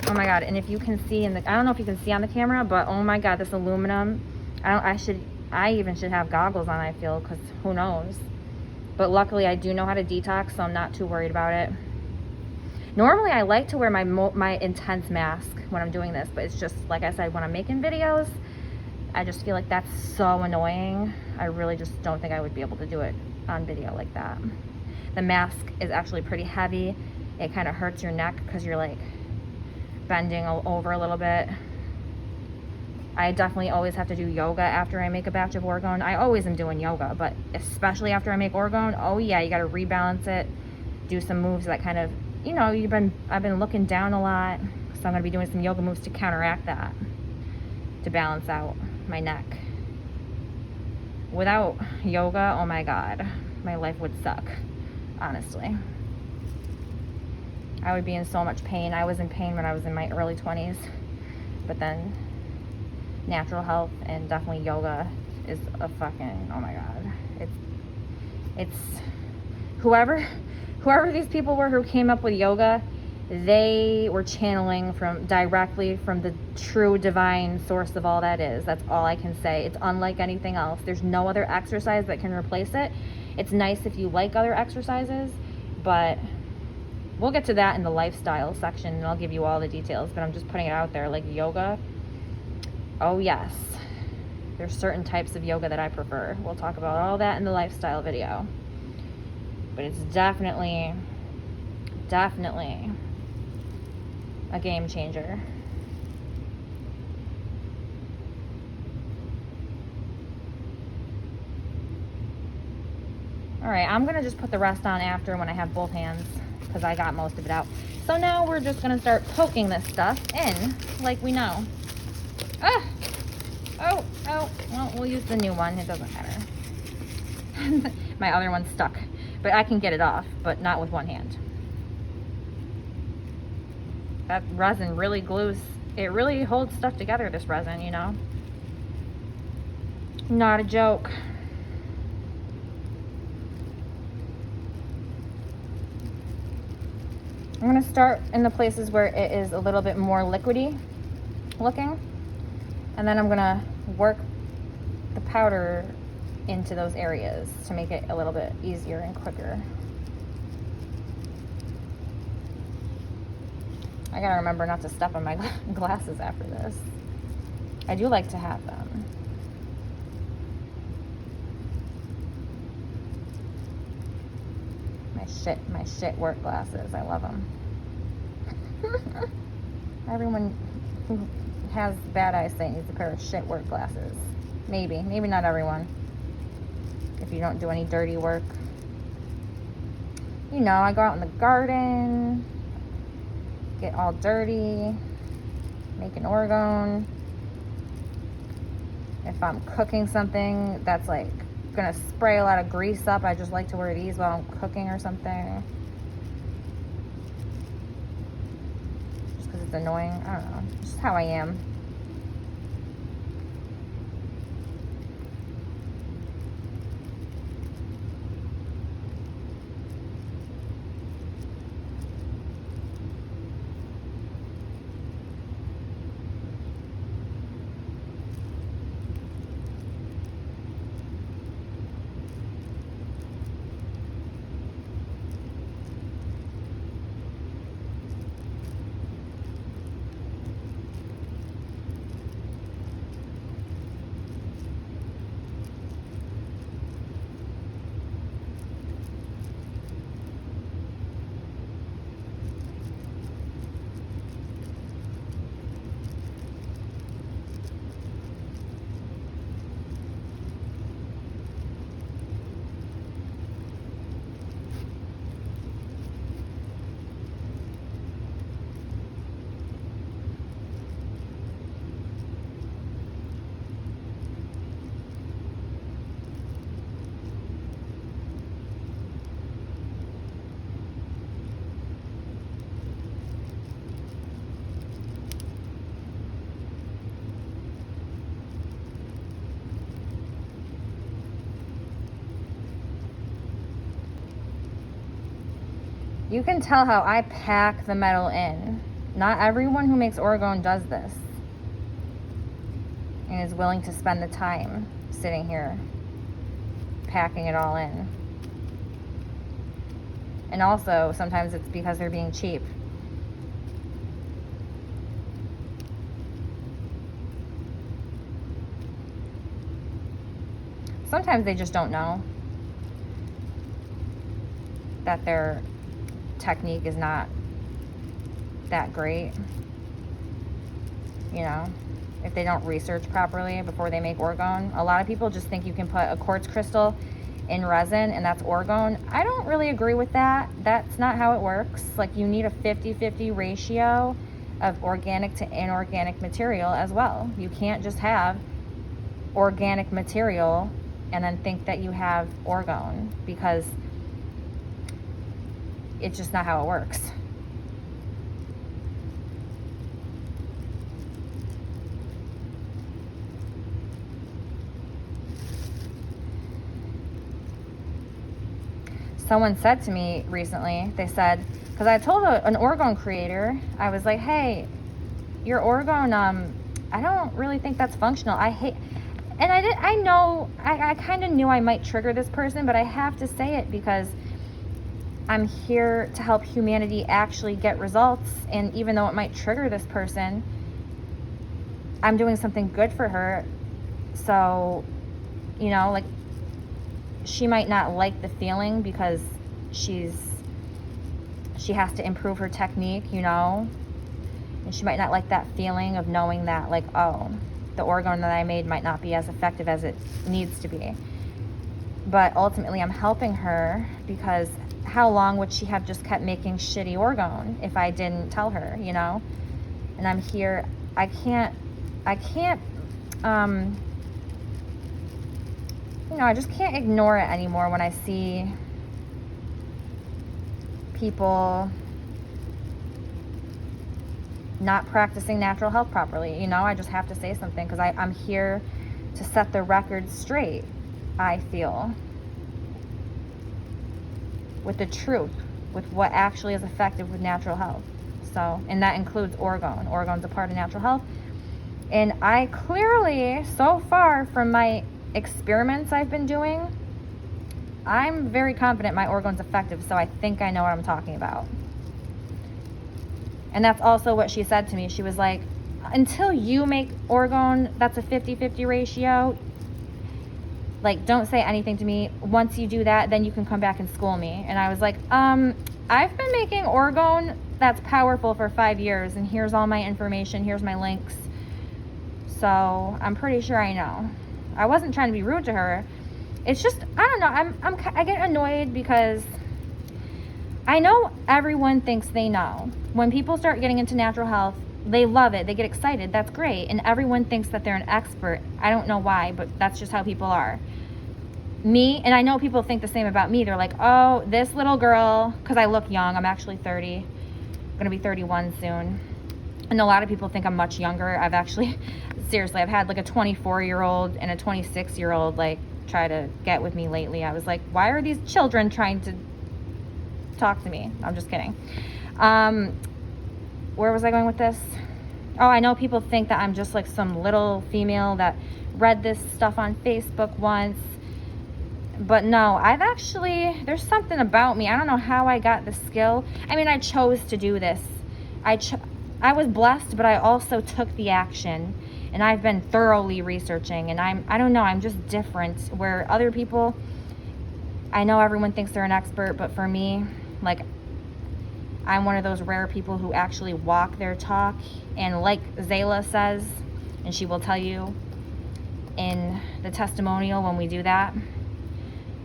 Oh my God, and if you can see I don't know if you can see on the camera, but oh my God, this aluminum, I even should have goggles on, I feel, because who knows. But luckily I do know how to detox, so I'm not too worried about it. Normally I like to wear my intense mask when I'm doing this, but it's just, like I said, when I'm making videos, I just feel like that's so annoying. I really just don't think I would be able to do it on video like that. The mask is actually pretty heavy. It kind of hurts your neck because you're like bending over a little bit. I definitely always have to do yoga after I make a batch of Orgone. I always am doing yoga, but especially after I make Orgone, oh yeah, you got to rebalance it, do some moves that kind of, you know, I've been looking down a lot, so I'm going to be doing some yoga moves to counteract that, to balance out my neck. Without yoga, oh my God, my life would suck, honestly. I would be in so much pain. I was in pain when I was in my early 20s, but then natural health and definitely yoga is a fucking, oh my God. It's whoever these people were who came up with yoga, they were channeling directly from the true divine source of all that is. That's all I can say. It's unlike anything else. There's no other exercise that can replace it. It's nice if you like other exercises, but we'll get to that in the lifestyle section, and I'll give you all the details, but I'm just putting it out there. Like yoga, oh yes, there's certain types of yoga that I prefer. We'll talk about all that in the lifestyle video, but it's definitely a game changer. All right, I'm gonna just put the rest on after when I have both hands, because I got most of it out. So now we're just gonna start poking this stuff in like we know. Oh, well, we'll use the new one, it doesn't matter. My other one's stuck, but I can get it off, but not with one hand. That resin really glues, it really holds stuff together, this resin, you know? Not a joke. I'm gonna start in the places where it is a little bit more liquidy looking, and then I'm gonna work the powder into those areas to make it a little bit easier and quicker. I gotta remember not to step on my glasses after this. I do like to have them. My shit work glasses. I love them. Everyone who has bad eyesight needs a pair of shit work glasses. Maybe not everyone. If you don't do any dirty work. You know, I go out in the garden, get all dirty, make an Orgone. If I'm cooking something that's like gonna spray a lot of grease up, I just like to wear these while I'm cooking or something. Just because it's annoying. I don't know. It's just how I am. You can tell how I pack the metal in. Not everyone who makes Orgone does this and is willing to spend the time sitting here packing it all in. And also, sometimes it's because they're being cheap. Sometimes they just don't know that their technique is not that great. You know, if they don't research properly before they make Orgone. A lot of people just think you can put a quartz crystal in resin and that's Orgone. I don't really agree with that. That's not how it works. Like, you need a 50-50 ratio of organic to inorganic material as well. You can't just have organic material and then think that you have Orgone, because it's just not how it works. Someone said to me recently, they said, because I told an Orgone creator, I was like, hey, your Orgone, I don't really think that's functional. I hate, and I know, I kind of knew I might trigger this person, but I have to say it because I'm here to help humanity actually get results. And even though it might trigger this person, I'm doing something good for her. So, you know, like, she might not like the feeling because she has to improve her technique, you know, and she might not like that feeling of knowing that, like, oh, the Orgone that I made might not be as effective as it needs to be. But ultimately, I'm helping her, because how long would she have just kept making shitty Orgone if I didn't tell her, you know? And I'm here. I can't, you know, I just can't ignore it anymore when I see people not practicing natural health properly. You know, I just have to say something, because I'm here to set the record straight, I feel, with the truth, with what actually is effective with natural health. So, and that includes Orgone. Orgone's a part of natural health. And I clearly, so far from my experiments I've been doing, I'm very confident my Orgone's effective, so I think I know what I'm talking about. And that's also what she said to me. She was like, until you make Orgone that's a 50-50 ratio, like, don't say anything to me. Once you do that, then you can come back and school me. And I was like, I've been making Orgone that's powerful for 5 years, and here's all my information, here's my links. So I'm pretty sure I know. I wasn't trying to be rude to her. It's just, I don't know, I get annoyed because I know everyone thinks they know. When people start getting into natural health, they love it, they get excited, that's great, and everyone thinks that they're an expert. I don't know why, but that's just how people are. Me, and I know people think the same about me, they're like, oh, this little girl, because I look young, I'm actually 30, I'm gonna be 31 soon. And a lot of people think I'm much younger. I've actually, seriously, I've had like a 24-year-old and a 26-year-old like try to get with me lately. I was like, why are these children trying to talk to me? I'm just kidding. Where was I going with this? Oh, I know people think that I'm just like some little female that read this stuff on Facebook once. But no, I've actually, there's something about me. I don't know how I got the skill. I mean, I chose to do this. I was blessed, but I also took the action, and I've been thoroughly researching, and I don't know, I'm just different. Where other people, I know everyone thinks they're an expert, but for me, like, I'm one of those rare people who actually walk their talk. And like Zayla says, and she will tell you in the testimonial when we do that,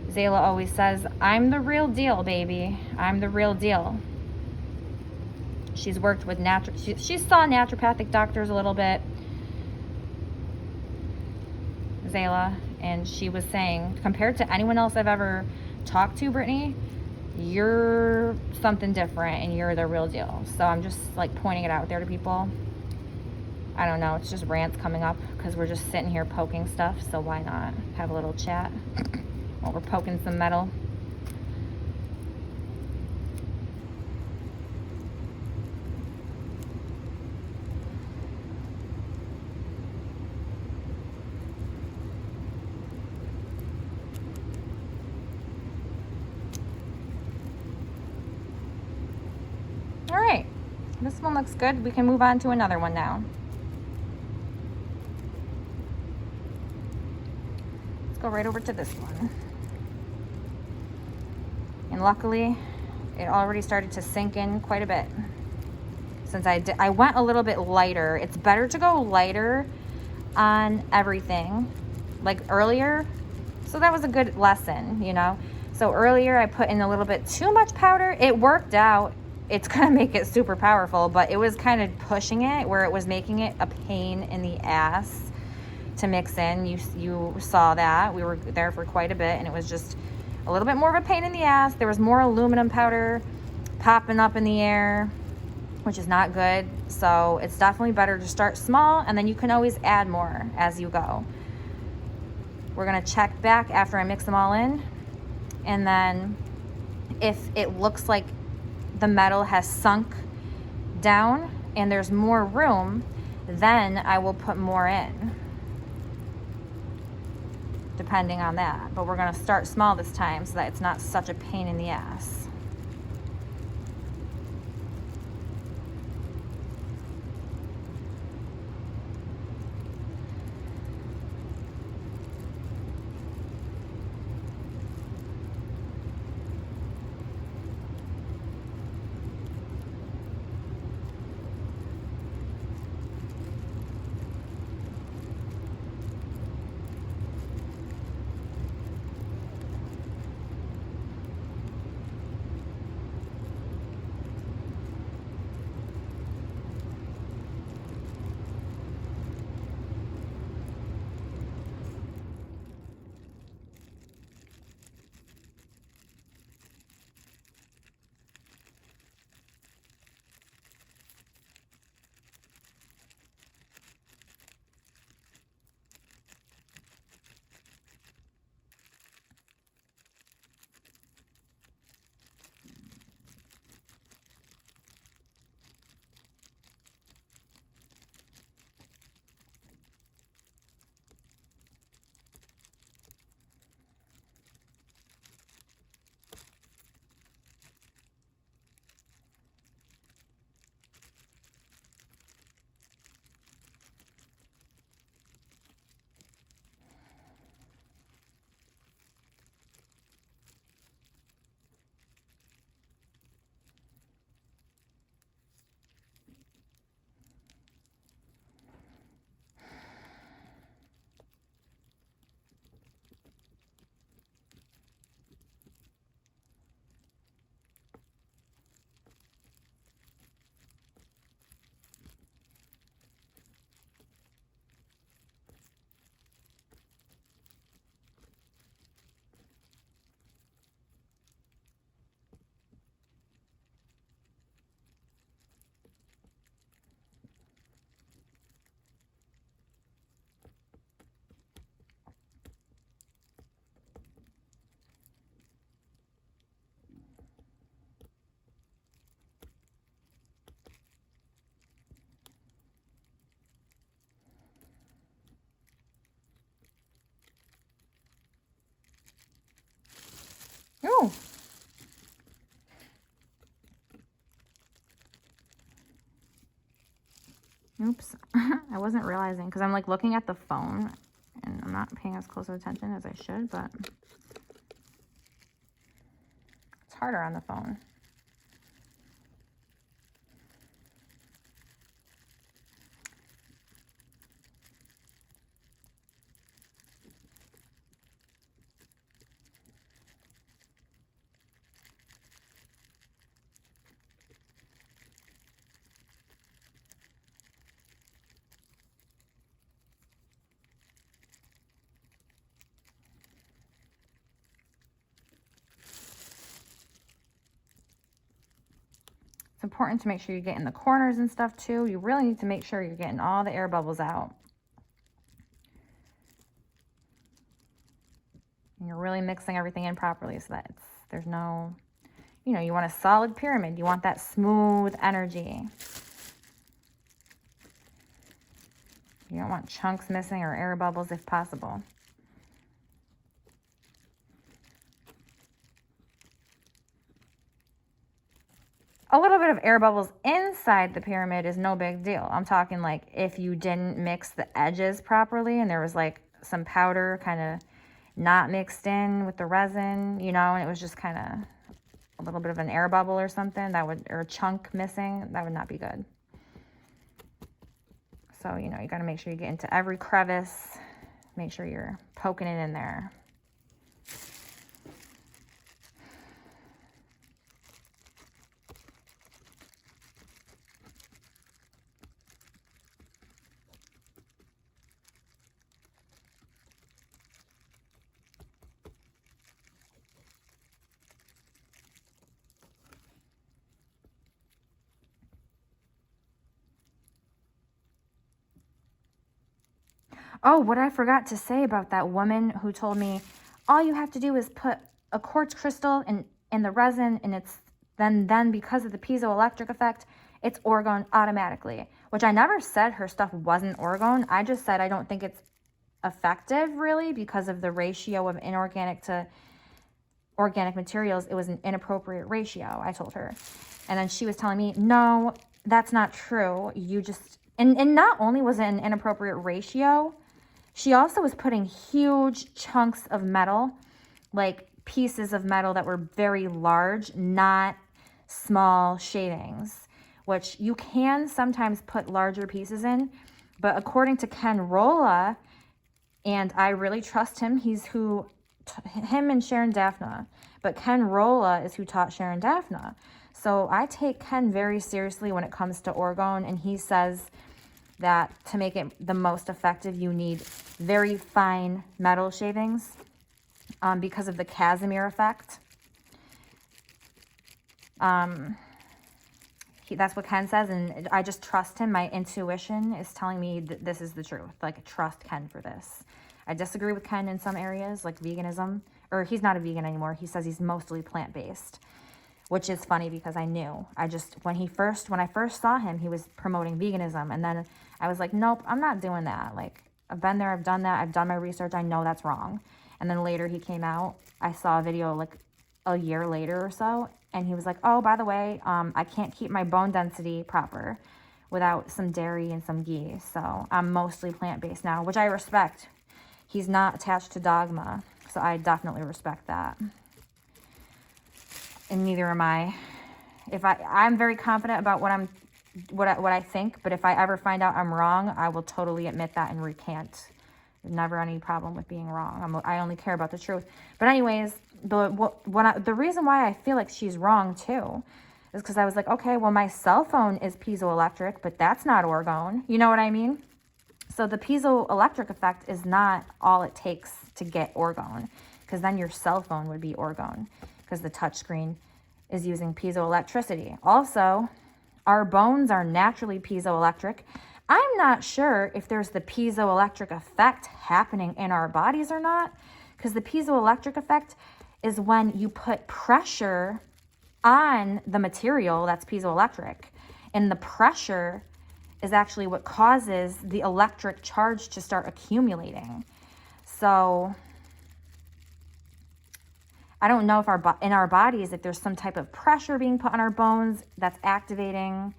Zayla always says, I'm the real deal, baby. I'm the real deal. She's worked with she saw naturopathic doctors a little bit, Zayla, and she was saying, compared to anyone else I've ever talked to, Brittany, you're something different and you're the real deal. So I'm just like pointing it out there to people. I don't know, it's just rants coming up because we're just sitting here poking stuff, so why not have a little chat while we're poking some metal. This one looks good. We can move on to another one now. Let's go right over to this one. And luckily, it already started to sink in quite a bit. Since I went a little bit lighter. It's better to go lighter on everything, like earlier. So that was a good lesson, you know. So earlier I put in a little bit too much powder. It worked out. It's gonna make it super powerful, but it was kind of pushing it where it was making it a pain in the ass to mix in. You saw that. We were there for quite a bit, and it was just a little bit more of a pain in the ass. There was more aluminum powder popping up in the air, which is not good. So it's definitely better to start small, and then you can always add more as you go. We're gonna check back after I mix them all in, and then if it looks like the metal has sunk down and there's more room, then I will put more in, depending on that. But we're gonna start small this time so that it's not such a pain in the ass. Ooh. Oops. I wasn't realizing because I'm like looking at the phone and I'm not paying as close of attention as I should, but it's harder on the phone. It's important to make sure you get in the corners and stuff too. You really need to make sure you're getting all the air bubbles out. And you're really mixing everything in properly so that there's no, you know, you want a solid pyramid. You want that smooth energy. You don't want chunks missing or air bubbles if possible. a little bit of air bubbles inside the pyramid is no big deal. I'm talking like if you didn't mix the edges properly and there was like some powder kind of not mixed in with the resin, you know, and it was just kind of a little bit of an air bubble or something, that would, or a chunk missing, that would not be good. So, you know, you got to make sure you get into every crevice, make sure you're poking it in there. Oh, what I forgot to say about that woman who told me all you have to do is put a quartz crystal in the resin, and it's then because of the piezoelectric effect, it's orgone automatically. Which I never said her stuff wasn't orgone. I just said I don't think it's effective really because of the ratio of inorganic to organic materials. It was an inappropriate ratio, I told her. And then she was telling me, no, that's not true. You just, and not only was it an inappropriate ratio, she also was putting huge chunks of metal, like pieces of metal that were very large, not small shavings, which you can sometimes put larger pieces in. But according to Ken Rolla, and I really trust him, he's who, him and Sharon Daphna, but Ken Rolla is who taught Sharon Daphna. So I take Ken very seriously when it comes to orgone, and he says that to make it the most effective, you need very fine metal shavings because of the Casimir effect. That's what Ken says, and I just trust him. My intuition is telling me that this is the truth. Like, trust Ken for this. I disagree with Ken in some areas, like veganism, or he's not a vegan anymore. He says he's mostly plant-based, which is funny because I knew. When I first saw him, he was promoting veganism, and then I was like, nope, I'm not doing that. Like, I've been there, I've done that, I've done my research, I know that's wrong. And then later he came out, I saw a video like a year later or so, and he was like, oh, by the way, I can't keep my bone density proper without some dairy and some ghee. So I'm mostly plant-based now, which I respect. He's not attached to dogma, so I definitely respect that. And neither am I. I'm very confident about what I think, but if I ever find out I'm wrong, I will totally admit that and recant. Never any problem with being wrong. I only care about the truth. But anyways, the reason why I feel like she's wrong too is because I was like, okay, well, my cell phone is piezoelectric, but that's not orgone. You know what I mean? So the piezoelectric effect is not all it takes to get orgone, because then your cell phone would be orgone, because the touchscreen is using piezoelectricity. Also, our bones are naturally piezoelectric. I'm not sure if there's the piezoelectric effect happening in our bodies or not, because the piezoelectric effect is when you put pressure on the material that's piezoelectric, and the pressure is actually what causes the electric charge to start accumulating. So I don't know if in our bodies, if there's some type of pressure being put on our bones that's activating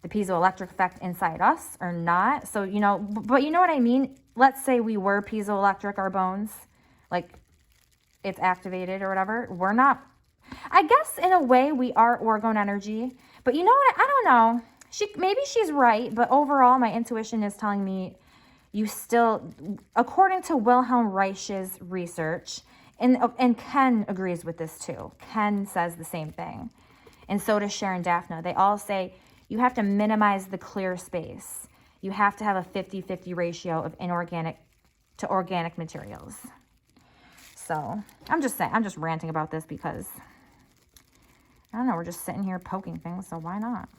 the piezoelectric effect inside us or not. So, you know, but you know what I mean? Let's say we were piezoelectric, our bones, like it's activated or whatever. We're not, I guess in a way we are orgone energy, but you know what? I don't know. Maybe she's right, but overall my intuition is telling me you still, according to Wilhelm Reich's research, and Ken agrees with this too. Ken says the same thing. And so does Sharon Daphna. They all say you have to minimize the clear space. You have to have a 50-50 ratio of inorganic to organic materials. So I'm just ranting about this because, I don't know, we're just sitting here poking things, so why not?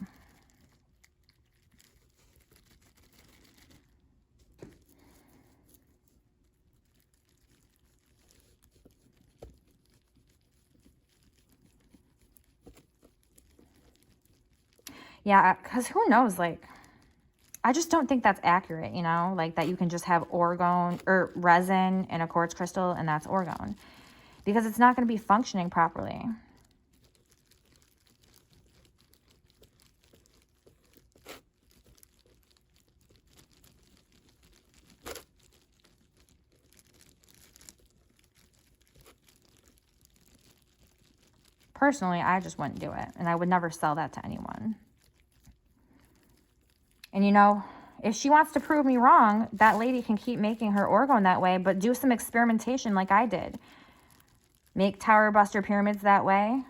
Yeah, because who knows, like, I just don't think that's accurate, you know, like that you can just have orgone or resin in a quartz crystal and that's orgone, because it's not going to be functioning properly. personally, I just wouldn't do it. And I would never sell that to anyone. And you know, if she wants to prove me wrong, that lady can keep making her Orgone that way, but do some experimentation like I did. Make tower buster pyramids that way.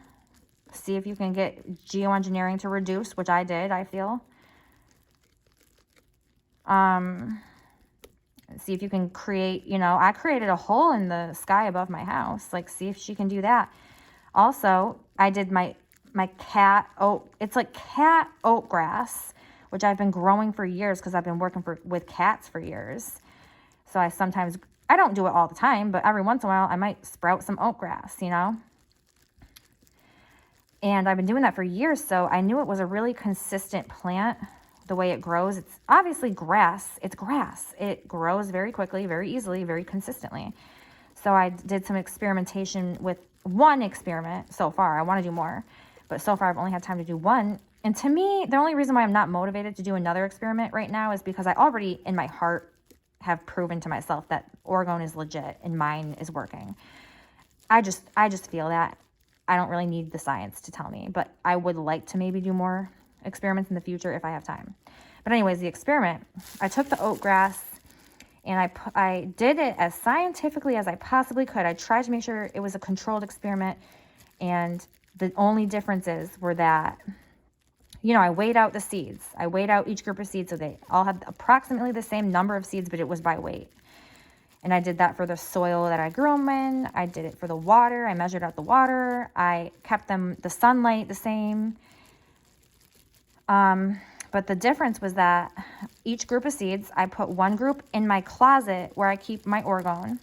See if you can get geoengineering to reduce, which I did, I feel. See if you can create, you know, I created a hole in the sky above my house. Like, see if she can do that. Also, I did my cat oat, it's like cat oat grass, which I've been growing for years because I've been working with cats for years. So I don't do it all the time, but every once in a while I might sprout some oat grass, you know. And I've been doing that for years, so I knew it was a really consistent plant, the way it grows. It's obviously grass. It's grass. It grows very quickly, very easily, very consistently. So I did some experimentation with one experiment so far. I want to do more, but so far I've only had time to do one. And to me, the only reason why I'm not motivated to do another experiment right now is because I already, in my heart, have proven to myself that Orgone is legit and mine is working. I just feel that. I don't really need the science to tell me, but I would like to maybe do more experiments in the future if I have time. But anyways, the experiment, I took the oat grass and I did it as scientifically as I possibly could. I tried to make sure it was a controlled experiment, and the only differences were that, you know, I weighed out the seeds. I weighed out each group of seeds, so they all had approximately the same number of seeds, but it was by weight. And I did that for the soil that I grew them in. I did it for the water. I measured out the water. I kept the sunlight the same. But the difference was that each group of seeds, I put one group in my closet where I keep my Orgone.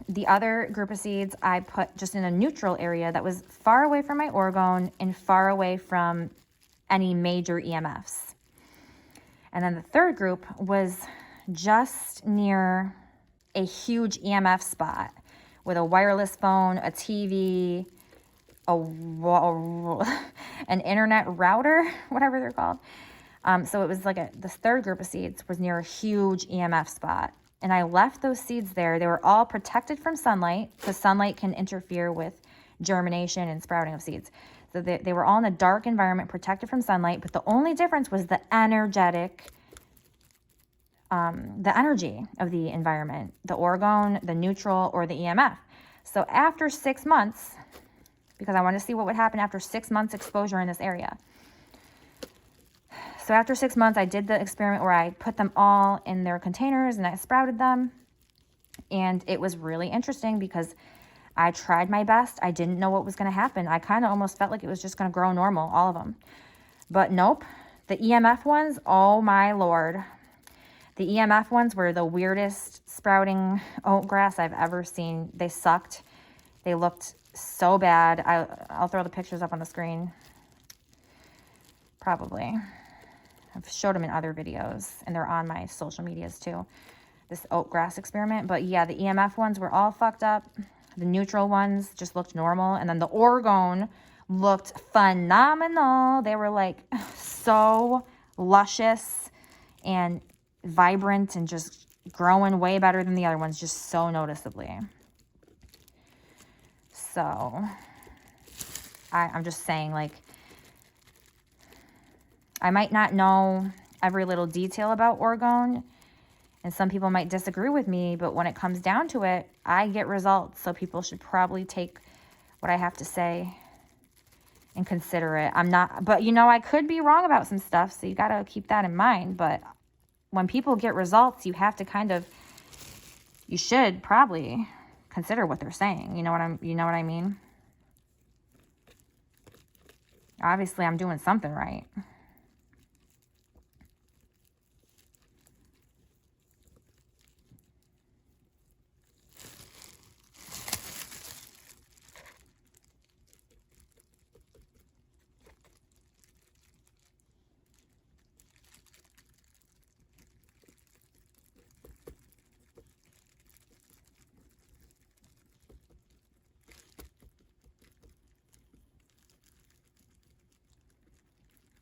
The other group of seeds I put just in a neutral area that was far away from my Orgone and far away from any major EMFs. And then the third group was just near a huge EMF spot with a wireless phone, a TV, an internet router, whatever they're called. So it was like this third group of seeds was near a huge EMF spot. And I left those seeds there. They were all protected from sunlight because sunlight can interfere with germination and sprouting of seeds. So they were all in a dark environment, protected from sunlight. But the only difference was the energy of the environment, the Orgone, the neutral, or the EMF. So after 6 months, because I wanted to see what would happen after 6 months exposure in this area. So after 6 months, I did the experiment where I put them all in their containers and I sprouted them. And it was really interesting because I tried my best. I didn't know what was going to happen. I kind of almost felt like it was just going to grow normal, all of them. But nope, the EMF ones, oh my Lord. The EMF ones were the weirdest sprouting oat grass I've ever seen. They sucked. They looked so bad. I'll throw the pictures up on the screen. Probably. I've showed them in other videos, and they're on my social medias too. This oat grass experiment. But yeah, the EMF ones were all fucked up. The neutral ones just looked normal. And then the Orgone looked phenomenal. They were like so luscious and vibrant and just growing way better than the other ones, just so noticeably. So I'm just saying, like, I might not know every little detail about Orgone, and some people might disagree with me, but when it comes down to it, I get results. So people should probably take what I have to say and consider it. But you know, I could be wrong about some stuff, so you got to keep that in mind. But when people get results, you have to you should probably consider what they're saying. You know what I mean? Obviously, I'm doing something right.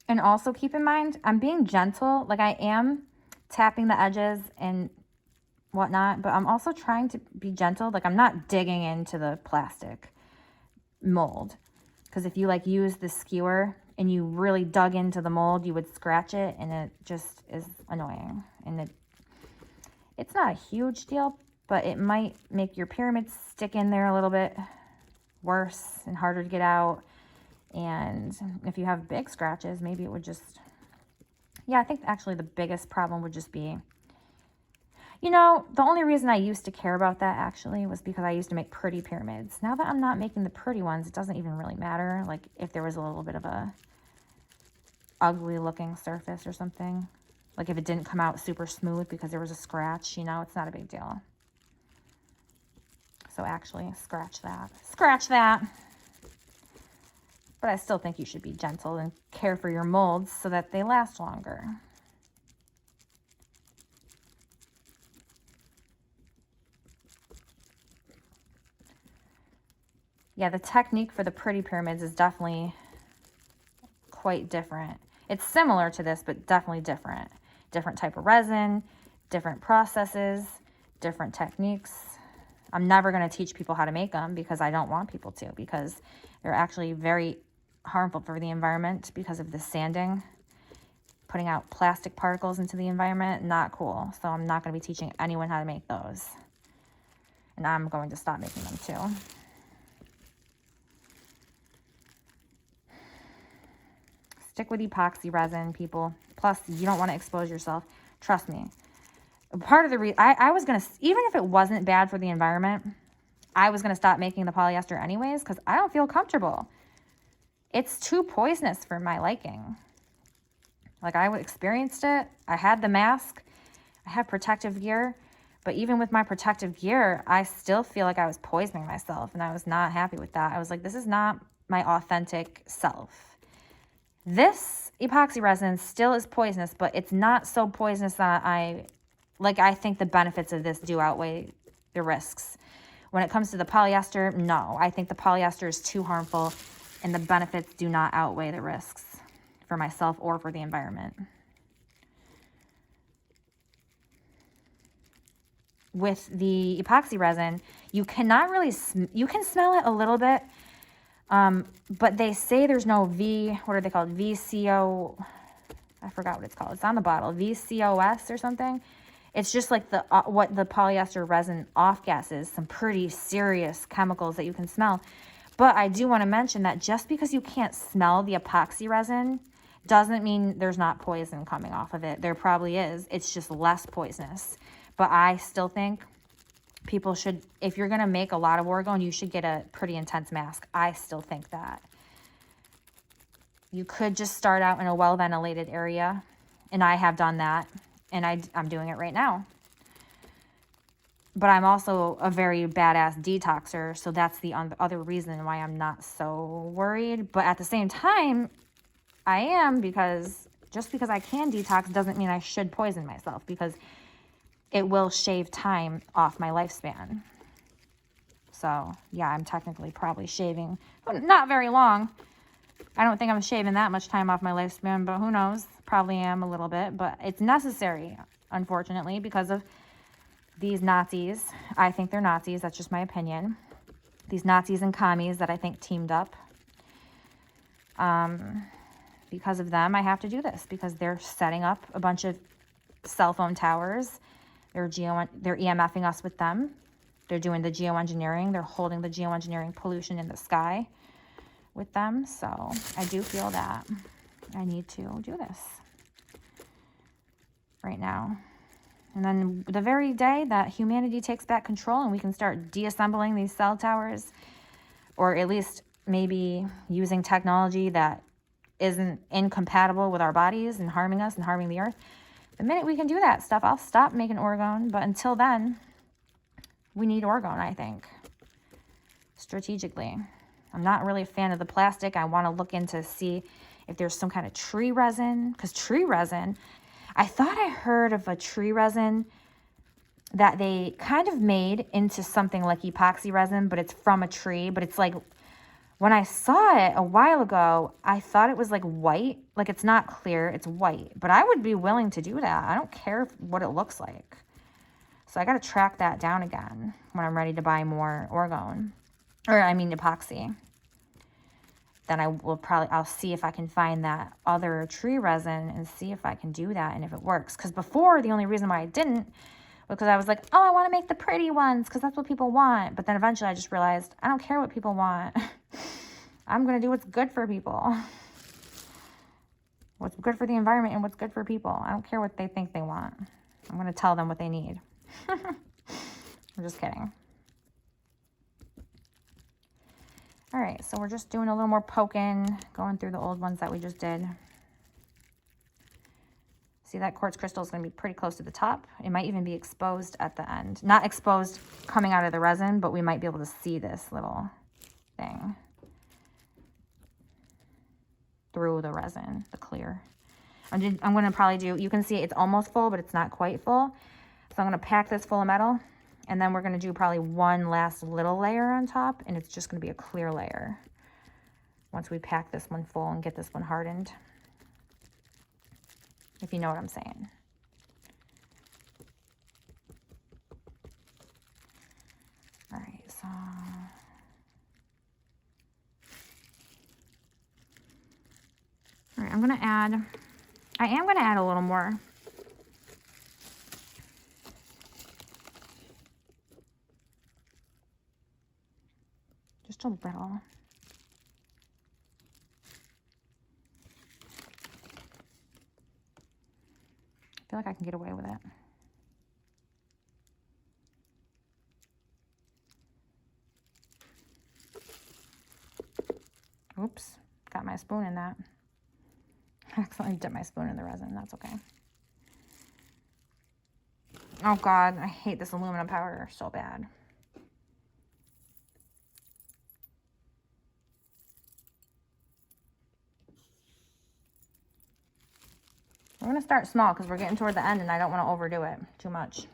And also keep in mind, I'm being gentle. Like, I am tapping the edges and whatnot, but I'm also trying to be gentle. Like, I'm not digging into the plastic. mold. Because if you like use the skewer and you really dug into the mold, you would scratch it, and it just is annoying. And it's not a huge deal, but it might make your pyramids stick in there a little bit worse and harder to get out. And if you have big scratches, maybe it would just, yeah, I think actually the biggest problem would just be, you know, the only reason I used to care about that actually was because I used to make pretty pyramids. Now that I'm not making the pretty ones, it doesn't even really matter. Like if there was a little bit of a ugly looking surface or something, like if it didn't come out super smooth because there was a scratch, you know, it's not a big deal. So actually, scratch that. Scratch that. But I still think you should be gentle and care for your molds so that they last longer. Yeah, the technique for the pretty pyramids is definitely quite different. It's similar to this, but definitely different. Different type of resin, different processes, different techniques. I'm never going to teach people how to make them because I don't want people to, because they're actually very harmful for the environment because of the sanding, putting out plastic particles into the environment. Not cool. So I'm not going to be teaching anyone how to make those. And I'm going to stop making them too. Stick with epoxy resin, people. Plus, you don't want to expose yourself. Trust me. Part of the reason, I was going to, even if it wasn't bad for the environment, I was going to stop making the polyester anyways because I don't feel comfortable. It's too poisonous for my liking. Like I experienced it. I had the mask. I have protective gear. But even with my protective gear, I still feel like I was poisoning myself. And I was not happy with that. I was like, this is not my authentic self. This epoxy resin still is poisonous, but it's not so poisonous that I think the benefits of this do outweigh the risks. When it comes to the polyester, no. I think the polyester is too harmful and the benefits do not outweigh the risks for myself or for the environment. With the epoxy resin, you cannot really, you can smell it a little bit, but they say there's no what are they called? VCO, I forgot what it's called. It's on the bottle, VCOS or something. It's just like what the polyester resin off gases, some pretty serious chemicals that you can smell. But I do want to mention that just because you can't smell the epoxy resin doesn't mean there's not poison coming off of it. There probably is. It's just less poisonous. But I still think people should, if you're going to make a lot of Orgone, you should get a pretty intense mask. I still think that. You could just start out in a well-ventilated area, and I have done that, and I'm doing it right now. But I'm also a very badass detoxer, so that's the other reason why I'm not so worried. But at the same time, I am, because just because I can detox doesn't mean I should poison myself, because it will shave time off my lifespan. So, yeah, I'm technically probably shaving, but not very long. I don't think I'm shaving that much time off my lifespan, but who knows? Probably am a little bit, but it's necessary, unfortunately, because of these Nazis. I think they're Nazis. That's just my opinion. These Nazis and commies that I think teamed up. Because of them, I have to do this, because they're setting up a bunch of cell phone towers. They're EMFing us with them. They're doing the geoengineering. They're holding the geoengineering pollution in the sky with them. So I do feel that I need to do this right now. And then the very day that humanity takes back control and we can start deassembling these cell towers, or at least maybe using technology that isn't incompatible with our bodies and harming us and harming the earth, the minute we can do that stuff, I'll stop making Orgone. But until then, we need Orgone, I think, strategically. I'm not really a fan of the plastic. I want to look into see if there's some kind of tree resin, because tree resin, I thought I heard of a tree resin that they kind of made into something like epoxy resin, but it's from a tree. But it's like, when I saw it a while ago, I thought it was like white. Like it's not clear, it's white. But I would be willing to do that. I don't care what it looks like. So I got to track that down again when I'm ready to buy more Orgone. Or I mean epoxy. then I'll see if I can find that other tree resin and see if I can do that and if it works. Because before, the only reason why I didn't was because I was like, oh, I want to make the pretty ones because that's what people want. But then eventually I just realized I don't care what people want. I'm going to do what's good for people. What's good for the environment and what's good for people. I don't care what they think they want. I'm going to tell them what they need. I'm just kidding. All right, so we're just doing a little more poking, going through the old ones that we just did. See, that quartz crystal is going to be pretty close to the top. It might even be exposed at the end. Not exposed coming out of the resin, but we might be able to see this little thing through the resin, the clear. I'm going to probably do, you can see it's almost full, but it's not quite full. So I'm going to pack this full of metal. And then we're going to do probably one last little layer on top, and it's just going to be a clear layer once we pack this one full and get this one hardened, if you know what I'm saying. All right, so all right, I am going to add a little more. Just a little. I feel like I can get away with it. Oops, got my spoon in that. I accidentally dipped my spoon in the resin. That's okay. Oh God, I hate this aluminum powder so bad. We're going to start small because we're getting toward the end and I don't want to overdo it too much.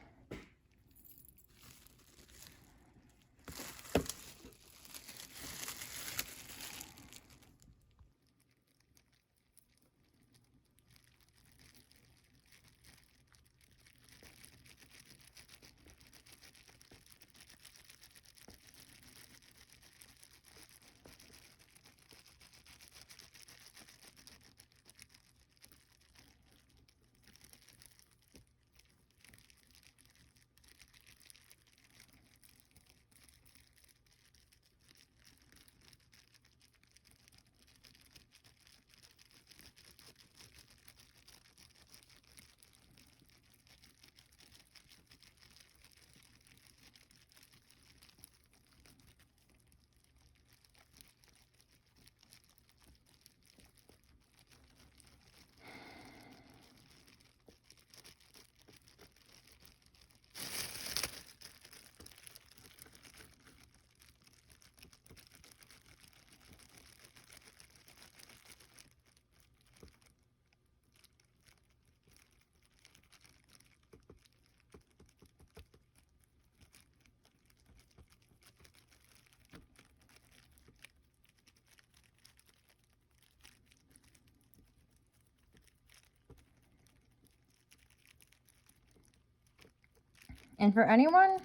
And for anyone,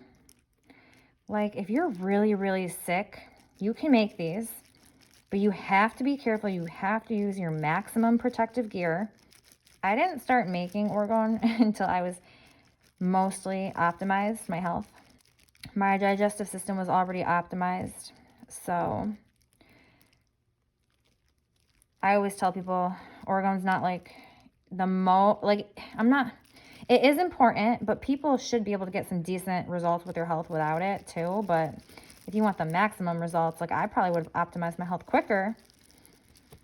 like if you're really, really sick, you can make these, but you have to be careful. You have to use your maximum protective gear. I didn't start making Orgone until I was mostly optimized my health. My digestive system was already optimized. So I always tell people Orgone's not like it is important, but people should be able to get some decent results with their health without it too. But if you want the maximum results, like I probably would have optimized my health quicker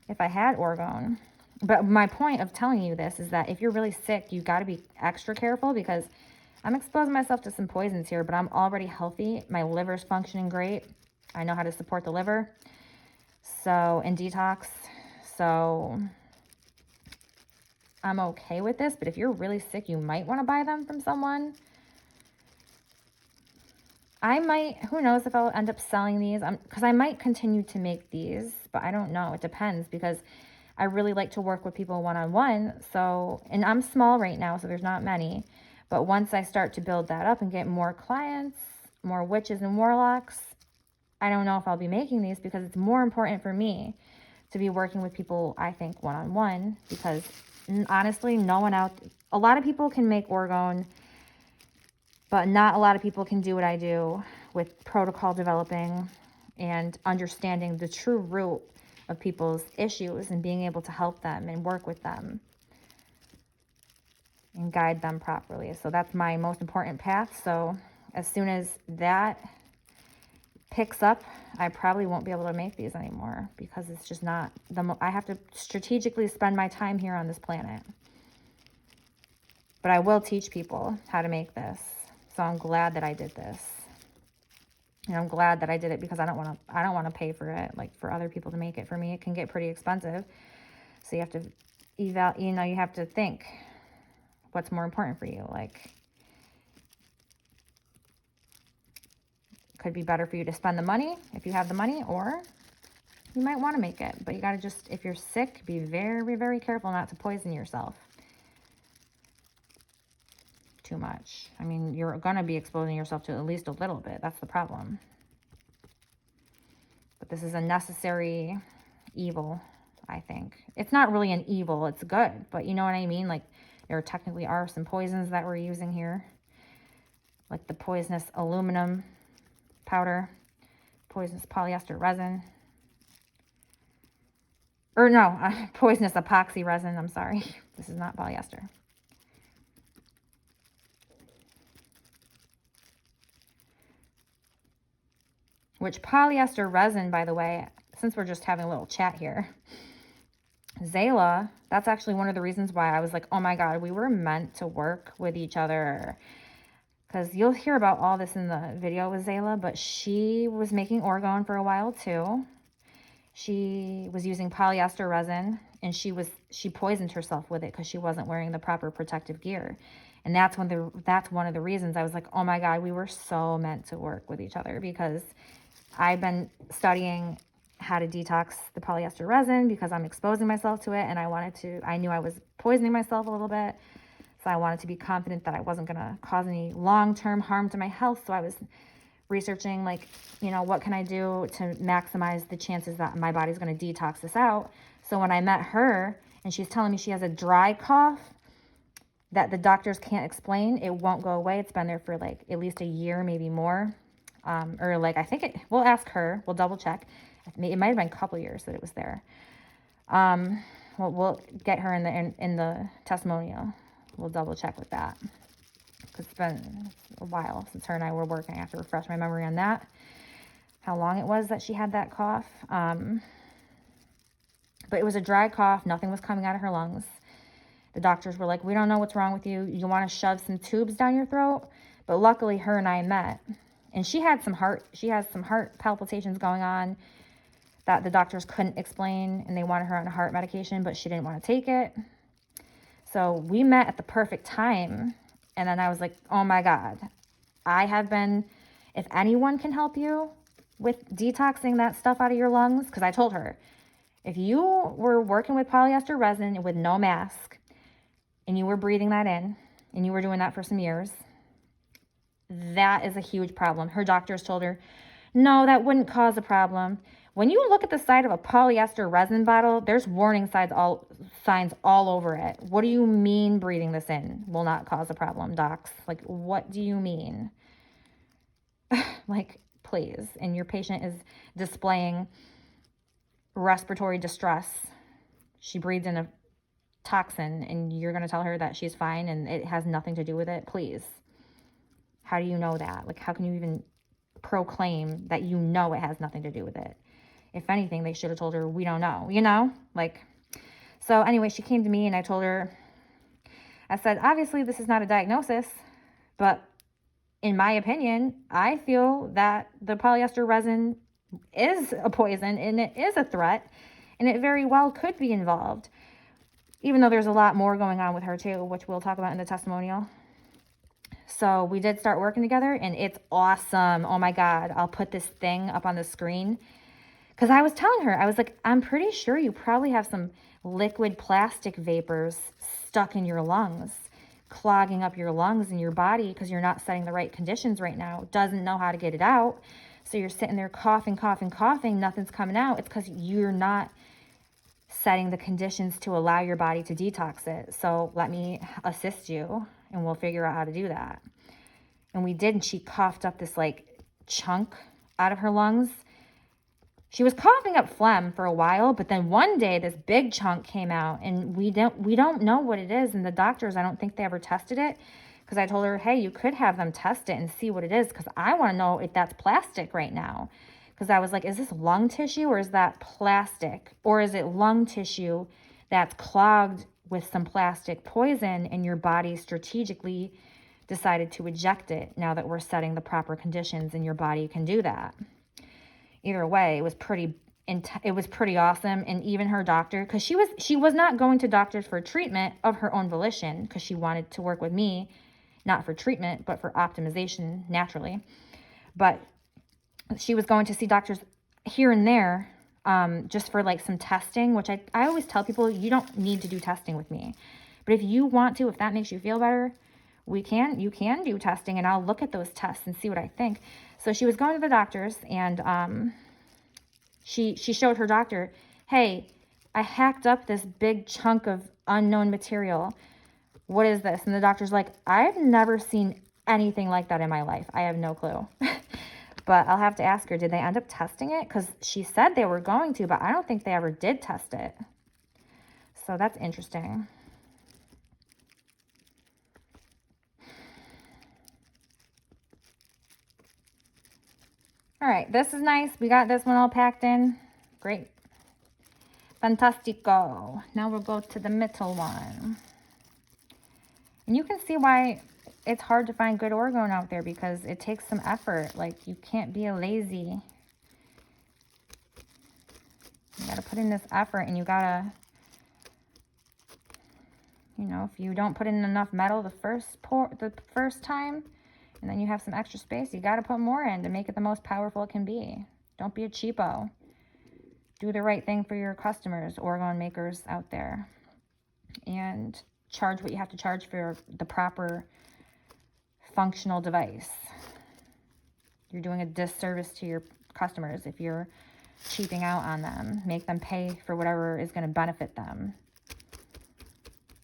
if I had Orgone. But my point of telling you this is that if you're really sick, you got to be extra careful because I'm exposing myself to some poisons here, but I'm already healthy. My liver's functioning great. I know how to support the liver. So, and detox. So I'm okay with this, but if you're really sick, you might want to buy them from someone. I might, who knows if I'll end up selling these, because I might continue to make these, but I don't know. It depends because I really like to work with people one-on-one. So, and I'm small right now, so there's not many. But once I start to build that up and get more clients, more witches and warlocks, I don't know if I'll be making these because it's more important for me to be working with people, I think, one-on-one, because honestly, no one out, a lot of people can make Orgone, but not a lot of people can do what I do with protocol developing and understanding the true root of people's issues and being able to help them and work with them and guide them properly. So that's my most important path. So as soon as that picks up, I probably won't be able to make these anymore, because it's just not I have to strategically spend my time here on this planet. But I will teach people how to make this. So I'm glad that I did this. And I'm glad that I did it, because I don't want to pay for it, like for other people to make it for me. It can get pretty expensive. So you have to you have to think what's more important for you. Like, could be better for you to spend the money if you have the money, or you might want to make it. But you got to just, if you're sick, be very, very careful not to poison yourself too much. I mean, you're going to be exposing yourself to at least a little bit. That's the problem. But this is a necessary evil, I think. It's not really an evil. It's good. But you know what I mean? Like, there technically are some poisons that we're using here. Like the poisonous aluminum powder, poisonous polyester resin, or no, poisonous epoxy resin. I'm sorry. This is not polyester. Which polyester resin, by the way, since we're just having a little chat here, Zayla, that's actually one of the reasons why I was like, oh my God, we were meant to work with each other. Because you'll hear about all this in the video with Zayla, but she was making Orgone for a while too. She was using polyester resin, and she poisoned herself with it because she wasn't wearing the proper protective gear. And that's one of the reasons I was like, oh my God, we were so meant to work with each other, because I've been studying how to detox the polyester resin because I'm exposing myself to it, and I knew I was poisoning myself a little bit. So I wanted to be confident that I wasn't going to cause any long-term harm to my health. So I was researching, like, what can I do to maximize the chances that my body's going to detox this out. So when I met her and she's telling me she has a dry cough that the doctors can't explain, it won't go away. It's been there for like at least a year, maybe more. Or like, I think we'll ask her, we'll double check. It might have been a couple years that it was there. We'll get her in the testimonial. We'll double check with that, because it's been a while since her and I were working. I have to refresh my memory on that, how long it was that she had that cough. But it was a dry cough. Nothing was coming out of her lungs. The doctors were like, we don't know what's wrong with you. You want to shove some tubes down your throat? But luckily her and I met, and she has some heart palpitations going on that the doctors couldn't explain, and they wanted her on a heart medication, but she didn't want to take it. So we met at the perfect time. And then I was like, oh my God, if anyone can help you with detoxing that stuff out of your lungs, because I told her, if you were working with polyester resin with no mask and you were breathing that in and you were doing that for some years, that is a huge problem. Her doctors told her, no, that wouldn't cause a problem. When you look at the side of a polyester resin bottle, there's warning signs all over it. What do you mean breathing this in will not cause a problem, docs? Like, what do you mean? Like, please. And your patient is displaying respiratory distress. She breathed in a toxin, and you're going to tell her that she's fine and it has nothing to do with it? Please. How do you know that? Like, how can you even proclaim that it has nothing to do with it? If anything, they should have told her, we don't know, like. So anyway, she came to me and I told her, I said, obviously this is not a diagnosis, but in my opinion, I feel that the polyester resin is a poison and it is a threat, and it very well could be involved, even though there's a lot more going on with her too, which we'll talk about in the testimonial. So we did start working together, and it's awesome. Oh my God, I'll put this thing up on the screen. Because I was telling her, I was like, I'm pretty sure you probably have some liquid plastic vapors stuck in your lungs, clogging up your lungs and your body, because you're not setting the right conditions right now. Doesn't know how to get it out. So you're sitting there coughing, coughing, coughing. Nothing's coming out. It's because you're not setting the conditions to allow your body to detox it. So let me assist you and we'll figure out how to do that. And we did, and she coughed up this like chunk out of her lungs. She was coughing up phlegm for a while, but then one day this big chunk came out, and we don't know what it is. And the doctors, I don't think they ever tested it, because I told her, hey, you could have them test it and see what it is, because I want to know if that's plastic right now. Because I was like, is this lung tissue or is that plastic? Or is it lung tissue that's clogged with some plastic poison and your body strategically decided to eject it now that we're setting the proper conditions and your body can do that? Either way, it was pretty awesome. And even her doctor, because she was not going to doctors for treatment of her own volition, because she wanted to work with me, not for treatment, but for optimization naturally. But she was going to see doctors here and there, just for like some testing, which I always tell people, you don't need to do testing with me. But if you want to, if that makes you feel better, you can do testing, and I'll look at those tests and see what I think. So she was going to the doctors, and she showed her doctor, hey, I hacked up this big chunk of unknown material. What is this? And the doctor's like, I've never seen anything like that in my life. I have no clue. But I'll have to ask her, did they end up testing it? Because she said they were going to, but I don't think they ever did test it. So that's interesting. All right, this is nice. We got this one all packed in. Great. Fantastico. Now we'll go to the middle one. And you can see why it's hard to find good Orgone out there, because it takes some effort. Like, you can't be a lazy. You got to put in this effort, and you got to, you know, if you don't put in enough metal the first time, and then you have some extra space, you got to put more in to make it the most powerful it can be. Don't be a cheapo. Do the right thing for your customers, Orgone makers out there. And charge what you have to charge for the proper functional device. You're doing a disservice to your customers if you're cheaping out on them. Make them pay for whatever is going to benefit them.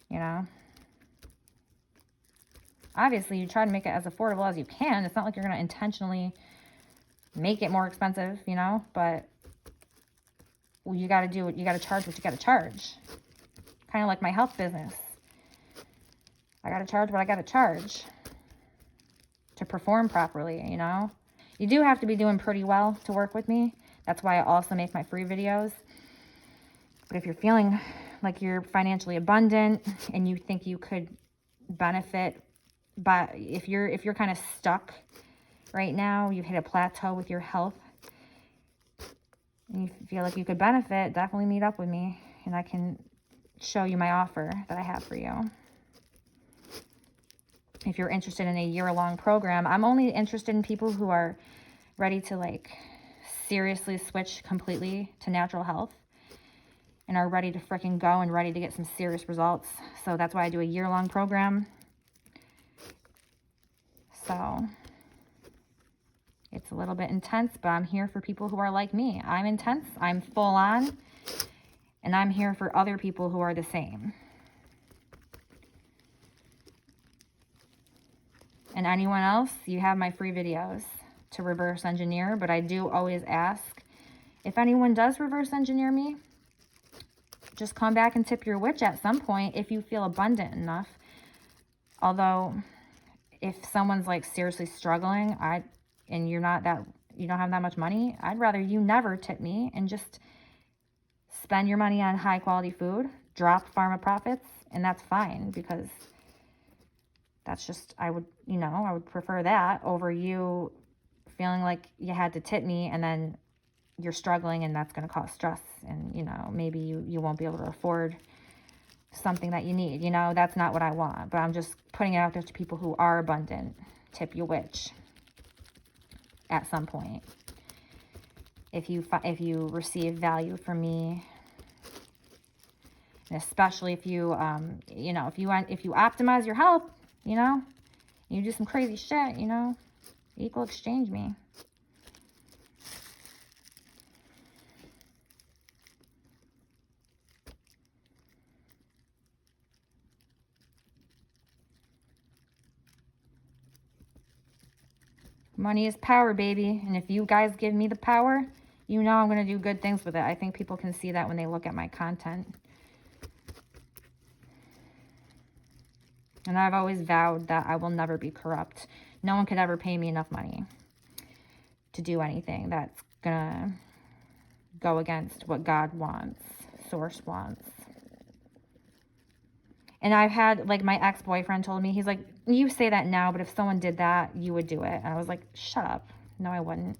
You know? Obviously, you try to make it as affordable as you can. It's not like you're going to intentionally make it more expensive, you know? But you got to do it. You got to charge what you got to charge. Kind of like my health business. I got to charge what I got to charge to perform properly, you know? You do have to be doing pretty well to work with me. That's why I also make my free videos. But if you're feeling like you're financially abundant and you think you could benefit, but if you're kind of stuck right now, you've hit a plateau with your health, and you feel like you could benefit, definitely meet up with me, and I can show you my offer that I have for you. If you're interested in a year-long program, I'm only interested in people who are ready to like seriously switch completely to natural health and are ready to freaking go and ready to get some serious results. So that's why I do a year-long program. So it's a little bit intense, but I'm here for people who are like me. I'm intense, I'm full on, and I'm here for other people who are the same. And anyone else, you have my free videos to reverse engineer, but I do always ask, if anyone does reverse engineer me, just come back and tip your witch at some point if you feel abundant enough. Although, if someone's like seriously struggling, and you don't have that much money, I'd rather you never tip me and just spend your money on high quality food, drop pharma profits, and that's fine, because that's just, I would prefer that over you feeling like you had to tip me and then you're struggling, and that's going to cause stress, and, you know, maybe you won't be able to afford something that you need. You know, that's not what I want, but I'm just putting it out there to people who are abundant. Tip your witch at some point. If you receive value from me, and especially if you if you optimize your health, you know, you do some crazy shit, you know, equal exchange me. Money is power, baby. And if you guys give me the power, you know I'm going to do good things with it. I think people can see that when they look at my content. And I've always vowed that I will never be corrupt. No one could ever pay me enough money to do anything that's going to go against what God wants, Source wants. And I've had, like, my ex-boyfriend told me, he's like, you say that now, but if someone did that, you would do it. And I was like, shut up. No, I wouldn't.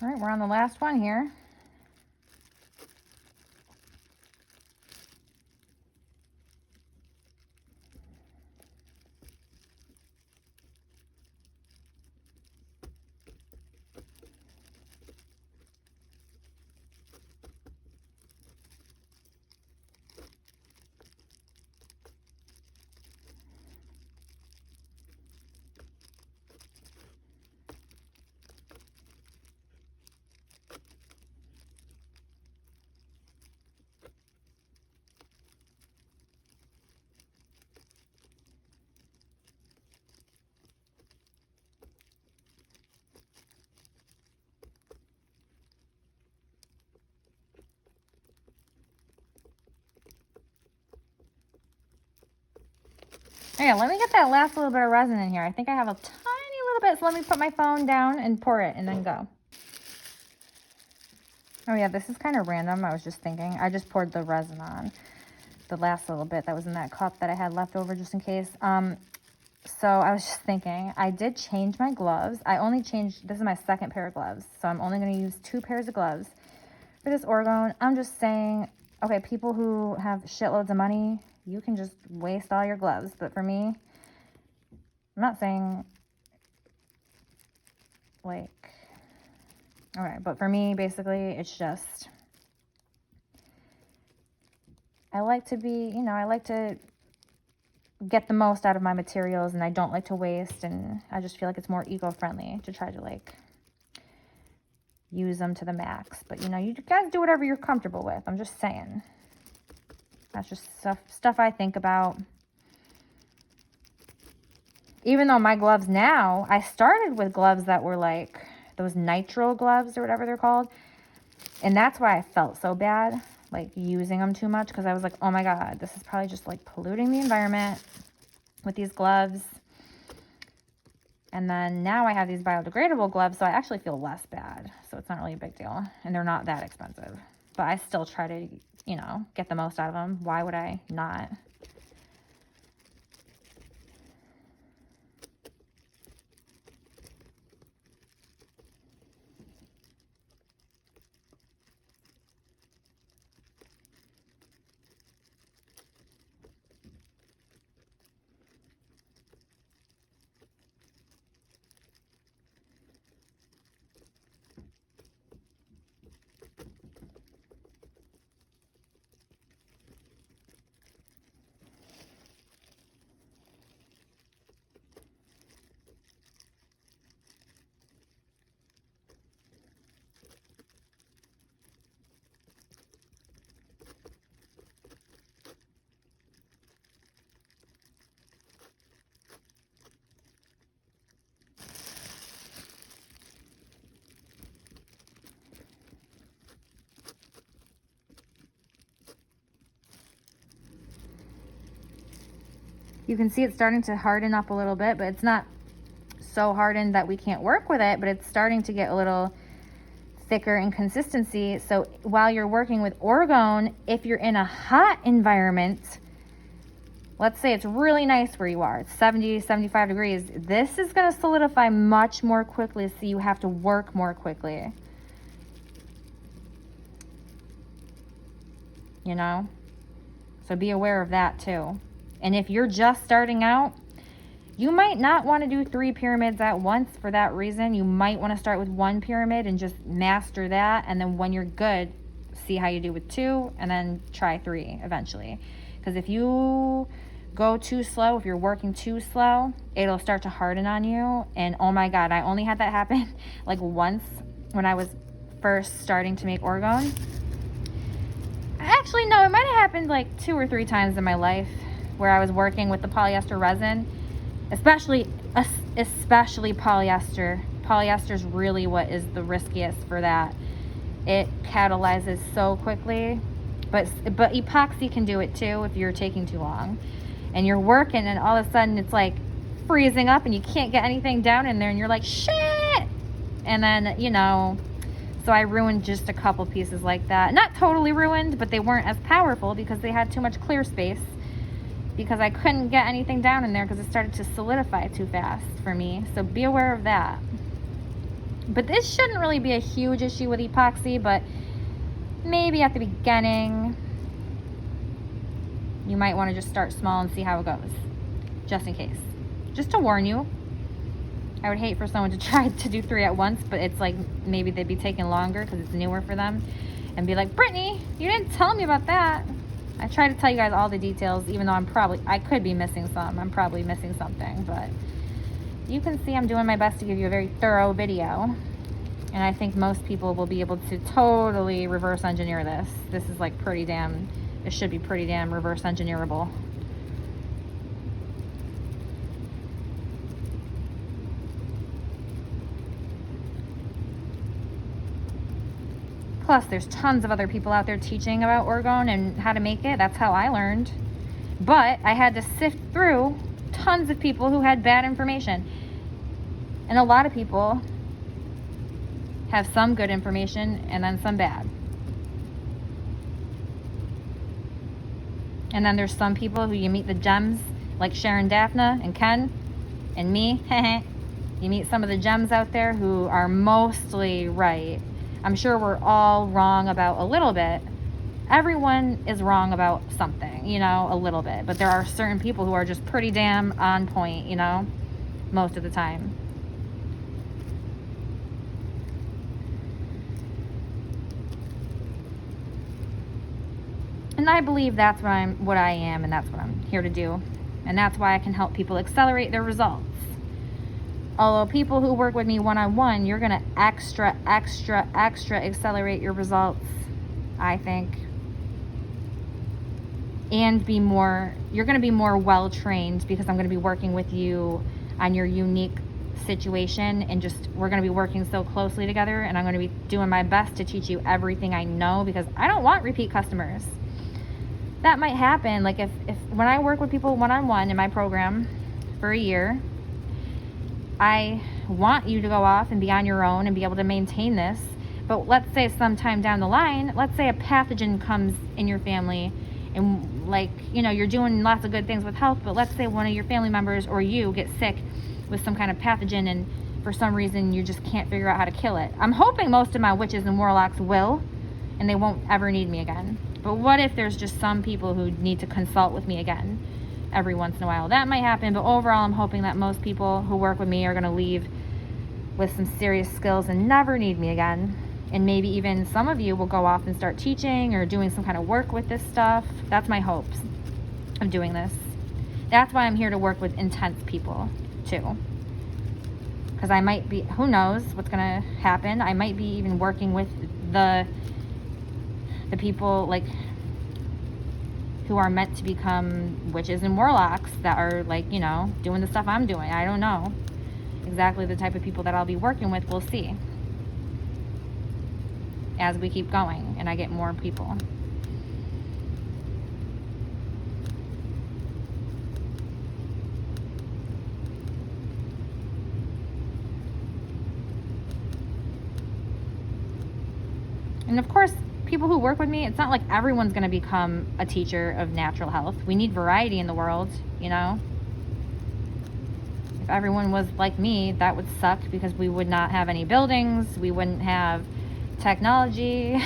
All right, we're on the last one here. Yeah, let me get that last little bit of resin in here. I think I have a tiny little bit, so let me put my phone down and pour it and then go. Oh yeah, this is kind of random. I was just thinking. I just poured the resin on the last little bit that was in that cup that I had left over just in case. So I was just thinking, I did change my gloves. I only changed, this is my second pair of gloves. So I'm only going to use 2 pairs of gloves for this Orgone. I'm just saying, okay, people who have shitloads of money, you can just waste all your gloves. But for me, I'm not saying, like, okay, but for me, basically, it's just, I like to be, you know, I like to get the most out of my materials, and I don't like to waste, and I just feel like it's more eco-friendly to try to, like, use them to the max. But, you know, you guys do whatever you're comfortable with. I'm just saying. That's just stuff I think about. Even though my gloves now, I started with gloves that were like those nitrile gloves or whatever they're called. And that's why I felt so bad, like using them too much, because I was like, oh my God, this is probably just like polluting the environment with these gloves. And then now I have these biodegradable gloves, so I actually feel less bad. So it's not really a big deal. And they're not that expensive. But I still try to, you know, get the most out of them. Why would I not? You can see it's starting to harden up a little bit, but it's not so hardened that we can't work with it, but it's starting to get a little thicker in consistency. So while you're working with Orgone, if you're in a hot environment, let's say it's really nice where you are. It's 70, 75 degrees. This is going to solidify much more quickly, so you have to work more quickly. You know? So be aware of that too. And if you're just starting out, you might not want to do 3 pyramids at once for that reason. You might want to start with 1 pyramid and just master that. And then when you're good, see how you do with 2 and then try 3 eventually. Because if you go too slow, if you're working too slow, it'll start to harden on you. And oh my God, I only had that happen like once when I was first starting to make Orgone. Actually, no, it might have happened like 2 or 3 times in my life where I was working with the polyester resin. Especially polyester. Polyester is really what is the riskiest for that. It catalyzes so quickly, but epoxy can do it too if you're taking too long. And you're working and all of a sudden it's like freezing up and you can't get anything down in there and you're like, shit! And then, you know, so I ruined just a couple pieces like that. Not totally ruined, but they weren't as powerful because they had too much clear space. Because I couldn't get anything down in there because it started to solidify too fast for me. So be aware of that. But this shouldn't really be a huge issue with epoxy, but maybe at the beginning, you might want to just start small and see how it goes. Just in case. Just to warn you. I would hate for someone to try to do 3 at once, but it's like maybe they'd be taking longer because it's newer for them. And be like, Brittany, you didn't tell me about that. I try to tell you guys all the details, even though I could be missing some. I'm probably missing something, but you can see I'm doing my best to give you a very thorough video. And I think most people will be able to totally reverse engineer this. This is like it should be pretty damn reverse engineerable. Plus, there's tons of other people out there teaching about Orgone and how to make it. That's how I learned. But I had to sift through tons of people who had bad information. And a lot of people have some good information and then some bad. And then there's some people who you meet the gems, like Sharon Daphne and Ken and me. You meet some of the gems out there who are mostly right. I'm sure we're all wrong about a little bit. Everyone is wrong about something, you know, a little bit. But there are certain people who are just pretty damn on point, you know, most of the time. And I believe that's what I am, and that's what I'm here to do. And that's why I can help people accelerate their results. Although people who work with me one-on-one, you're going to extra accelerate your results, I think. And you're going to be more well-trained because I'm going to be working with you on your unique situation, and we're going to be working so closely together, and I'm going to be doing my best to teach you everything I know because I don't want repeat customers. That might happen. Like if when I work with people one-on-one in my program for a year, I want you to go off and be on your own and be able to maintain this. But let's say sometime down the line, let's say a pathogen comes in your family and like, you know, you're doing lots of good things with health, but let's say one of your family members or you get sick with some kind of pathogen and for some reason you just can't figure out how to kill it. I'm hoping most of my witches and warlocks will, and they won't ever need me again. But what if there's just some people who need to consult with me again every once in a while? That might happen, but overall I'm hoping that most people who work with me are going to leave with some serious skills and never need me again. And maybe even some of you will go off and start teaching or doing some kind of work with this stuff. That's my hopes of doing this. That's why I'm here to work with intense people too. Because I might be, who knows what's going to happen. I might be even working with the people like who are meant to become witches and warlocks that are like, you know, doing the stuff I'm doing. I don't know exactly the type of people that I'll be working with. We'll see as we keep going and I get more people. And of course, people who work with me, it's not like everyone's going to become a teacher of natural health. We need variety in the world, you know? If everyone was like me, that would suck because we would not have any buildings. We wouldn't have technology.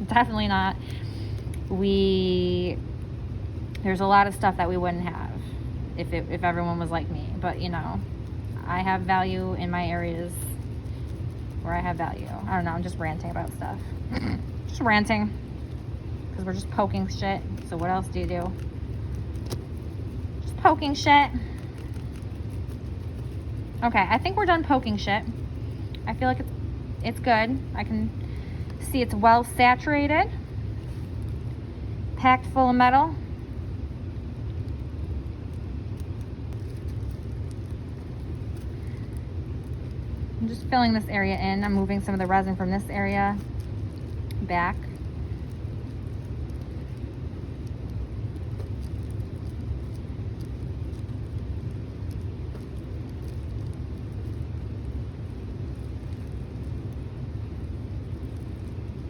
Definitely not. There's a lot of stuff that we wouldn't have if everyone was like me. But, you know, I have value in my areas where I have value. I don't know, I'm just ranting about stuff. Just ranting. Because we're just poking shit. So what else do you do? Just poking shit. Okay, I think we're done poking shit. I feel like it's good. I can see it's well saturated. Packed full of metal. I'm just filling this area in. I'm moving some of the resin from this area back.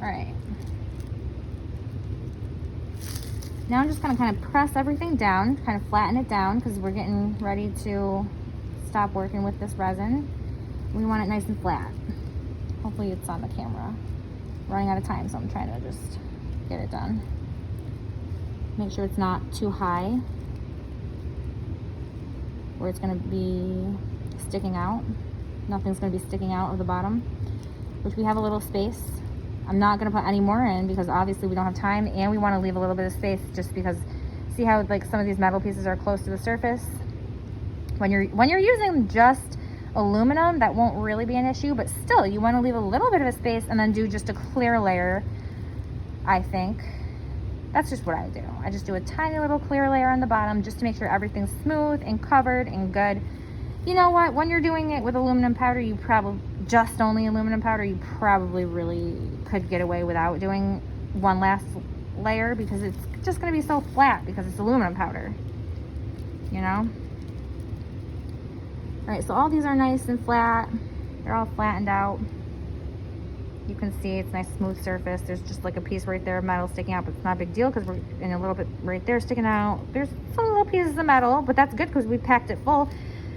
All right. Now I'm just gonna kind of press everything down, kind of flatten it down because we're getting ready to stop working with this resin. We want it nice and flat. Hopefully it's on the camera. Running out of time, so I'm trying to just get it done. Make sure it's not too high where it's gonna be sticking out. Nothing's gonna be sticking out of the bottom, which we have a little space. I'm not gonna put any more in because obviously we don't have time, and we wanna leave a little bit of space just because, see how like some of these metal pieces are close to the surface? When you're using just aluminum, that won't really be an issue, but still you want to leave a little bit of a space and then do just a clear layer. I think that's just what I do. I just do a tiny little clear layer on the bottom just to make sure everything's smooth and covered and good. You know what, when you're doing it with aluminum powder, you probably just only aluminum powder, you probably really could get away without doing one last layer because it's just going to be so flat because it's aluminum powder, you know. All right, so all these are nice and flat. They're all flattened out. You can see it's a nice smooth surface. There's just like a piece right there of metal sticking out, but it's not a big deal because we're in a little bit right there sticking out. There's some little pieces of metal, but that's good because we packed it full.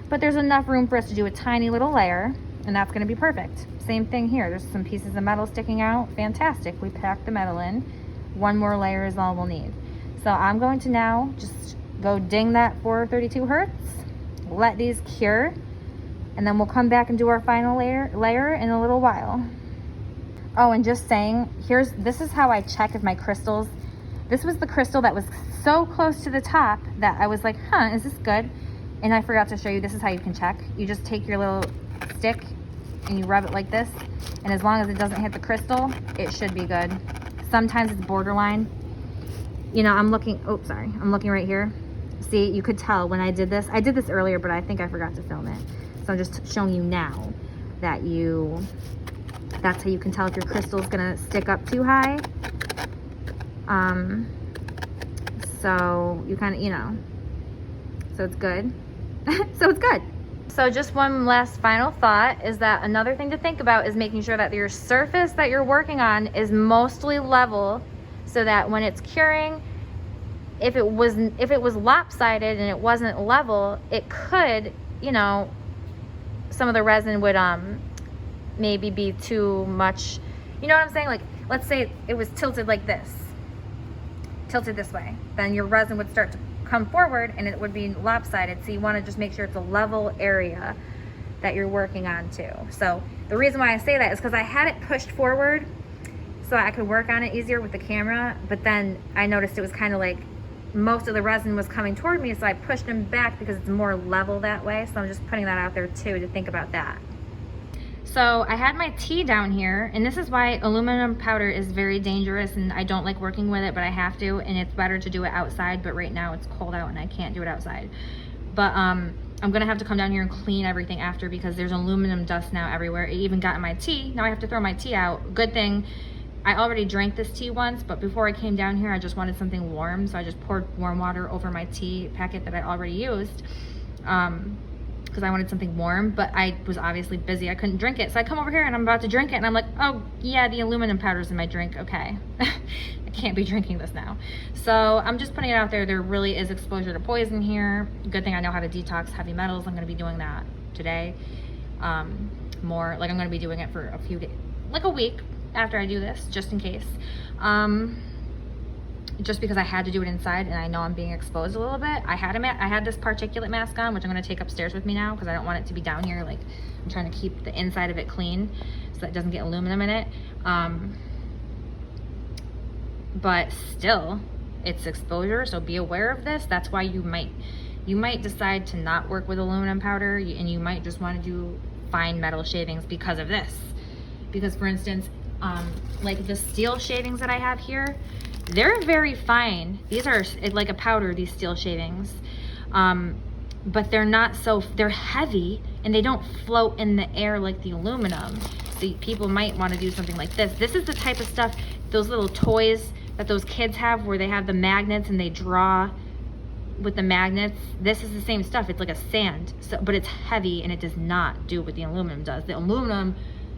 But there's enough room for us to do a tiny little layer, and that's gonna be perfect. Same thing here. There's some pieces of metal sticking out. Fantastic. We packed the metal in. One more layer is all we'll need. So I'm going to now just go ding that 432 Hertz. Let these cure, and then we'll come back and do our final layer in a little while. Oh, and just saying, this is how I check if my crystals, this was the crystal that was so close to the top that I was like, huh, is this good? And I forgot to show you, this is how you can check. You just take your little stick and you rub it like this, and as long as it doesn't hit the crystal, it should be good. Sometimes it's borderline. You know, I'm looking right here. See, you could tell when I did this earlier, but I think I forgot to film it. So I'm just showing you now that that's how you can tell if your crystal's gonna stick up too high. So you kind of, you know, so it's good. So it's good. So just one last final thought is that another thing to think about is making sure that your surface that you're working on is mostly level so that when it's curing, if it was lopsided and it wasn't level, it could, you know, some of the resin would maybe be too much, you know what I'm saying? Like, let's say it was tilted like this, tilted this way, then your resin would start to come forward and it would be lopsided. So you want to just make sure it's a level area that you're working on too. So the reason why I say that is because I had it pushed forward so I could work on it easier with the camera, but then I noticed it was kind of like most of the resin was coming toward me, so I pushed them back because it's more level that way. So I'm just putting that out there too to think about that. So I had my tea down here, and this is why aluminum powder is very dangerous, and I don't like working with it, but I have to, and it's better to do it outside, but right now it's cold out and I can't do it outside. But I'm gonna have to come down here and clean everything after because there's aluminum dust now everywhere. It even got in my tea. Now I have to throw my tea out. Good thing I already drank this tea once, but before I came down here, I just wanted something warm, so I just poured warm water over my tea packet that I already used. because I wanted something warm, but I was obviously busy. I couldn't drink it. So I come over here and I'm about to drink it and I'm like, oh yeah, the aluminum powder's in my drink. Okay. I can't be drinking this now. So I'm just putting it out there. There really is exposure to poison here. Good thing I know how to detox heavy metals. I'm going to be doing that today. More like I'm going to be doing it for a few days, like a week after I do this, just in case. Just because I had to do it inside and I know I'm being exposed a little bit. I had this particulate mask on, which I'm going to take upstairs with me now because I don't want it to be down here. Like, I'm trying to keep the inside of it clean so that it doesn't get aluminum in it. But still, it's exposure, so be aware of this. That's why you might decide to not work with aluminum powder, and you might just want to do fine metal shavings because of this. Because for instance, like the steel shavings that I have here, they're very fine. These are like a powder, these steel shavings. But they're not they're heavy and they don't float in the air like the aluminum. So people might want to do something like this. This is the type of stuff, those little toys that those kids have where they have the magnets and they draw with the magnets. This is the same stuff. It's like a sand, but it's heavy and it does not do what the aluminum does. The aluminum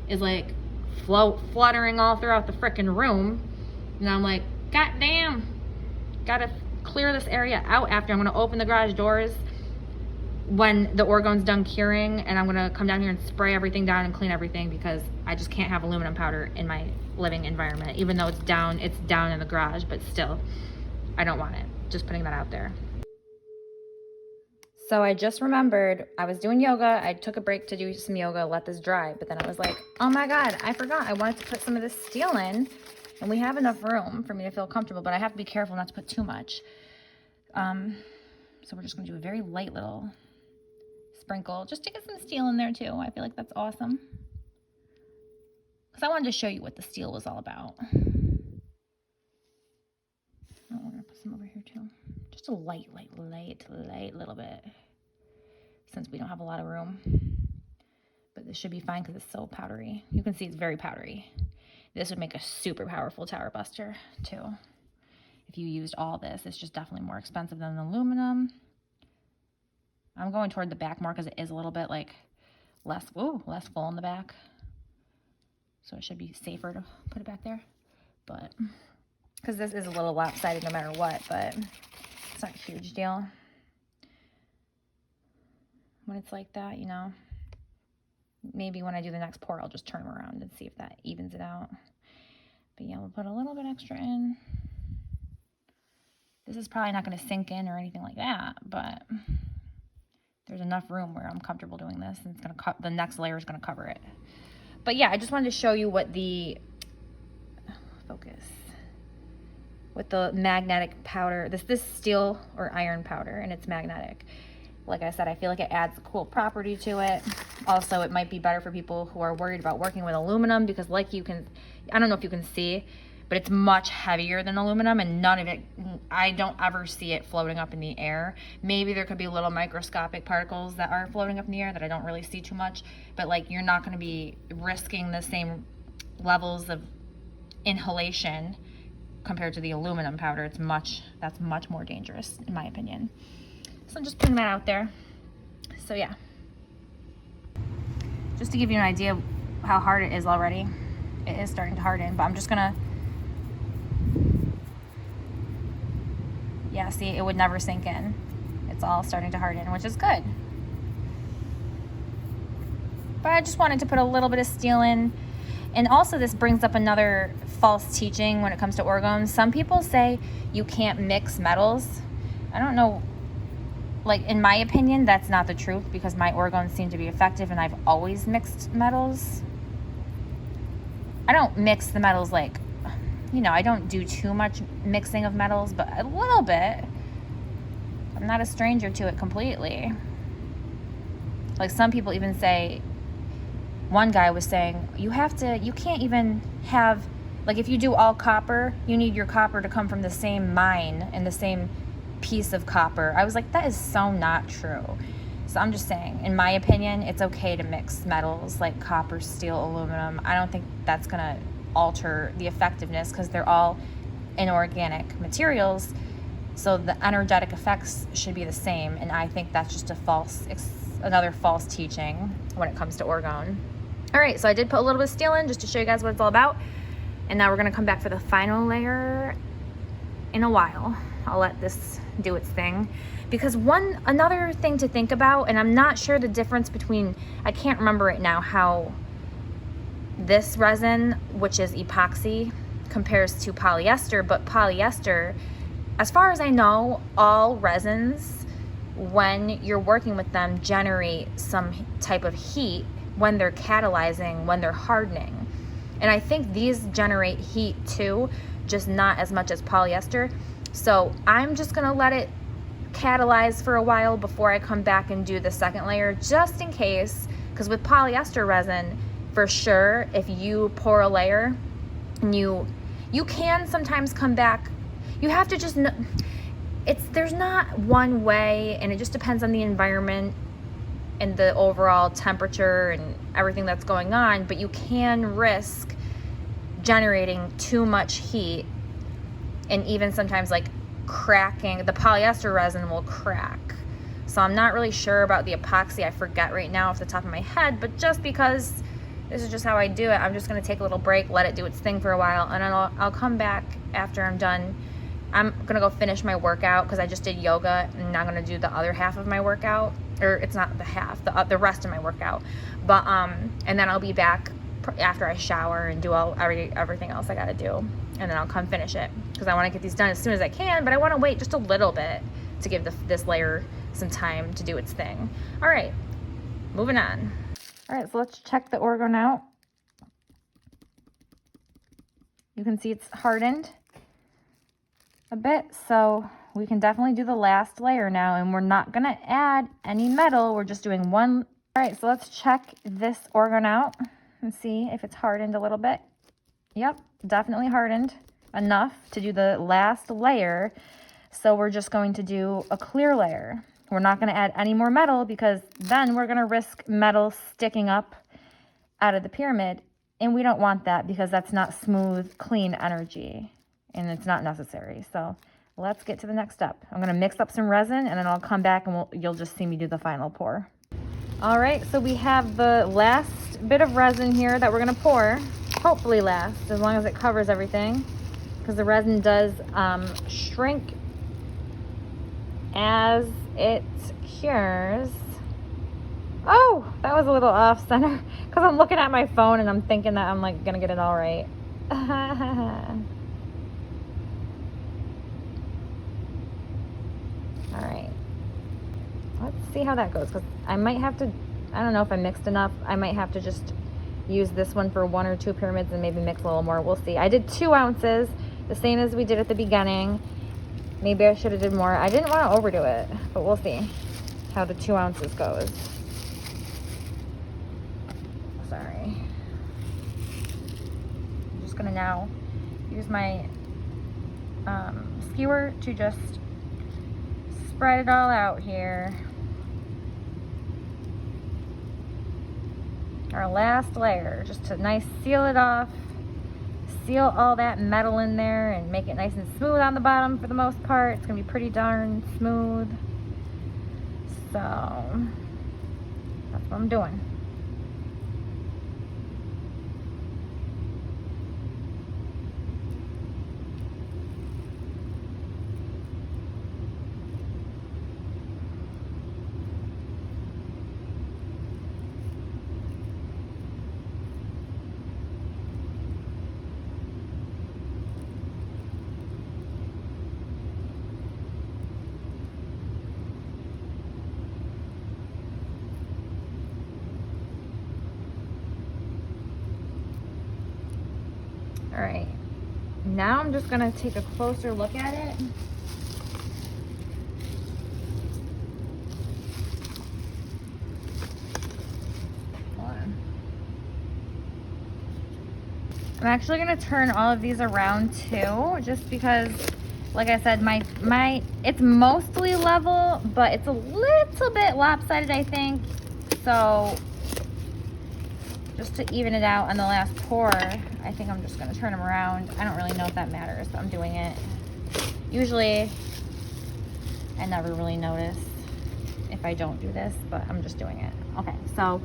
is like fluttering all throughout the frickin' room. And I'm like, God damn, gotta clear this area out after. I'm gonna open the garage doors when the Orgone's done curing, and I'm gonna come down here and spray everything down and clean everything because I just can't have aluminum powder in my living environment, even though it's down in the garage, but still, I don't want it. Just putting that out there. So I just remembered I was doing yoga. I took a break to do some yoga, let this dry, but then I was like, oh my God, I forgot. I wanted to put some of this steel in, and we have enough room for me to feel comfortable, but I have to be careful not to put too much. So we're just gonna do a very light little sprinkle just to get some steel in there too. I feel like that's awesome. Because I wanted to show you what the steel was all about. Oh, we're gonna put some over here too. Just a light little bit. Since we don't have a lot of room. But this should be fine because it's so powdery. You can see it's very powdery. This would make a super powerful tower buster too. If you used all this, it's just definitely more expensive than the aluminum. I'm going toward the back more because it is a little bit like less full in the back. So it should be safer to put it back there. But, because this is a little lopsided no matter what, but it's not a huge deal. When it's like that, you know. Maybe when I do the next pour, I'll just turn them around and see if that evens it out. But yeah, we'll put a little bit extra in. This is probably not going to sink in or anything like that, but there's enough room where I'm comfortable doing this, and it's going to the next layer is going to cover it. But yeah, I just wanted to show you what the with the magnetic powder. This steel or iron powder, and it's magnetic. Like I said, I feel like it adds a cool property to it. Also, it might be better for people who are worried about working with aluminum because I don't know if you can see, but it's much heavier than aluminum, and none of it, I don't ever see it floating up in the air. Maybe there could be little microscopic particles that are floating up in the air that I don't really see too much, but like you're not gonna be risking the same levels of inhalation compared to the aluminum powder. That's much more dangerous in my opinion. So I'm just putting that out there. So yeah. Just to give you an idea of how hard it is already. It is starting to harden, but I'm just gonna, yeah, see, it would never sink in. It's all starting to harden, which is good. But I just wanted to put a little bit of steel in. And also this brings up another false teaching when it comes to Orgone. Some people say you can't mix metals. I don't know. Like, in my opinion, that's not the truth because my Orgones seem to be effective and I've always mixed metals. I don't mix the metals like, you know, I don't do too much mixing of metals, but a little bit. I'm not a stranger to it completely. Like, some people even say, one guy was saying, you can't even have, like, if you do all copper, you need your copper to come from the same mine and the same piece of copper. I was like, that is so not true. So I'm just saying, in my opinion, it's okay to mix metals like copper, steel, aluminum. I don't think that's gonna alter the effectiveness because they're all inorganic materials, so the energetic effects should be the same, and I think that's just a false another false teaching when it comes to Orgone. All right, so I did put a little bit of steel in just to show you guys what it's all about. And now we're gonna come back for the final layer in a while. I'll let this do its thing. Because another thing to think about, and I'm not sure the difference between, I can't remember right now how this resin, which is epoxy, compares to polyester, but polyester, as far as I know, all resins, when you're working with them, generate some type of heat when they're catalyzing, when they're hardening. And I think these generate heat too, just not as much as polyester. So I'm just gonna let it catalyze for a while before I come back and do the second layer, just in case, because with polyester resin, for sure, if you pour a layer and you can sometimes come back, you have to just know, there's not one way, and it just depends on the environment and the overall temperature and everything that's going on, but you can risk generating too much heat, and even sometimes like cracking. The polyester resin will crack. So I'm not really sure about the epoxy. I forget right now off the top of my head, but just because this is just how I do it, I'm just gonna take a little break, let it do its thing for a while, and then I'll come back after I'm done. I'm gonna go finish my workout because I just did yoga, and I'm gonna do the other half of my workout, or it's not the half, the rest of my workout. But and then I'll be back after I shower and do everything else I gotta do, and then I'll come finish it because I want to get these done as soon as I can, but I want to wait just a little bit to give this layer some time to do its thing. All right, moving on. All right, so let's check the Orgone out. You can see it's hardened a bit, so we can definitely do the last layer now, and we're not gonna add any metal. We're just doing one. All right, so let's check this Orgone out and see if it's hardened a little bit. Yep, definitely hardened enough to do the last layer. So we're just going to do a clear layer. We're not going to add any more metal because then we're going to risk metal sticking up out of the pyramid, and we don't want that because that's not smooth, clean energy, and it's not necessary. So let's get to the next step. I'm going to mix up some resin, and then I'll come back and you'll just see me do the final pour. All right, so we have the last bit of resin here that we're going to pour. Hopefully last, as long as it covers everything, because the resin does shrink as it cures. Oh, that was a little off center because I'm looking at my phone and I'm thinking that I'm like gonna get it all right. All right, let's see how that goes, because I might have to, I don't know if I mixed enough. I might have to just use this one for 1 or 2 pyramids and maybe mix a little more. We'll see. I did 2 ounces, the same as we did at the beginning. Maybe I should have did more. I didn't want to overdo it, but we'll see how the 2 ounces goes. Sorry. I'm just gonna now use my skewer to just spread it all out here. Our last layer, just to seal it off, seal all that metal in there and make it nice and smooth on the bottom for the most part. It's gonna be pretty darn smooth. So that's what I'm doing. All right, now I'm just gonna take a closer look at it. Hold on. I'm actually gonna turn all of these around too, just because, like I said, it's mostly level, but it's a little bit lopsided, I think. So just to even it out on the last pour, I think I'm just gonna turn them around. I don't really know if that matters, but I'm doing it. Usually, I never really notice if I don't do this, but I'm just doing it. Okay, so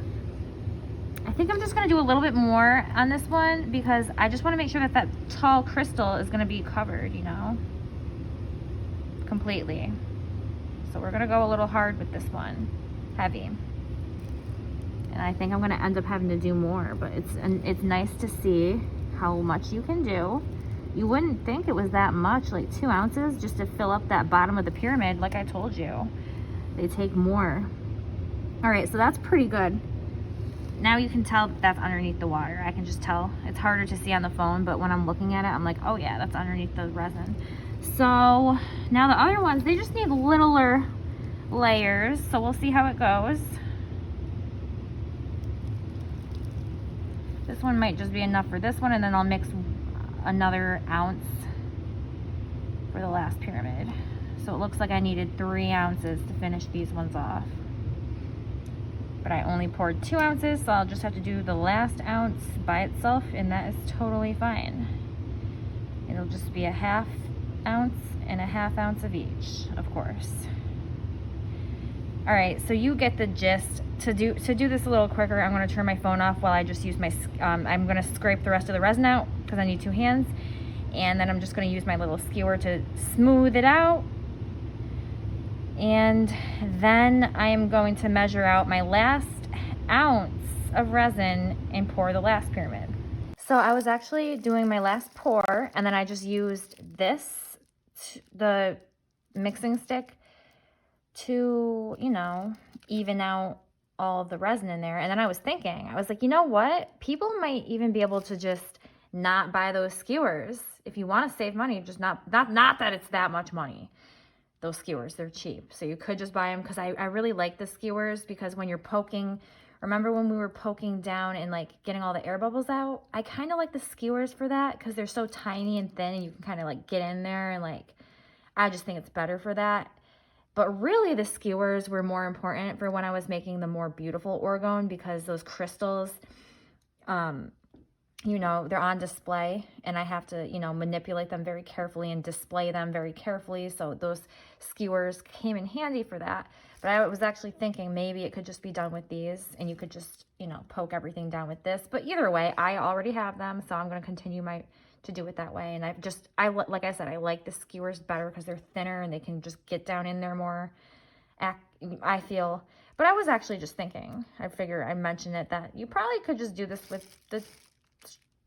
I think I'm just gonna do a little bit more on this one because I just wanna make sure that that tall crystal is gonna be covered, you know, completely. So we're gonna go a little hard with this one, heavy. And I think I'm gonna end up having to do more, but it's nice to see how much you can do. You wouldn't think it was that much, like 2 ounces just to fill up that bottom of the pyramid, like I told you. They take more. All right, so that's pretty good. Now you can tell that that's underneath the water. I can just tell. It's harder to see on the phone, but when I'm looking at it, I'm like, oh yeah, that's underneath the resin. So now the other ones, they just need littler layers, so we'll see how it goes. This one might just be enough for this one, and then I'll mix another ounce for the last pyramid. So it looks like I needed 3 ounces to finish these ones off. But I only poured 2 ounces, so I'll just have to do the last ounce by itself, and that is totally fine. It'll just be a 1/2 ounce and a 1/2 ounce of each, of course. All right, so you get the gist. To do this a little quicker, I'm going to turn my phone off while I just use my, I'm going to scrape the rest of the resin out because I need 2 hands. And then I'm just going to use my little skewer to smooth it out. And then I am going to measure out my last ounce of resin and pour the last pyramid. So I was actually doing my last pour, and then I just used this, the mixing stick, to, you know, even out all of the resin in there. And then I was thinking, I was like, you know what? People might even be able to just not buy those skewers. If you want to save money, just not that it's that much money. Those skewers, they're cheap. So you could just buy them, because I really like the skewers, because when you're poking, remember when we were poking down and like getting all the air bubbles out? I kind of like the skewers for that because they're so tiny and thin, and you can kind of like get in there, and like, I just think it's better for that. But really the skewers were more important for when I was making the more beautiful Orgone, because those crystals, you know, they're on display, and I have to, you know, manipulate them very carefully and display them very carefully. So those skewers came in handy for that. But I was actually thinking maybe it could just be done with these, and you could just, you know, poke everything down with this. But either way, I already have them, so I'm going to continue to do it that way. And like I said, I like the skewers better because they're thinner and they can just get down in there more, I feel. But I was actually just thinking, I figure I mentioned it, that you probably could just do this with the,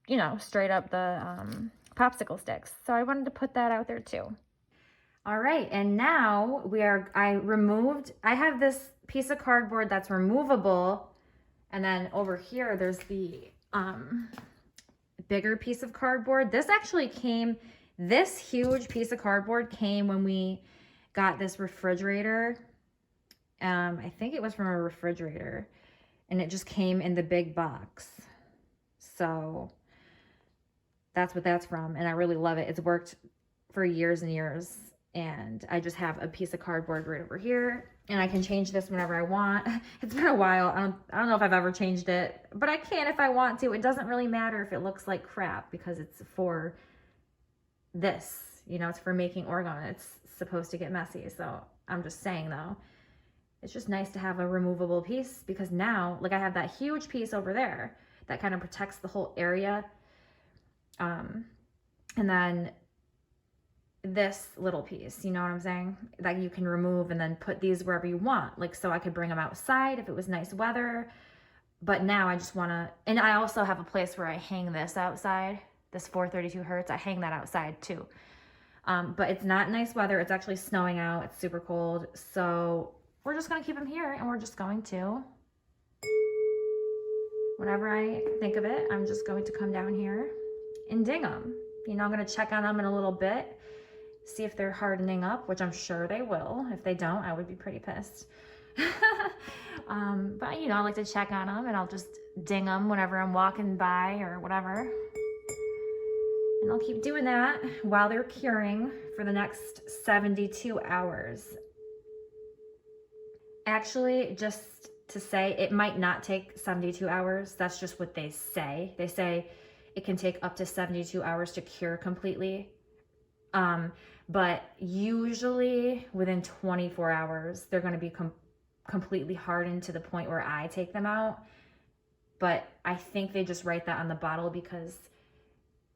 you know, straight up the popsicle sticks. So I wanted to put that out there too. All right, and now I have this piece of cardboard that's removable, and then over here there's the bigger piece of cardboard. This huge piece of cardboard came when we got this refrigerator. I think it was from a refrigerator, and it just came in the big box. So that's what that's from, and I really love it. It's worked for years and years, and I just have a piece of cardboard right over here, and I can change this whenever I want. It's been a while. I don't know if I've ever changed it, but I can if I want to. It doesn't really matter if it looks like crap, because it's for this, you know, it's for making Orgone. It's supposed to get messy. So I'm just saying though, it's just nice to have a removable piece, because now, like, I have that huge piece over there that kind of protects the whole area. And then this little piece, you know what I'm saying, that you can remove and then put these wherever you want. Like, so I could bring them outside if it was nice weather, but now I just want to, and I also have a place where I hang this outside, this 432 Hertz, I hang that outside too. But it's not nice weather. It's actually snowing out. It's super cold. So we're just going to keep them here, and we're just going to, whenever I think of it, I'm just going to come down here and ding them. You know, I'm going to check on them in a little bit, see if they're hardening up, which I'm sure they will. If they don't, I would be pretty pissed. But you know, I like to check on them, and I'll just ding them whenever I'm walking by or whatever. And I'll keep doing that while they're curing for the next 72 hours. Actually, just to say, it might not take 72 hours. That's just what they say. They say it can take up to 72 hours to cure completely. But usually within 24 hours, they're going to be completely hardened to the point where I take them out. But I think they just write that on the bottle because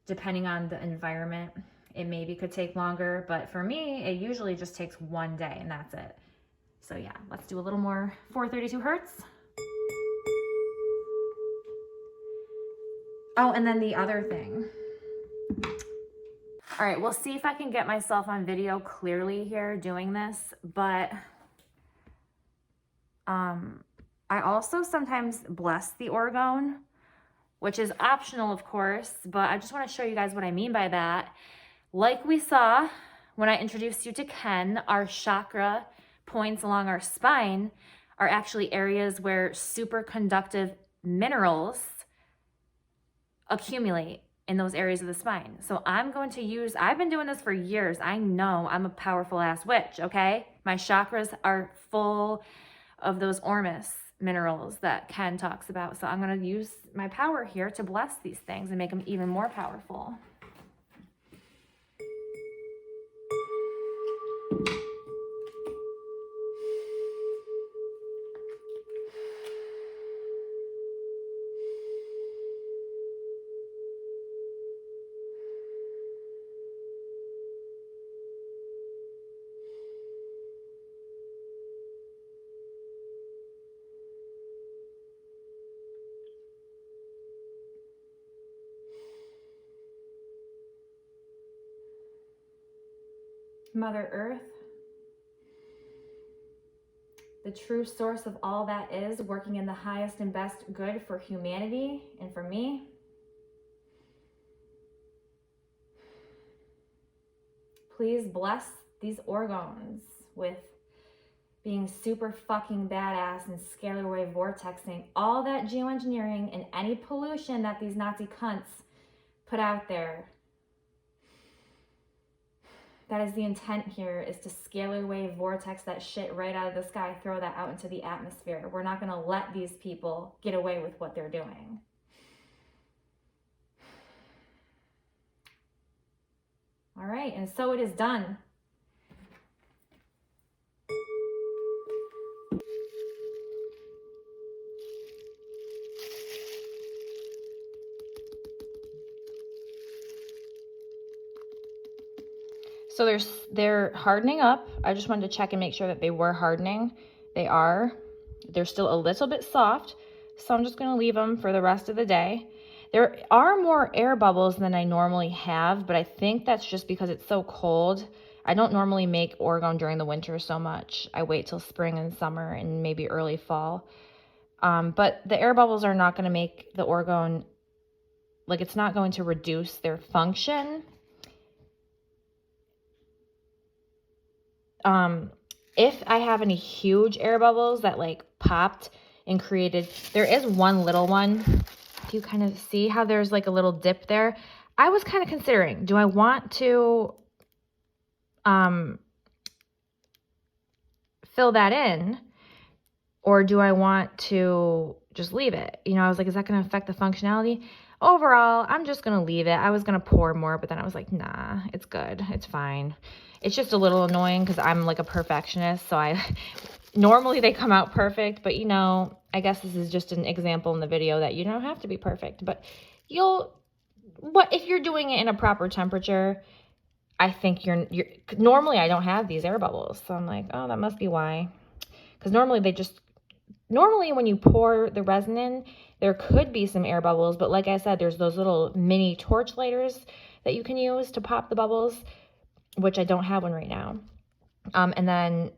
depending on the environment, it maybe could take longer. But for me, it usually just takes 1 day and that's it. So yeah, let's do a little more 432 hertz. Oh, and then the other thing. All right, we'll see if I can get myself on video clearly here doing this, but I also sometimes bless the Orgone, which is optional, of course, but I just want to show you guys what I mean by that. Like we saw when I introduced you to Ken, our chakra points along our spine are actually areas where superconductive minerals accumulate in those areas of the spine. So I'm going to use, I've been doing this for years. I know I'm a powerful ass witch, okay? My chakras are full of those ormus minerals that Ken talks about. So I'm going to use my power here to bless these things and make them even more powerful. Mother Earth, the true source of all that is, working in the highest and best good for humanity and for me. Please bless these Orgones with being super fucking badass and scalar wave vortexing all that geoengineering and any pollution that these Nazi cunts put out there. That is the intent here, is to scalar wave vortex that shit right out of the sky, throw that out into the atmosphere. We're not going to let these people get away with what they're doing. All right, and so it is done. So they're hardening up. I just wanted to check and make sure that they were hardening. They are. They're still a little bit soft, so I'm just going to leave them for the rest of the day. There are more air bubbles than I normally have, but I think that's just because it's so cold. I don't normally make Orgone during the winter so much. I wait till spring and summer and maybe early fall. But the air bubbles are not going to make the Orgone, like, it's not going to reduce their function. If I have any huge air bubbles that like popped and created, there is one little one. Do you kind of see how there's like a little dip there? I was kind of considering, do I want to fill that in, or do I want to just leave it? You know, I was like, is that going to affect the functionality? Overall, I'm just going to leave it. I was going to pour more, but then I was like, nah, it's good. It's fine. It's just a little annoying because I'm like a perfectionist. So normally they come out perfect, but you know, I guess this is just an example in the video that you don't have to be perfect, but if you're doing it in a proper temperature, I think normally I don't have these air bubbles. So I'm like, oh, that must be why. Because normally when you pour the resin in, there could be some air bubbles, but like I said, there's those little mini torch lighters that you can use to pop the bubbles, which I don't have one right now. And then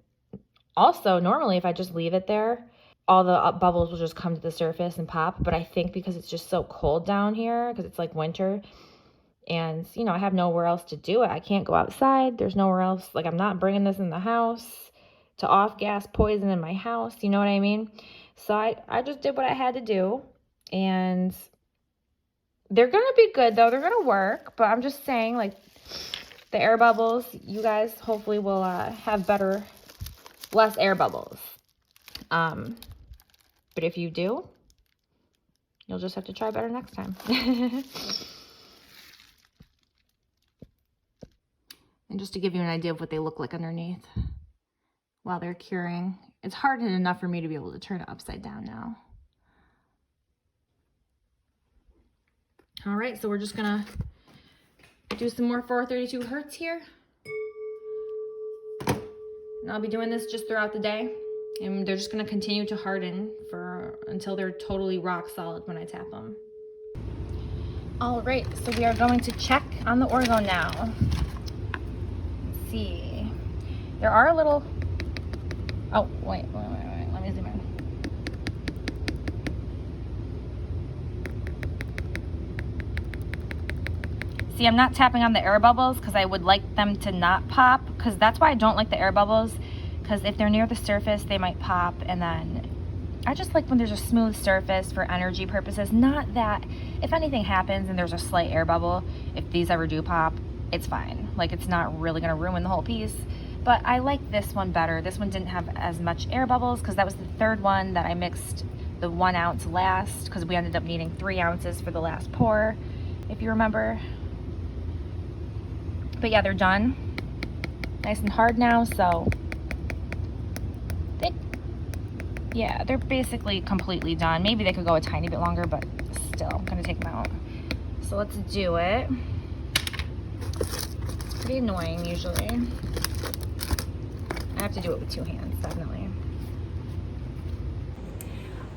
also normally if I just leave it there, all the bubbles will just come to the surface and pop. But I think because it's just so cold down here, because it's like winter, and you know, I have nowhere else to do it. I can't go outside. There's nowhere else. Like, I'm not bringing this in the house to off-gas poison in my house. You know what I mean? So I just did what I had to do. And they're going to be good, though. They're going to work. But I'm just saying, like, the air bubbles, you guys hopefully will have less air bubbles. But if you do, you'll just have to try better next time. And just to give you an idea of what they look like underneath while they're curing, It's hardened enough for me to be able to turn it upside down now. All right, so we're just gonna do some more 432 hertz here. And I'll be doing this just throughout the day. And they're just gonna continue to harden until they're totally rock solid when I tap them. All right, so we are going to check on the Orgone now. Let's see. There are a little, oh, wait, let me zoom in. See, I'm not tapping on the air bubbles because I would like them to not pop, because that's why I don't like the air bubbles, because if they're near the surface, they might pop, and then I just like when there's a smooth surface for energy purposes. Not that if anything happens and there's a slight air bubble, if these ever do pop, it's fine. Like, it's not really gonna ruin the whole piece. But I like this one better. This one didn't have as much air bubbles because that was the third one that I mixed the 1 ounce last, because we ended up needing 3 ounces for the last pour, if you remember. But yeah, they're done. Nice and hard now, so yeah, they're basically completely done. Maybe they could go a tiny bit longer, but still, I'm gonna take them out. So let's do it. It's pretty annoying usually. I have to do it with 2 hands, definitely.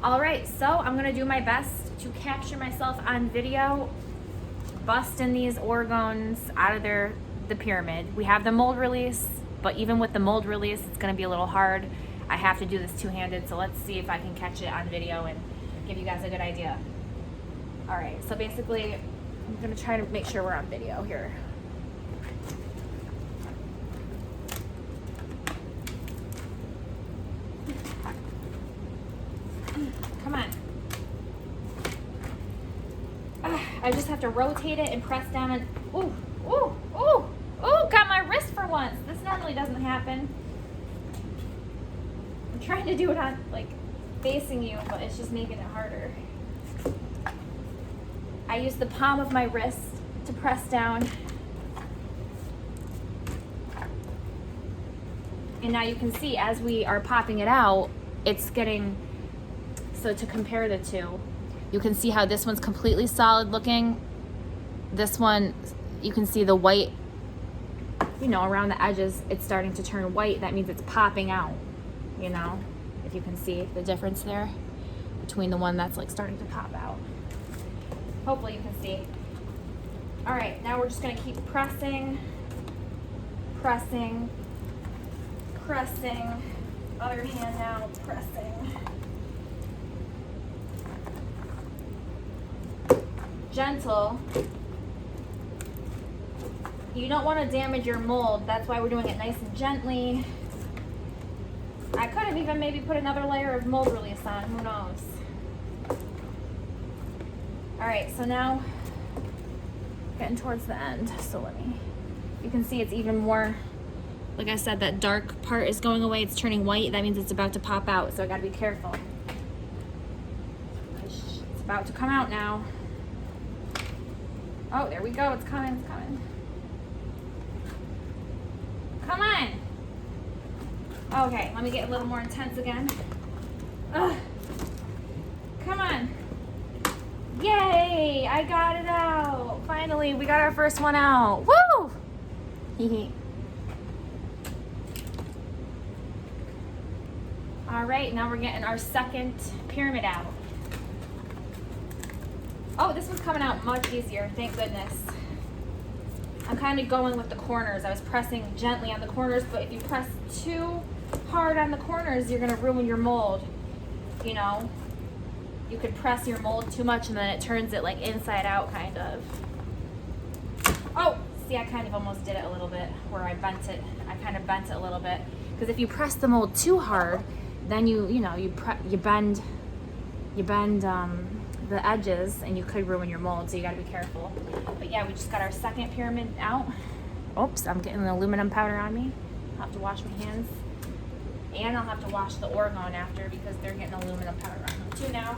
All right, so I'm gonna do my best to capture myself on video busting these Orgones out of the pyramid. We have the mold release, but even with the mold release, it's gonna be a little hard. I have to do this two-handed, so let's see if I can catch it on video and give you guys a good idea. All right, so basically, I'm gonna try to make sure we're on video here. Come on. I just have to rotate it and press down and, ooh, ooh, ooh, ooh, got my wrist for once. This normally doesn't happen. I'm trying to do it on, like, facing you, but it's just making it harder. I use the palm of my wrist to press down. And now you can see as we are popping it out, it's getting, so to compare the two, you can see how this one's completely solid looking. This one, you can see the white, you know, around the edges, it's starting to turn white. That means it's popping out, you know, if you can see the difference there between the one that's like starting to pop out. Hopefully you can see. All right, now we're just gonna keep pressing, pressing, pressing. Other hand now, pressing. Gentle. You don't want to damage your mold. That's why we're doing it nice and gently. I could have even maybe put another layer of mold release on, who knows. All right, so now getting towards the end. So you can see it's even more, like I said, that dark part is going away. It's turning white. That means it's about to pop out. So I gotta be careful. It's about to come out now. Oh, there we go. It's coming. It's coming. Come on. Okay, let me get a little more intense again. Ugh. Come on. Yay! I got it out. Finally, we got our first one out. Woo! All right, now we're getting our second pyramid out. Oh, this one's coming out much easier, thank goodness. I'm kind of going with the corners. I was pressing gently on the corners, but if you press too hard on the corners, you're gonna ruin your mold, you know? You could press your mold too much and then it turns it like inside out, kind of. Oh, see, I kind of almost did it a little bit where I bent it. I kind of bent it a little bit. Because if you press the mold too hard, then you bend the edges and you could ruin your mold, so you gotta be careful. But yeah, we just got our second pyramid out. Oops, I'm getting the aluminum powder on me. I'll have to wash my hands. And I'll have to wash the Orgone after because they're getting aluminum powder on them too now.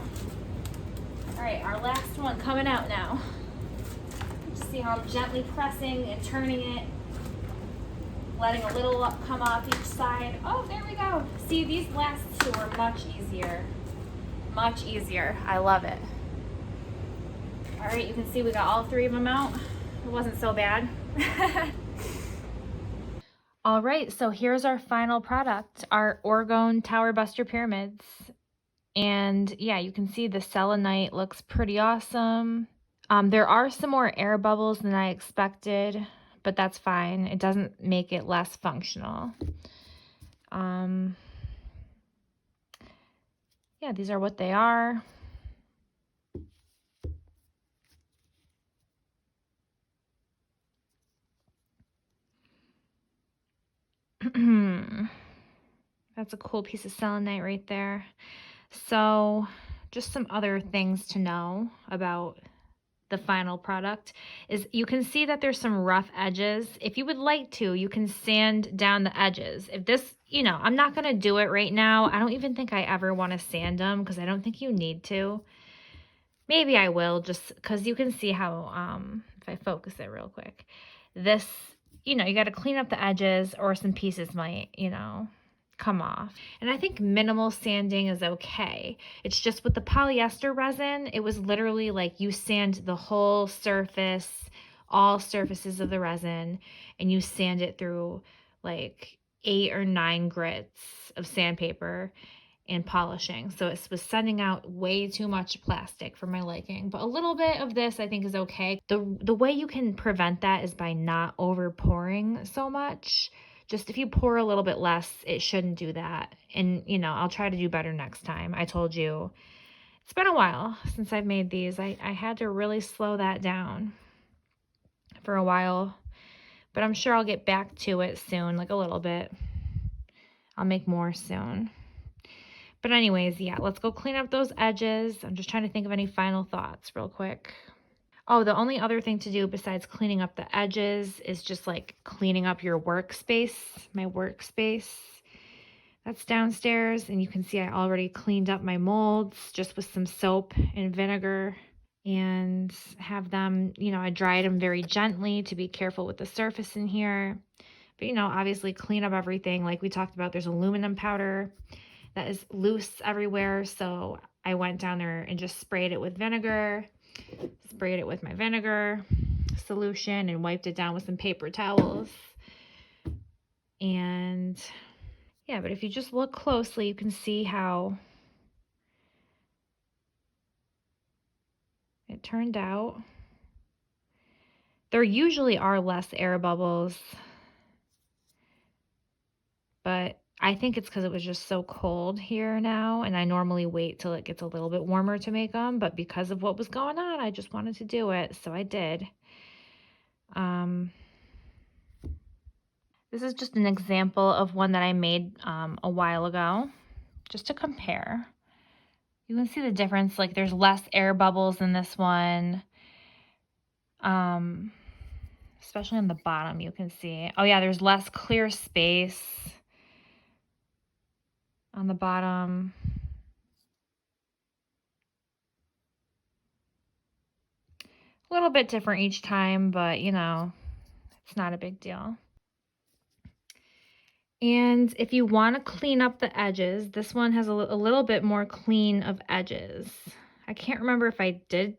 All right, our last one coming out now. Just see how I'm gently pressing and turning it. letting a little come off each side. Oh, there we go. See, these last two are much easier. Much easier. I love it. All right, you can see we got all three of them out. It wasn't so bad. All right, so here's our final product, our Orgone Tower Buster Pyramids. And yeah, you can see the selenite looks pretty awesome. There are some more air bubbles than I expected, but that's fine. It doesn't make it less functional. Yeah, these are what they are. That's a cool piece of selenite right there. So just some other things to know about the final product is you can see that there's some rough edges. If you would like to, you can sand down the edges. If this, I'm not going to do it right now. I don't even think I ever want to sand them because I don't think you need to. Maybe I will, just because you can see how, if I focus it real quick, this, you got to clean up the edges or some pieces might, come off. And I think minimal sanding is okay. It's just with the polyester resin, it was literally like you sand the whole surface, all surfaces of the resin, and you sand it through like 8 or 9 grits of sandpaper and polishing. So it was sending out way too much plastic for my liking. But a little bit of this I think is okay. The way you can prevent that is by not over pouring so much. Just if you pour a little bit less, it shouldn't do that. And, I'll try to do better next time. I told you, it's been a while since I've made these. I had to really slow that down for a while. But I'm sure I'll get back to it soon, like a little bit. I'll make more soon. But anyways, yeah, let's go clean up those edges. I'm just trying to think of any final thoughts real quick. Oh, the only other thing to do besides cleaning up the edges is just like cleaning up your workspace, my workspace. That's downstairs, and you can see I already cleaned up my molds just with some soap and vinegar and have them, I dried them very gently to be careful with the surface in here. But, obviously clean up everything. Like we talked about, there's aluminum powder that is loose everywhere. So I went down there and just sprayed it with vinegar, sprayed it with my vinegar solution and wiped it down with some paper towels. And yeah, but if you just look closely, you can see how it turned out. There usually are less air bubbles, but I think it's because it was just so cold here now, and I normally wait till it gets a little bit warmer to make them, but because of what was going on, I just wanted to do it, so I did. This is just an example of one that I made a while ago, just to compare. You can see the difference, like there's less air bubbles in this one. Especially on the bottom, you can see. Oh yeah, there's less clear space on the bottom. A little bit different each time, but it's not a big deal. And if you want to clean up the edges, this one has a little bit more clean of edges. I can't remember if I did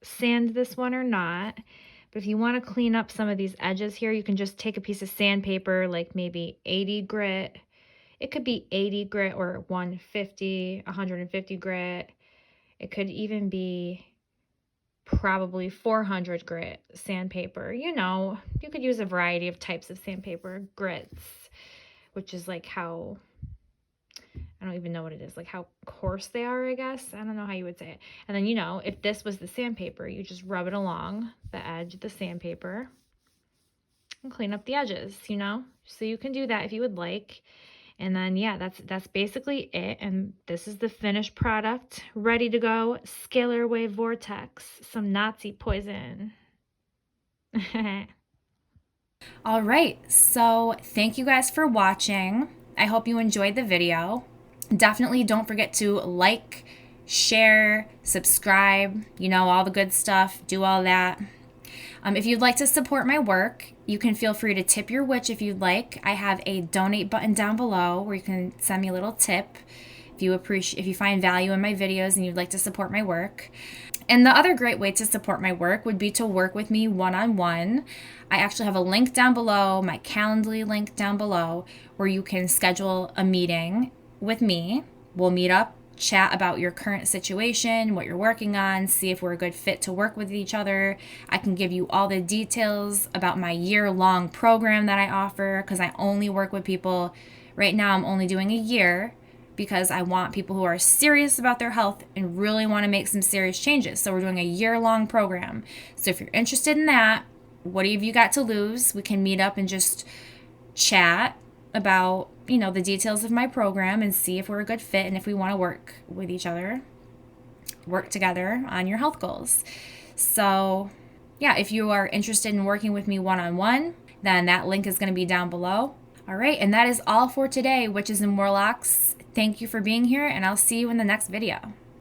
sand this one or not, but if you want to clean up some of these edges here, you can just take a piece of sandpaper, like maybe 80 grit. It could be 80 grit or 150 grit. It could even be probably 400 grit sandpaper. You could use a variety of types of sandpaper, grits, which is like how, I don't even know what it is, like how coarse they are, I guess. I don't know how you would say it. And then, if this was the sandpaper, you just rub it along the edge of the sandpaper and clean up the edges, So you can do that if you would like. And then, yeah, that's basically it. And this is the finished product, ready to go. Scalar wave vortex, some Nazi poison. All right, so thank you guys for watching. I hope you enjoyed the video. Definitely don't forget to like, share, subscribe, all the good stuff. Do all that. If you'd like to support my work, you can feel free to tip your witch if you'd like. I have a donate button down below where you can send me a little tip if you find value in my videos and you'd like to support my work. And the other great way to support my work would be to work with me one-on-one. I actually have a link down below, my Calendly link down below, where you can schedule a meeting with me. We'll meet up, chat about your current situation, what you're working on, see if we're a good fit to work with each other. I can give you all the details about my year-long program that I offer, because I only work with people. Right now I'm only doing a year, because I want people who are serious about their health and really want to make some serious changes. So we're doing a year-long program. So if you're interested in that, what have you got to lose? We can meet up and just chat about, the details of my program and see if we're a good fit and if we want to work with each other, work together on your health goals. So yeah, if you are interested in working with me one-on-one, then that link is going to be down below. All right, and that is all for today, witches and warlocks. Thank you for being here, and I'll see you in the next video.